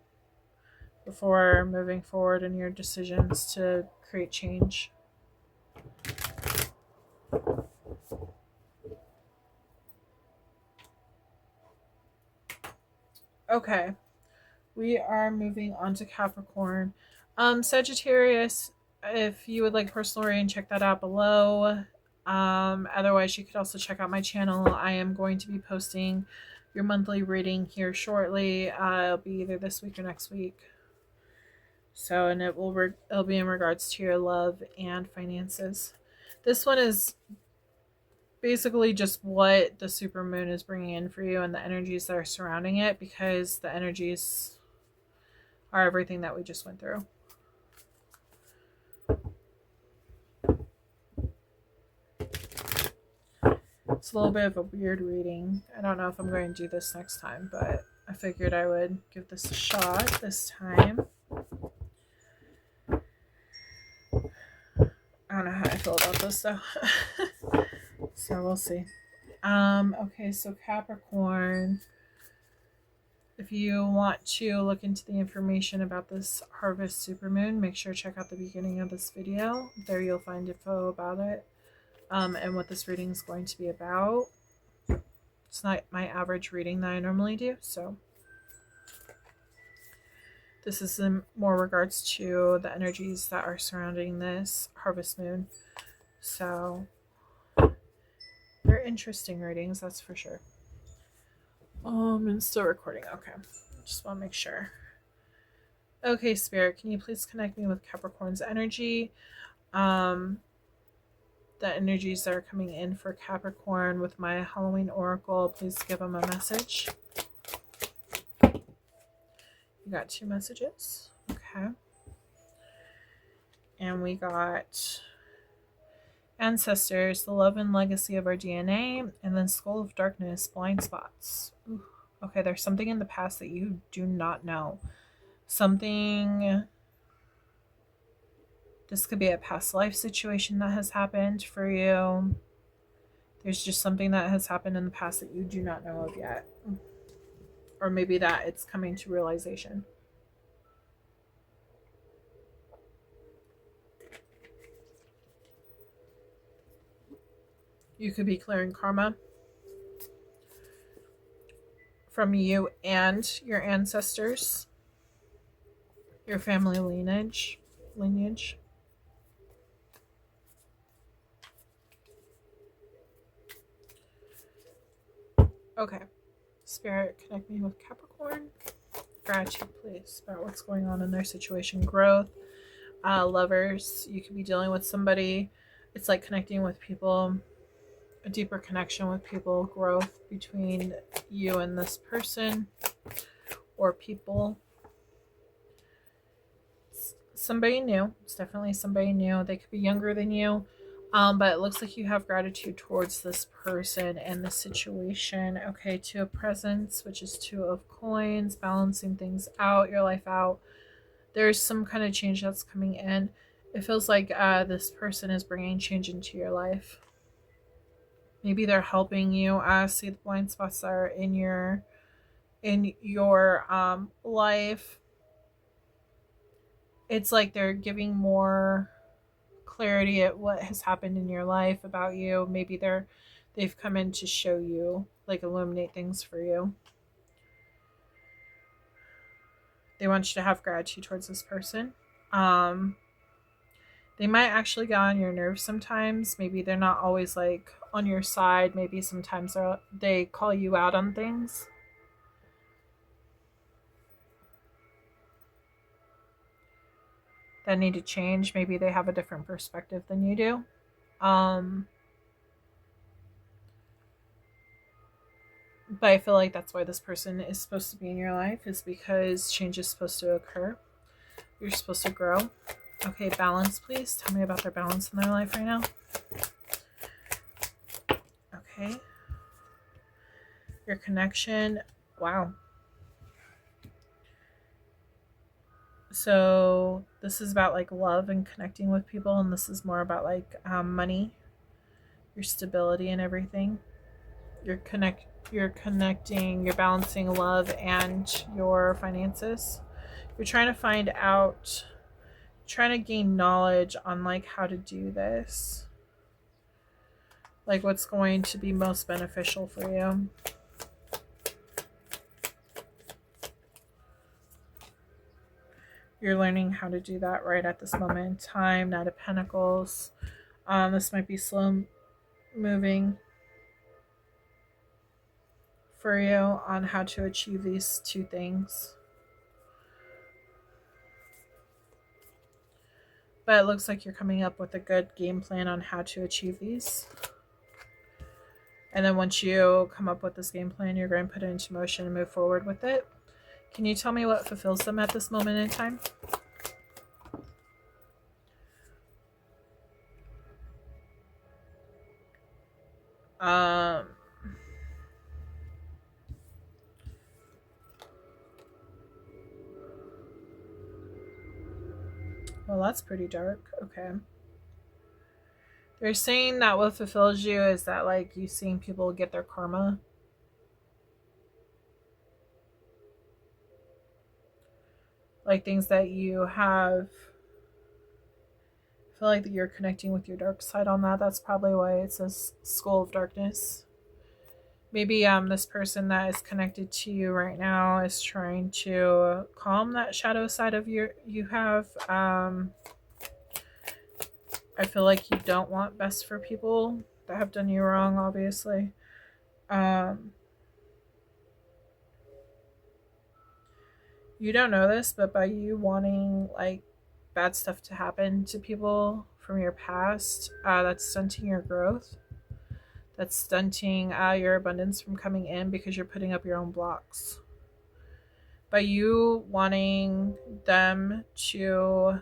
A: before moving forward in your decisions to create change. Okay. We are moving on to Capricorn. Sagittarius, if you would like personal reading, check that out below. Otherwise, you could also check out my channel. I am going to be posting your monthly reading here shortly. It'll be either this week or next week. So, and it'll be in regards to your love and finances. This one is basically just what the supermoon is bringing in for you and the energies that are surrounding it, because the energies are everything that we just went through. It's a little bit of a weird reading. I don't know if I'm going to do this next time, but I figured I would give this a shot this time. I don't know how I feel about this though. So we'll see. Okay, so Capricorn, if you want to look into the information about this harvest supermoon, make sure to check out the beginning of this video. There you'll find info about it, and what this reading is going to be about. It's not my average reading that I normally do, so this is in more regards to the energies that are surrounding this harvest moon. So they're interesting readings, that's for sure. And still recording. Okay, just want to make sure. Okay, Spirit, can you please connect me with Capricorn's energy? The energies that are coming in for Capricorn with my Halloween oracle. Please give them a message. You got 2 messages. Okay. And we got ancestors, the love and legacy of our DNA, and then skull of darkness, blind spots. Ooh. Okay, there's something in the past that you do not know. Something, this could be a past life situation that has happened for you. There's just something that has happened in the past that you do not know of yet. Or maybe that it's coming to realization. You could be clearing karma from you and your ancestors, your family lineage. Okay. Spirit, connect me with Capricorn. Gratitude, please, about what's going on in their situation. Growth. Lovers, you could be dealing with somebody. It's like connecting with people, a deeper connection with people. Growth between you and this person or people. It's somebody new. It's definitely somebody new. They could be younger than you. But it looks like you have gratitude towards this person and the situation. Okay, 2 of presents, which is 2 of coins, balancing things out, your life out. There's some kind of change that's coming in. It feels like this person is bringing change into your life. Maybe they're helping you see the blind spots that are in your life. It's like they're giving more clarity at what has happened in your life about you. Maybe they've come in to show you, like illuminate things for you. They want you to have gratitude towards this person. They might actually get on your nerves sometimes. Maybe they're not always like on your side. Maybe sometimes they call you out on things. That need to change. Maybe they have a different perspective than you do. But I feel like that's why this person is supposed to be in your life, is because change is supposed to occur. You're supposed to grow. Okay, balance, please. Tell me about their balance in their life right now. Okay. Your connection. Wow. So this is about like love and connecting with people, and this is more about like money, your stability and everything. You're connecting, you're balancing love and your finances. You're trying to find out, trying to gain knowledge on like how to do this, like what's going to be most beneficial for you. You're learning how to do that right at this moment in time. Knight of Pentacles. This might be slow moving for you on how to achieve these two things. But it looks like you're coming up with a good game plan on how to achieve these. And then once you come up with this game plan, you're going to put it into motion and move forward with it. Can you tell me what fulfills them at this moment in time? Well, that's pretty dark. Okay. They're saying that what fulfills you is that, like, you seeing people get their karma. Like, things that you have. I feel like that you're connecting with your dark side on that. That's probably why it says School of Darkness. Maybe this person that is connected to you right now is trying to calm that shadow side of you have. I feel like you don't want best for people that have done you wrong, obviously. You don't know this, but by you wanting, like, bad stuff to happen to people from your past, that's stunting your growth. That's stunting your abundance from coming in because you're putting up your own blocks. By you wanting them to,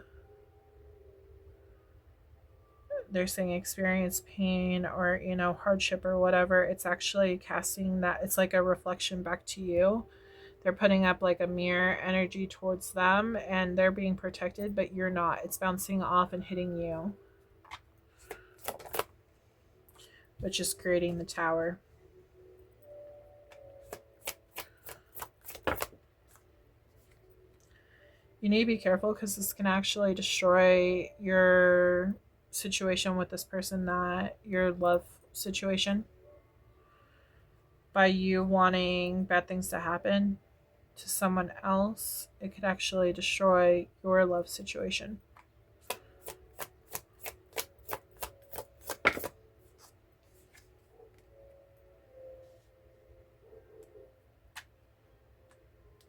A: they're saying, experience pain or, you know, hardship or whatever, it's actually casting that, it's like a reflection back to you. They're putting up like a mirror energy towards them and they're being protected, but you're not. It's bouncing off and hitting you, which is creating the tower. You need to be careful because this can actually destroy your situation with this person, that your love situation. By you wanting bad things to happen to someone else, it could actually destroy your love situation.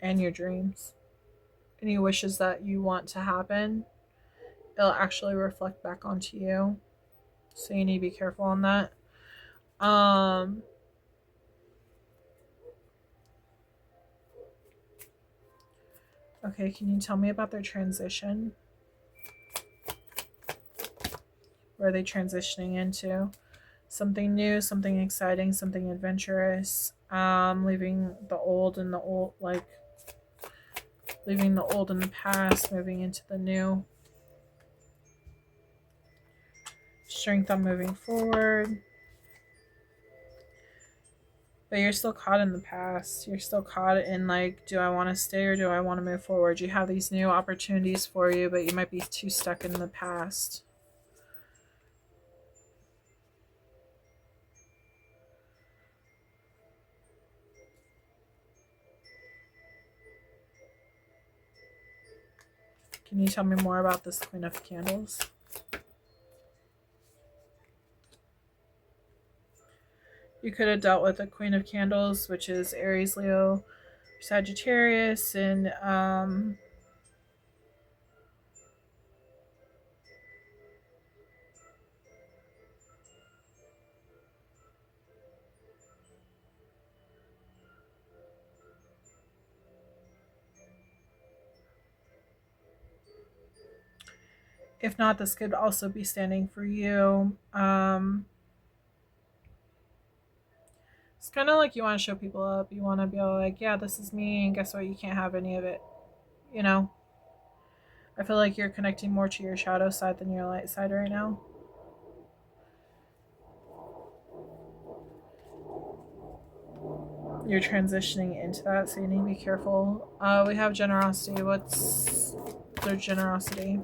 A: And your dreams. Any wishes that you want to happen, it'll actually reflect back onto you. So you need to be careful on that. Okay, can you tell me about their transition? Where are they transitioning into? Something new, something exciting, something adventurous. Leaving the old and the old, like leaving the old in the past, moving into the new. Strength on moving forward. But you're still caught in the past. You're still caught in, like, do I want to stay or do I want to move forward? You have these new opportunities for you, but you might be too stuck in the past. Can you tell me more about this Queen of Candles? You could have dealt with the Queen of Candles, which is Aries, Leo, Sagittarius, and if not, this could also be standing for you. It's kind of like you want to show people up. You want to be all like, yeah, this is me, and guess what? You can't have any of it. You know? I feel like you're connecting more to your shadow side than your light side right now. You're transitioning into that, so you need to be careful. We have generosity. What's their generosity?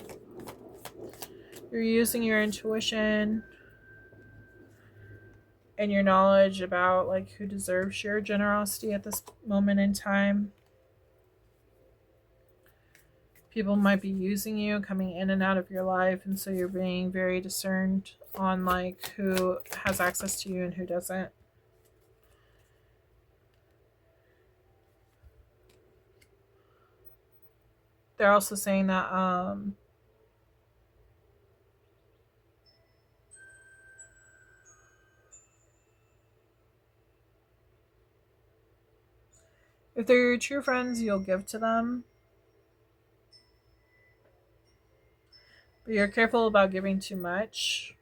A: You're using your intuition and your knowledge about, like, who deserves your generosity at this moment in time. People might be using you, coming in and out of your life, and so you're being very discerned on, like, who has access to you and who doesn't. They're also saying that if they're your true friends, you'll give to them. But you're careful about giving too much.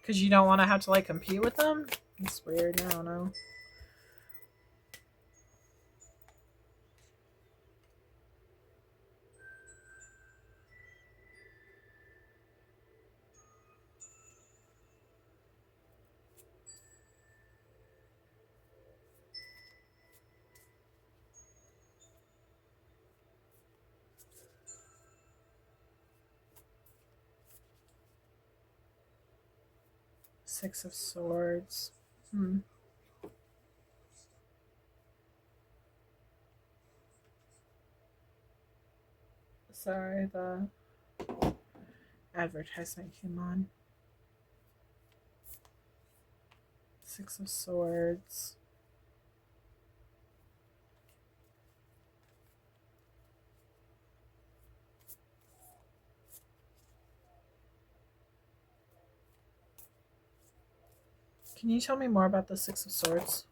A: Because you don't want to have to like compete with them. It's weird. I don't know. Six of Swords. Sorry, the advertisement came on. Six of Swords. Can you tell me more about the Six of Swords?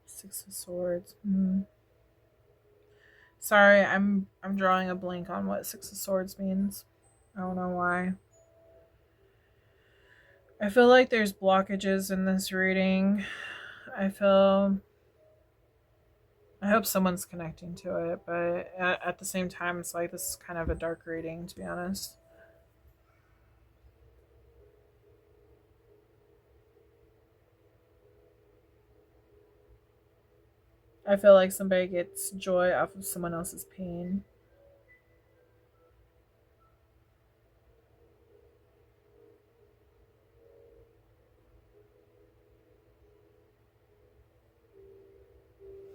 A: Six of Swords. Sorry, I'm drawing a blank on what Six of Swords means. I don't know why. I feel like there's blockages in this reading. I hope someone's connecting to it, but at the same time, it's like this is kind of a dark reading, to be honest. I feel like somebody gets joy off of someone else's pain.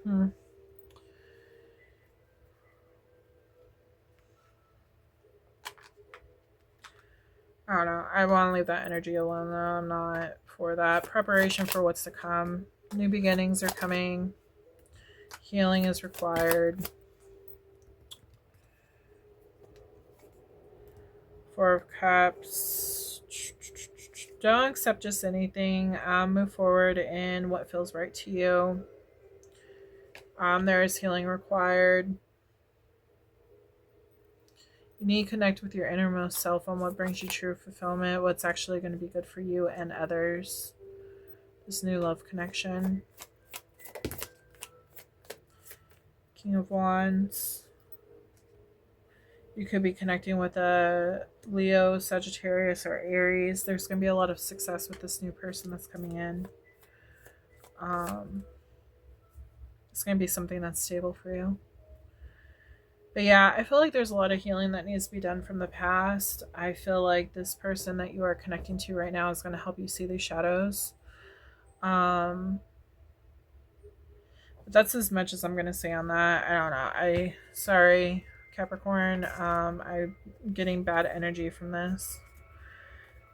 A: I don't know. I want to leave that energy alone, though. I'm not for that. Preparation for what's to come. New beginnings are coming. Healing is required. Four of Cups. Don't accept just anything. Move forward in what feels right to you. There is healing required. You need to connect with your innermost self on what brings you true fulfillment, what's actually going to be good for you and others. This new love connection. King of Wands. You could be connecting with a Leo, Sagittarius, or Aries. There's going to be a lot of success with this new person that's coming in. It's going to be something that's stable for you. But yeah, I feel like there's a lot of healing that needs to be done from the past. I feel like this person that you are connecting to right now is going to help you see these shadows. But that's as much as I'm going to say on that. I don't know. Sorry, Capricorn. I'm getting bad energy from this.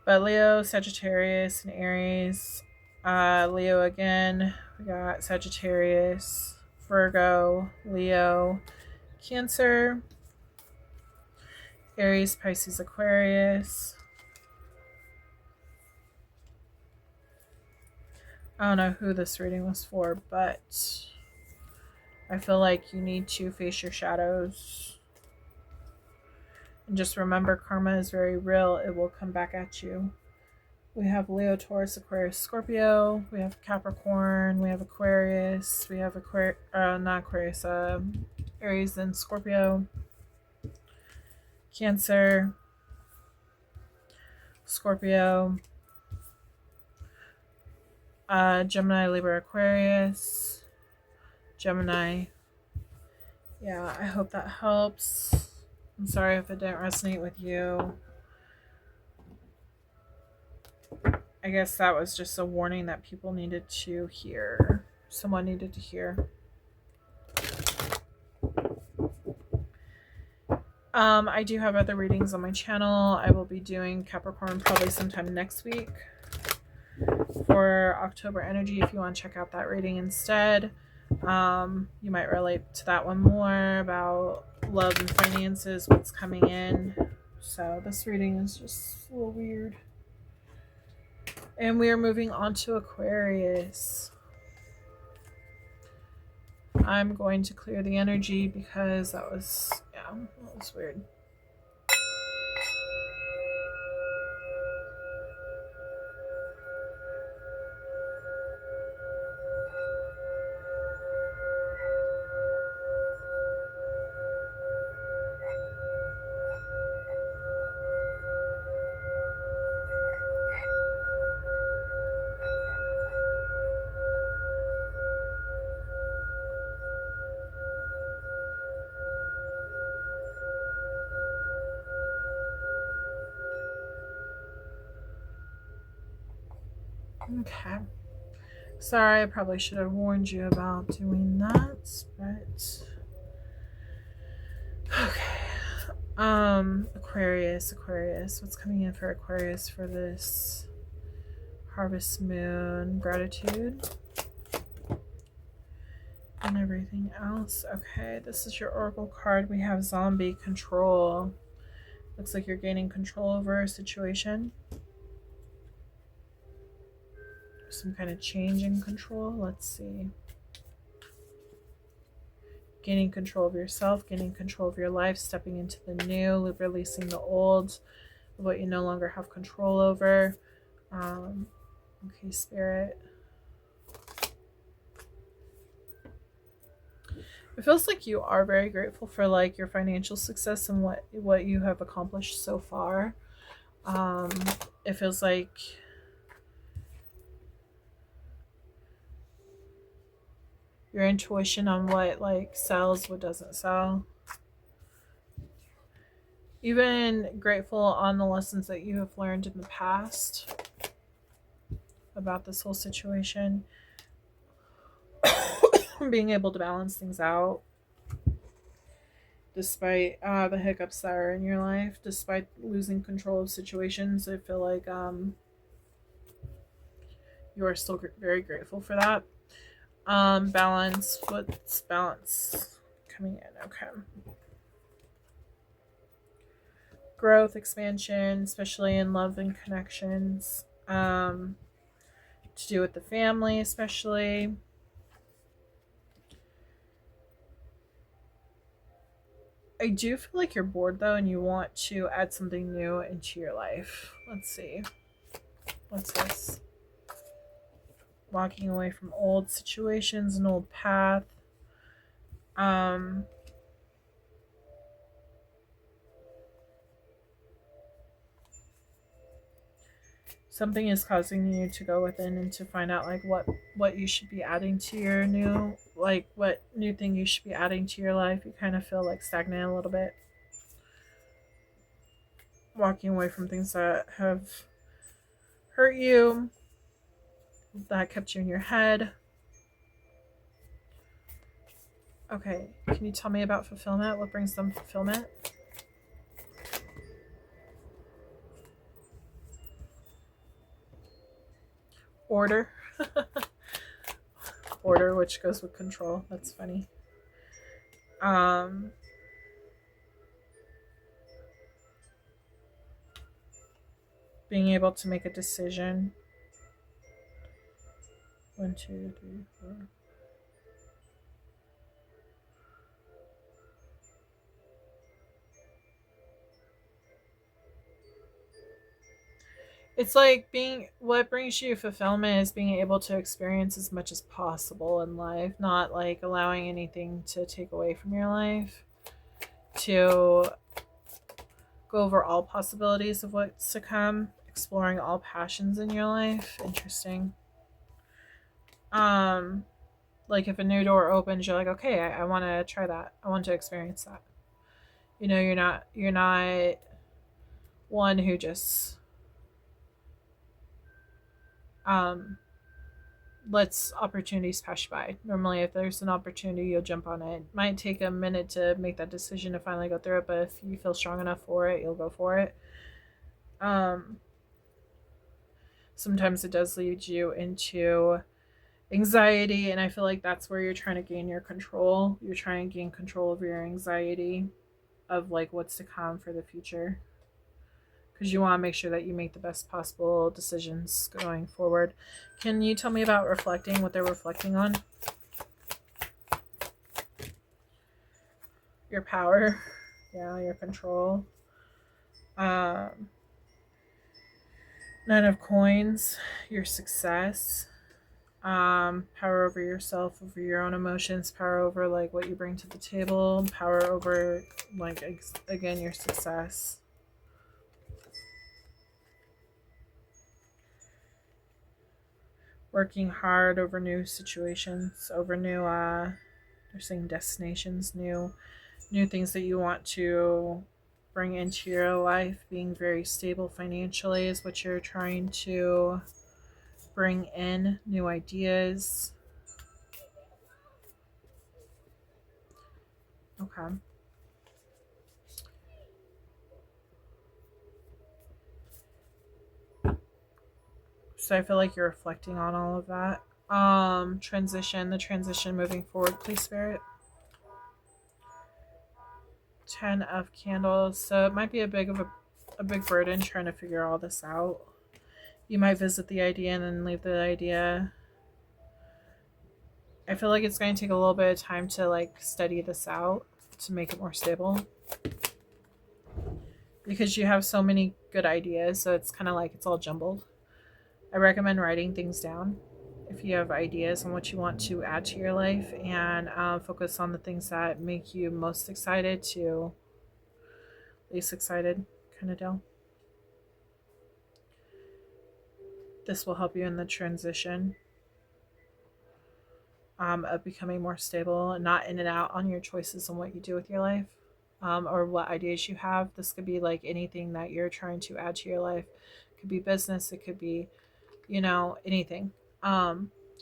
A: But Leo, Sagittarius, and Aries. Leo again. We got Sagittarius, Virgo, Leo, Cancer, Aries, Pisces, Aquarius. I don't know who this reading was for, but I feel like you need to face your shadows. And just remember, karma is very real. It will come back at you. We have Leo, Taurus, Aquarius, Scorpio. We have Capricorn. We have Aquarius. We have Aries and Scorpio. Cancer. Scorpio. Gemini, Libra, Aquarius. Gemini. Yeah, I hope that helps. I'm sorry if it didn't resonate with you. I guess that was just a warning that people needed to hear. Someone needed to hear. I do have other readings on my channel. I will be doing Capricorn probably sometime next week for October energy if you want to check out that reading instead. You might relate to that one more about love and finances, what's coming in. So this reading is just a little weird. And we are moving on to Aquarius. I'm going to clear the energy because that was weird. Okay. Sorry, I probably should have warned you about doing that, but okay. Aquarius, what's coming in for Aquarius for this harvest moon? Gratitude and everything else. Okay, this is your oracle card. We have zombie control. Looks like you're gaining control over a situation. Some kind of change in control. Let's see. Gaining control of yourself, gaining control of your life, stepping into the new, releasing the old, what you no longer have control over. Okay, Spirit. It feels like you are very grateful for like your financial success and what you have accomplished so far. It feels like your intuition on what like sells, what doesn't sell. Even grateful on the lessons that you have learned in the past about this whole situation. Being able to balance things out despite the hiccups that are in your life, despite losing control of situations. I feel like you are still very grateful for that. Balance. What's balance coming in? Okay. Growth, expansion, especially in love and connections. To do with the family, especially. I do feel like you're bored though, and you want to add something new into your life. Let's see. What's this? Walking away from old situations, an old path. Something is causing you to go within and to find out like what you should be adding to your new, like what new thing you should be adding to your life. You kind of feel like stagnant a little bit. Walking away from things that have hurt you, that kept you in your head. Okay, can you tell me about fulfillment? What brings them fulfillment? Order. Order, which goes with control. That's funny. Being able to make a decision. 1, 2, 3, 4. It's like what brings you fulfillment is being able to experience as much as possible in life, not like allowing anything to take away from your life, to go over all possibilities of what's to come, exploring all passions in your life. Interesting. Like if a new door opens, you're like, okay, I want to try that. I want to experience that. You know, you're not one who just lets opportunities pass by. Normally, if there's an opportunity, you'll jump on it. Might take a minute to make that decision to finally go through it, but if you feel strong enough for it, you'll go for it. Sometimes it does lead you into anxiety, and I feel like that's where you're trying to gain your control. You're trying to gain control of your anxiety of like what's to come for the future, because you want to make sure that you make the best possible decisions going forward. Can you tell me about reflecting, what they're reflecting on? Your power. Yeah, your control. Nine of Coins, your success. Power over yourself, over your own emotions, power over like what you bring to the table, power over like again your success. Working hard over new situations, over new they're saying destinations, new things that you want to bring into your life. Being very stable financially is what you're trying to bring in, new ideas. Okay. So I feel like you're reflecting on all of that. The transition moving forward, please, Spirit. 10 of Candles. So it might be a big burden trying to figure all this out. You might visit the idea and then leave the idea. I feel like it's going to take a little bit of time to like study this out to make it more stable, because you have so many good ideas, so it's kind of like it's all jumbled. I recommend writing things down if you have ideas on what you want to add to your life, and focus on the things that make you most excited to least excited kind of deal. This will help you in the transition of becoming more stable and not in and out on your choices on what you do with your life, or what ideas you have. This could be like anything that you're trying to add to your life. It could be business, it could be, anything.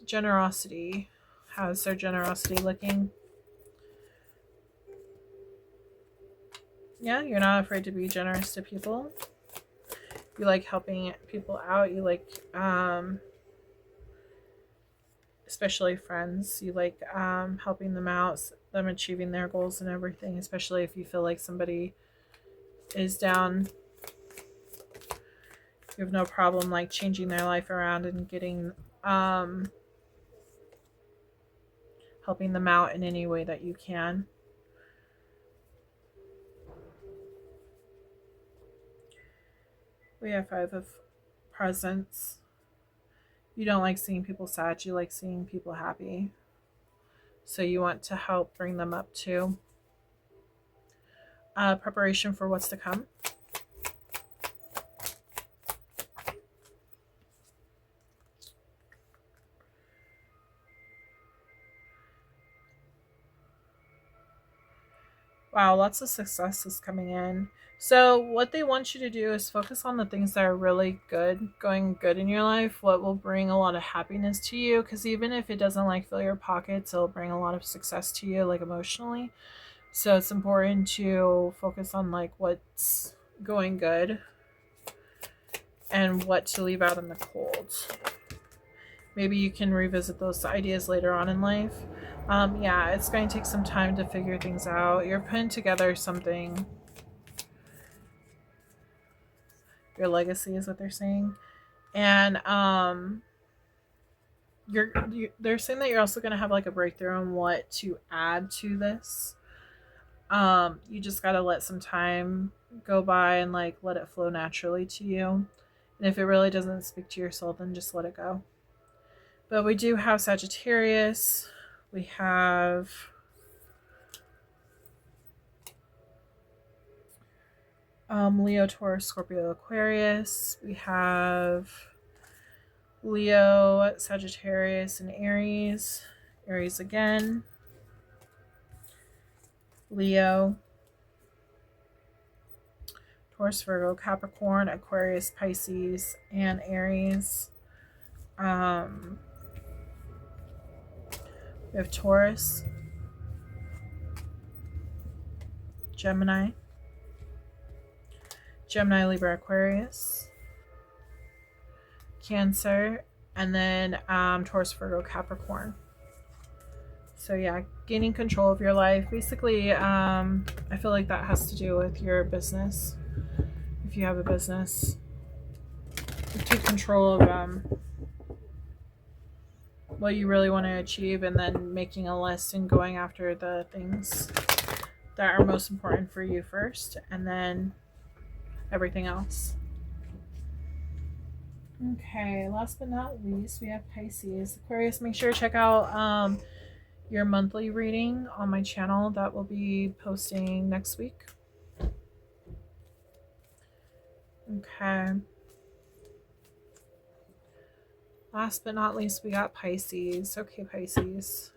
A: Generosity. How's their generosity looking? Yeah, you're not afraid to be generous to people. You like helping people out. You like, especially friends. You like helping them out, them achieving their goals and everything, especially if you feel like somebody is down. You have no problem like changing their life around and getting helping them out in any way that you can. We have 5 of Presents. You don't like seeing people sad, you like seeing people happy. So you want to help bring them up too. Preparation for what's to come. Wow, lots of success is coming in. So what they want you to do is focus on the things that are really good, going good in your life, what will bring a lot of happiness to you, because even if it doesn't like fill your pockets, it'll bring a lot of success to you, like emotionally. So it's important to focus on like what's going good and what to leave out in the cold. Maybe you can revisit those ideas later on in life. Yeah, it's going to take some time to figure things out. You're putting together something. Your legacy is what they're saying. And they're saying that you're also going to have like a breakthrough on what to add to this. You just got to let some time go by and like let it flow naturally to you. And if it really doesn't speak to your soul, then just let it go. But we do have Sagittarius. We have Leo, Taurus, Scorpio, Aquarius. We have Leo, Sagittarius, and Aries. Aries again. Leo. Taurus, Virgo, Capricorn, Aquarius, Pisces, and Aries. We have Taurus, Gemini, Libra, Aquarius, Cancer, and then Taurus, Virgo, Capricorn. So yeah, gaining control of your life. Basically, I feel like that has to do with your business. If you have a business, you take control of what you really want to achieve, and then making a list and going after the things that are most important for you first, and then everything else. Okay, last but not least, we have Pisces. Aquarius, make sure to check out your monthly reading on my channel. That will be posting next week. Okay. Last but not least, we got Pisces. Okay, Pisces.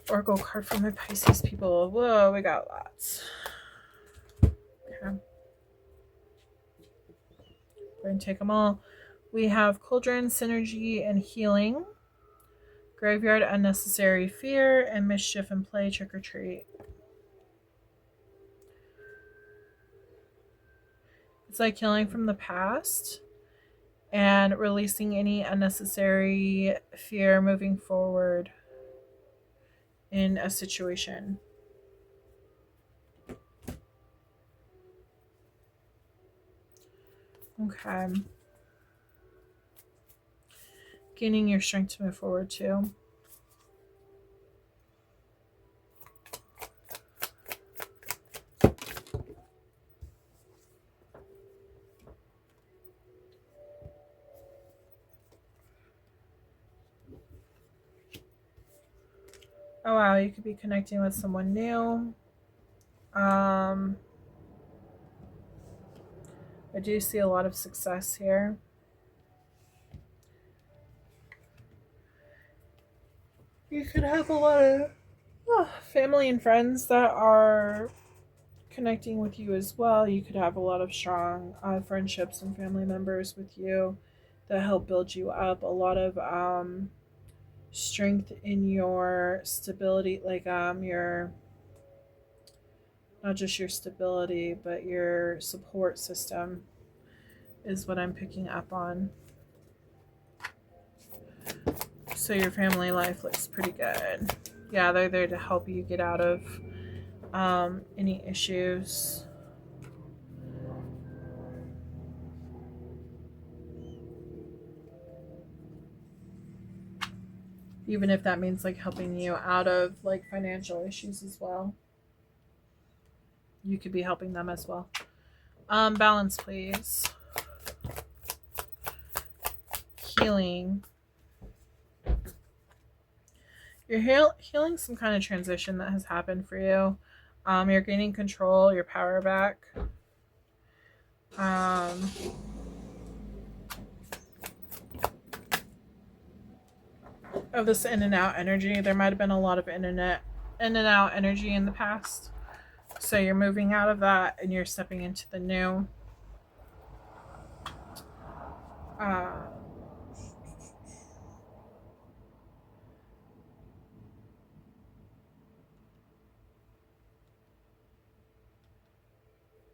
A: Oracle card for my Pisces people. Whoa, we got lots. Okay. We're going to take them all. We have Cauldron, Synergy, and Healing. Graveyard, Unnecessary Fear, and Mischief and Play, Trick or Treat. It's like healing from the past and releasing any unnecessary fear moving forward in a situation. Okay. Gaining your strength to move forward too. Oh wow, you could be connecting with someone new. I do see a lot of success here. You could have a lot of family and friends that are connecting with you as well. You could have a lot of strong friendships and family members with you that help build you up. A lot of strength in your stability, like your, not just your stability, but your support system is what I'm picking up on. So your family life looks pretty good. Yeah, they're there to help you get out of any issues. Even if that means like helping you out of like financial issues as well. You could be helping them as well. Balance, please. Healing. You're healing some kind of transition that has happened for you. You're gaining control, your power back. Of this in and out energy. There might have been a lot of in and out energy in the past. So you're moving out of that and you're stepping into the new.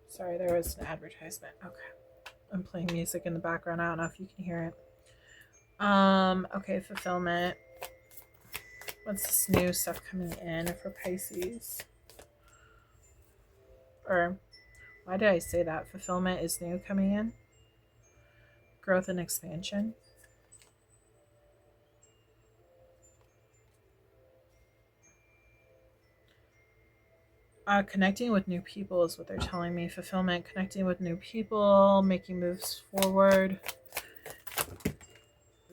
A: Sorry, there was an advertisement. Okay. I'm playing music in the background. I don't know if you can hear it. Okay, fulfillment. What's this new stuff coming in for Pisces? Or why did I say that? Fulfillment is new coming in. Growth and expansion. Connecting with new people is what they're telling me. Fulfillment, connecting with new people, making moves forward.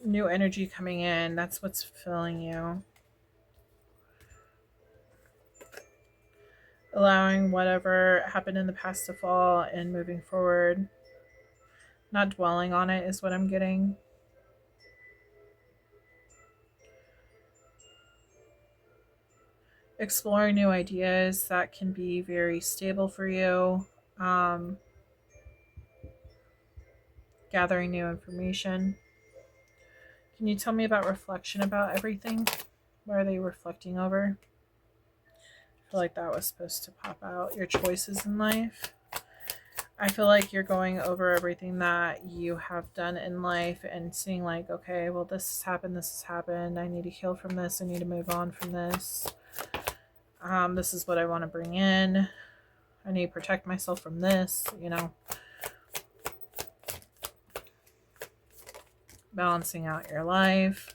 A: New energy coming in. That's what's fulfilling you. Allowing whatever happened in the past to fall and moving forward. Not dwelling on it is what I'm getting. exploring new ideas that can be very stable for you. Gathering new information. Can you tell me about reflection about everything? What are they reflecting over? I feel like that was supposed to pop out. Your choices in life. I feel like you're going over everything that you have done in life and seeing like, okay, well, this has happened. I need to heal from this. I need to move on from this. This is what I want to bring in. I need to protect myself from this, you know. Balancing out your life.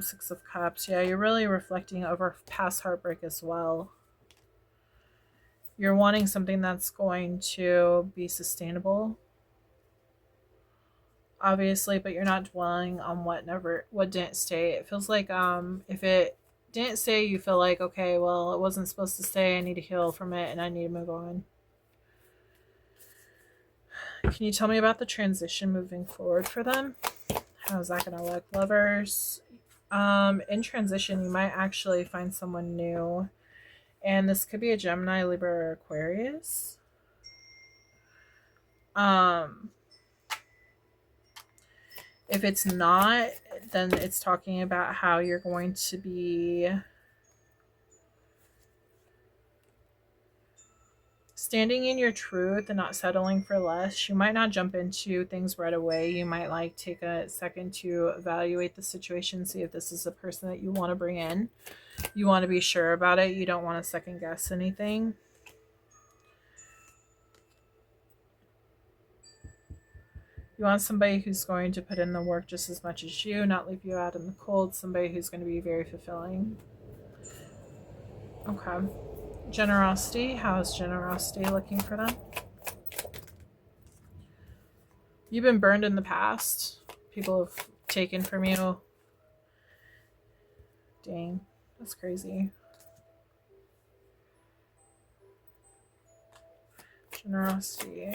A: Six of Cups. Yeah, you're really reflecting over past heartbreak as well. You're wanting something that's going to be sustainable, obviously, but you're not dwelling on what didn't stay. It feels like if it didn't stay, you feel like, okay, well, it wasn't supposed to stay. I need to heal from it and I need to move on. Can you tell me about the transition moving forward for them? How's that going to look? Lovers. In transition, you might actually find someone new. And this could be a Gemini, Libra, or Aquarius. If it's not, then it's talking about how you're going to be standing in your truth and not settling for less. You might not jump into things right away. You might like take a second to evaluate the situation, see if this is a person that you want to bring in. You want to be sure about it. You don't want to second guess anything. You want somebody who's going to put in the work just as much as you, not leave you out in the cold. Somebody who's going to be very fulfilling. Okay. Generosity. How's generosity looking for them? You've been burned in the past. People have taken from you. Dang. That's crazy. Generosity.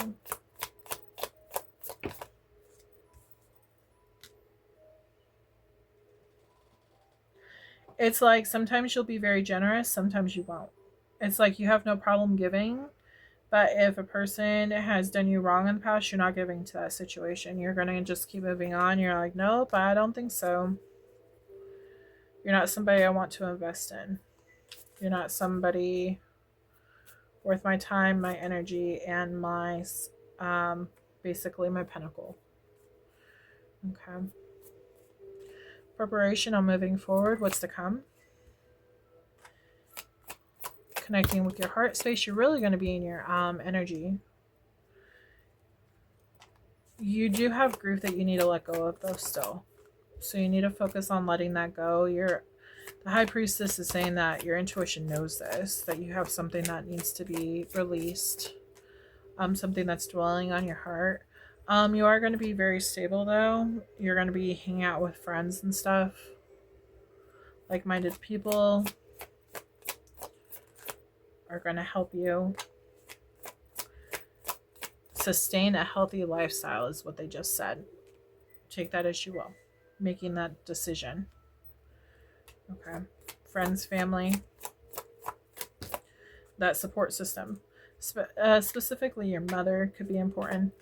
A: It's like sometimes you'll be very generous, sometimes you won't. It's like you have no problem giving, but if a person has done you wrong in the past, you're not giving to that situation. You're going to just keep moving on. You're like, nope, I don't think so. You're not somebody I want to invest in. You're not somebody worth my time, my energy, and my, basically my pinnacle. Okay. Preparation on moving forward. What's to come? Connecting with your heart space. You're really going to be in your energy. You do have grief that you need to let go of though still. So you need to focus on letting that go. The High Priestess is saying that your intuition knows this, that you have something that needs to be released. Something that's dwelling on your heart. You are going to be very stable though. You're going to be hanging out with friends and stuff. Like-minded people are going to help you sustain a healthy lifestyle is what they just said. Take that as you will. Making that decision. Okay. Friends, family. That support system. Specifically your mother could be important.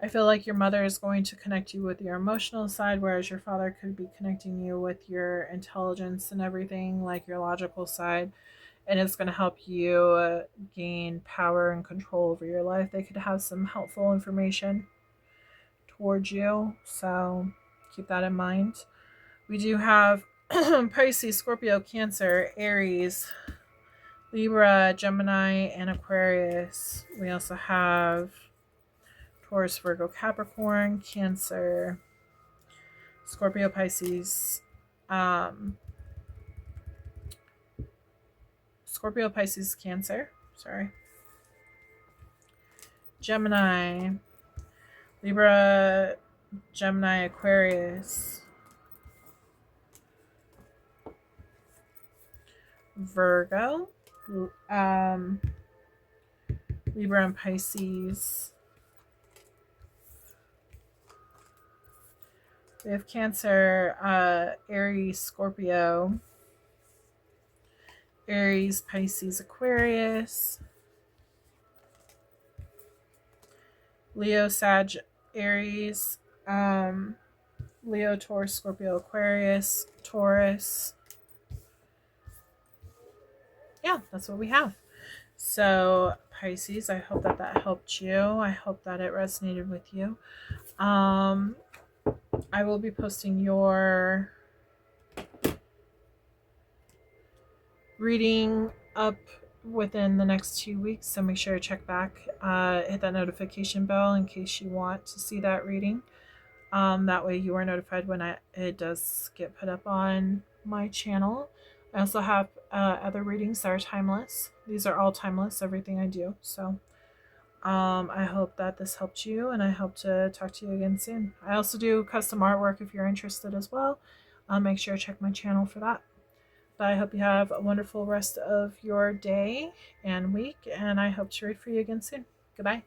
A: I feel like your mother is going to connect you with your emotional side, whereas your father could be connecting you with your intelligence and everything, like your logical side. And it's going to help you gain power and control over your life. They could have some helpful information towards you. So keep that in mind. We do have Pisces, Scorpio, Cancer, Aries, Libra, Gemini, and Aquarius. We also have Taurus, Virgo, Capricorn, Cancer, Scorpio, Pisces, Scorpio, Pisces, Cancer, sorry, Gemini, Libra, Gemini, Aquarius, Virgo, Libra and Pisces, We have Cancer, Aries, Scorpio, Aries, Pisces, Aquarius, Leo, Sag, Aries, Leo, Taurus, Scorpio, Aquarius, Taurus. Yeah, that's what we have. So Pisces, I hope that that helped you. I hope that it resonated with you. I will be posting your reading up within the next 2 weeks, so make sure to check back, hit that notification bell in case you want to see that reading. That way you are notified when it does get put up on my channel. I also have other readings that are timeless. These are all timeless, everything I do. So I hope that this helped you, and I hope to talk to you again soon. I also do custom artwork if you're interested as well. Make sure to check my channel for that. But I hope you have a wonderful rest of your day and week, and I hope to read for you again soon. Goodbye.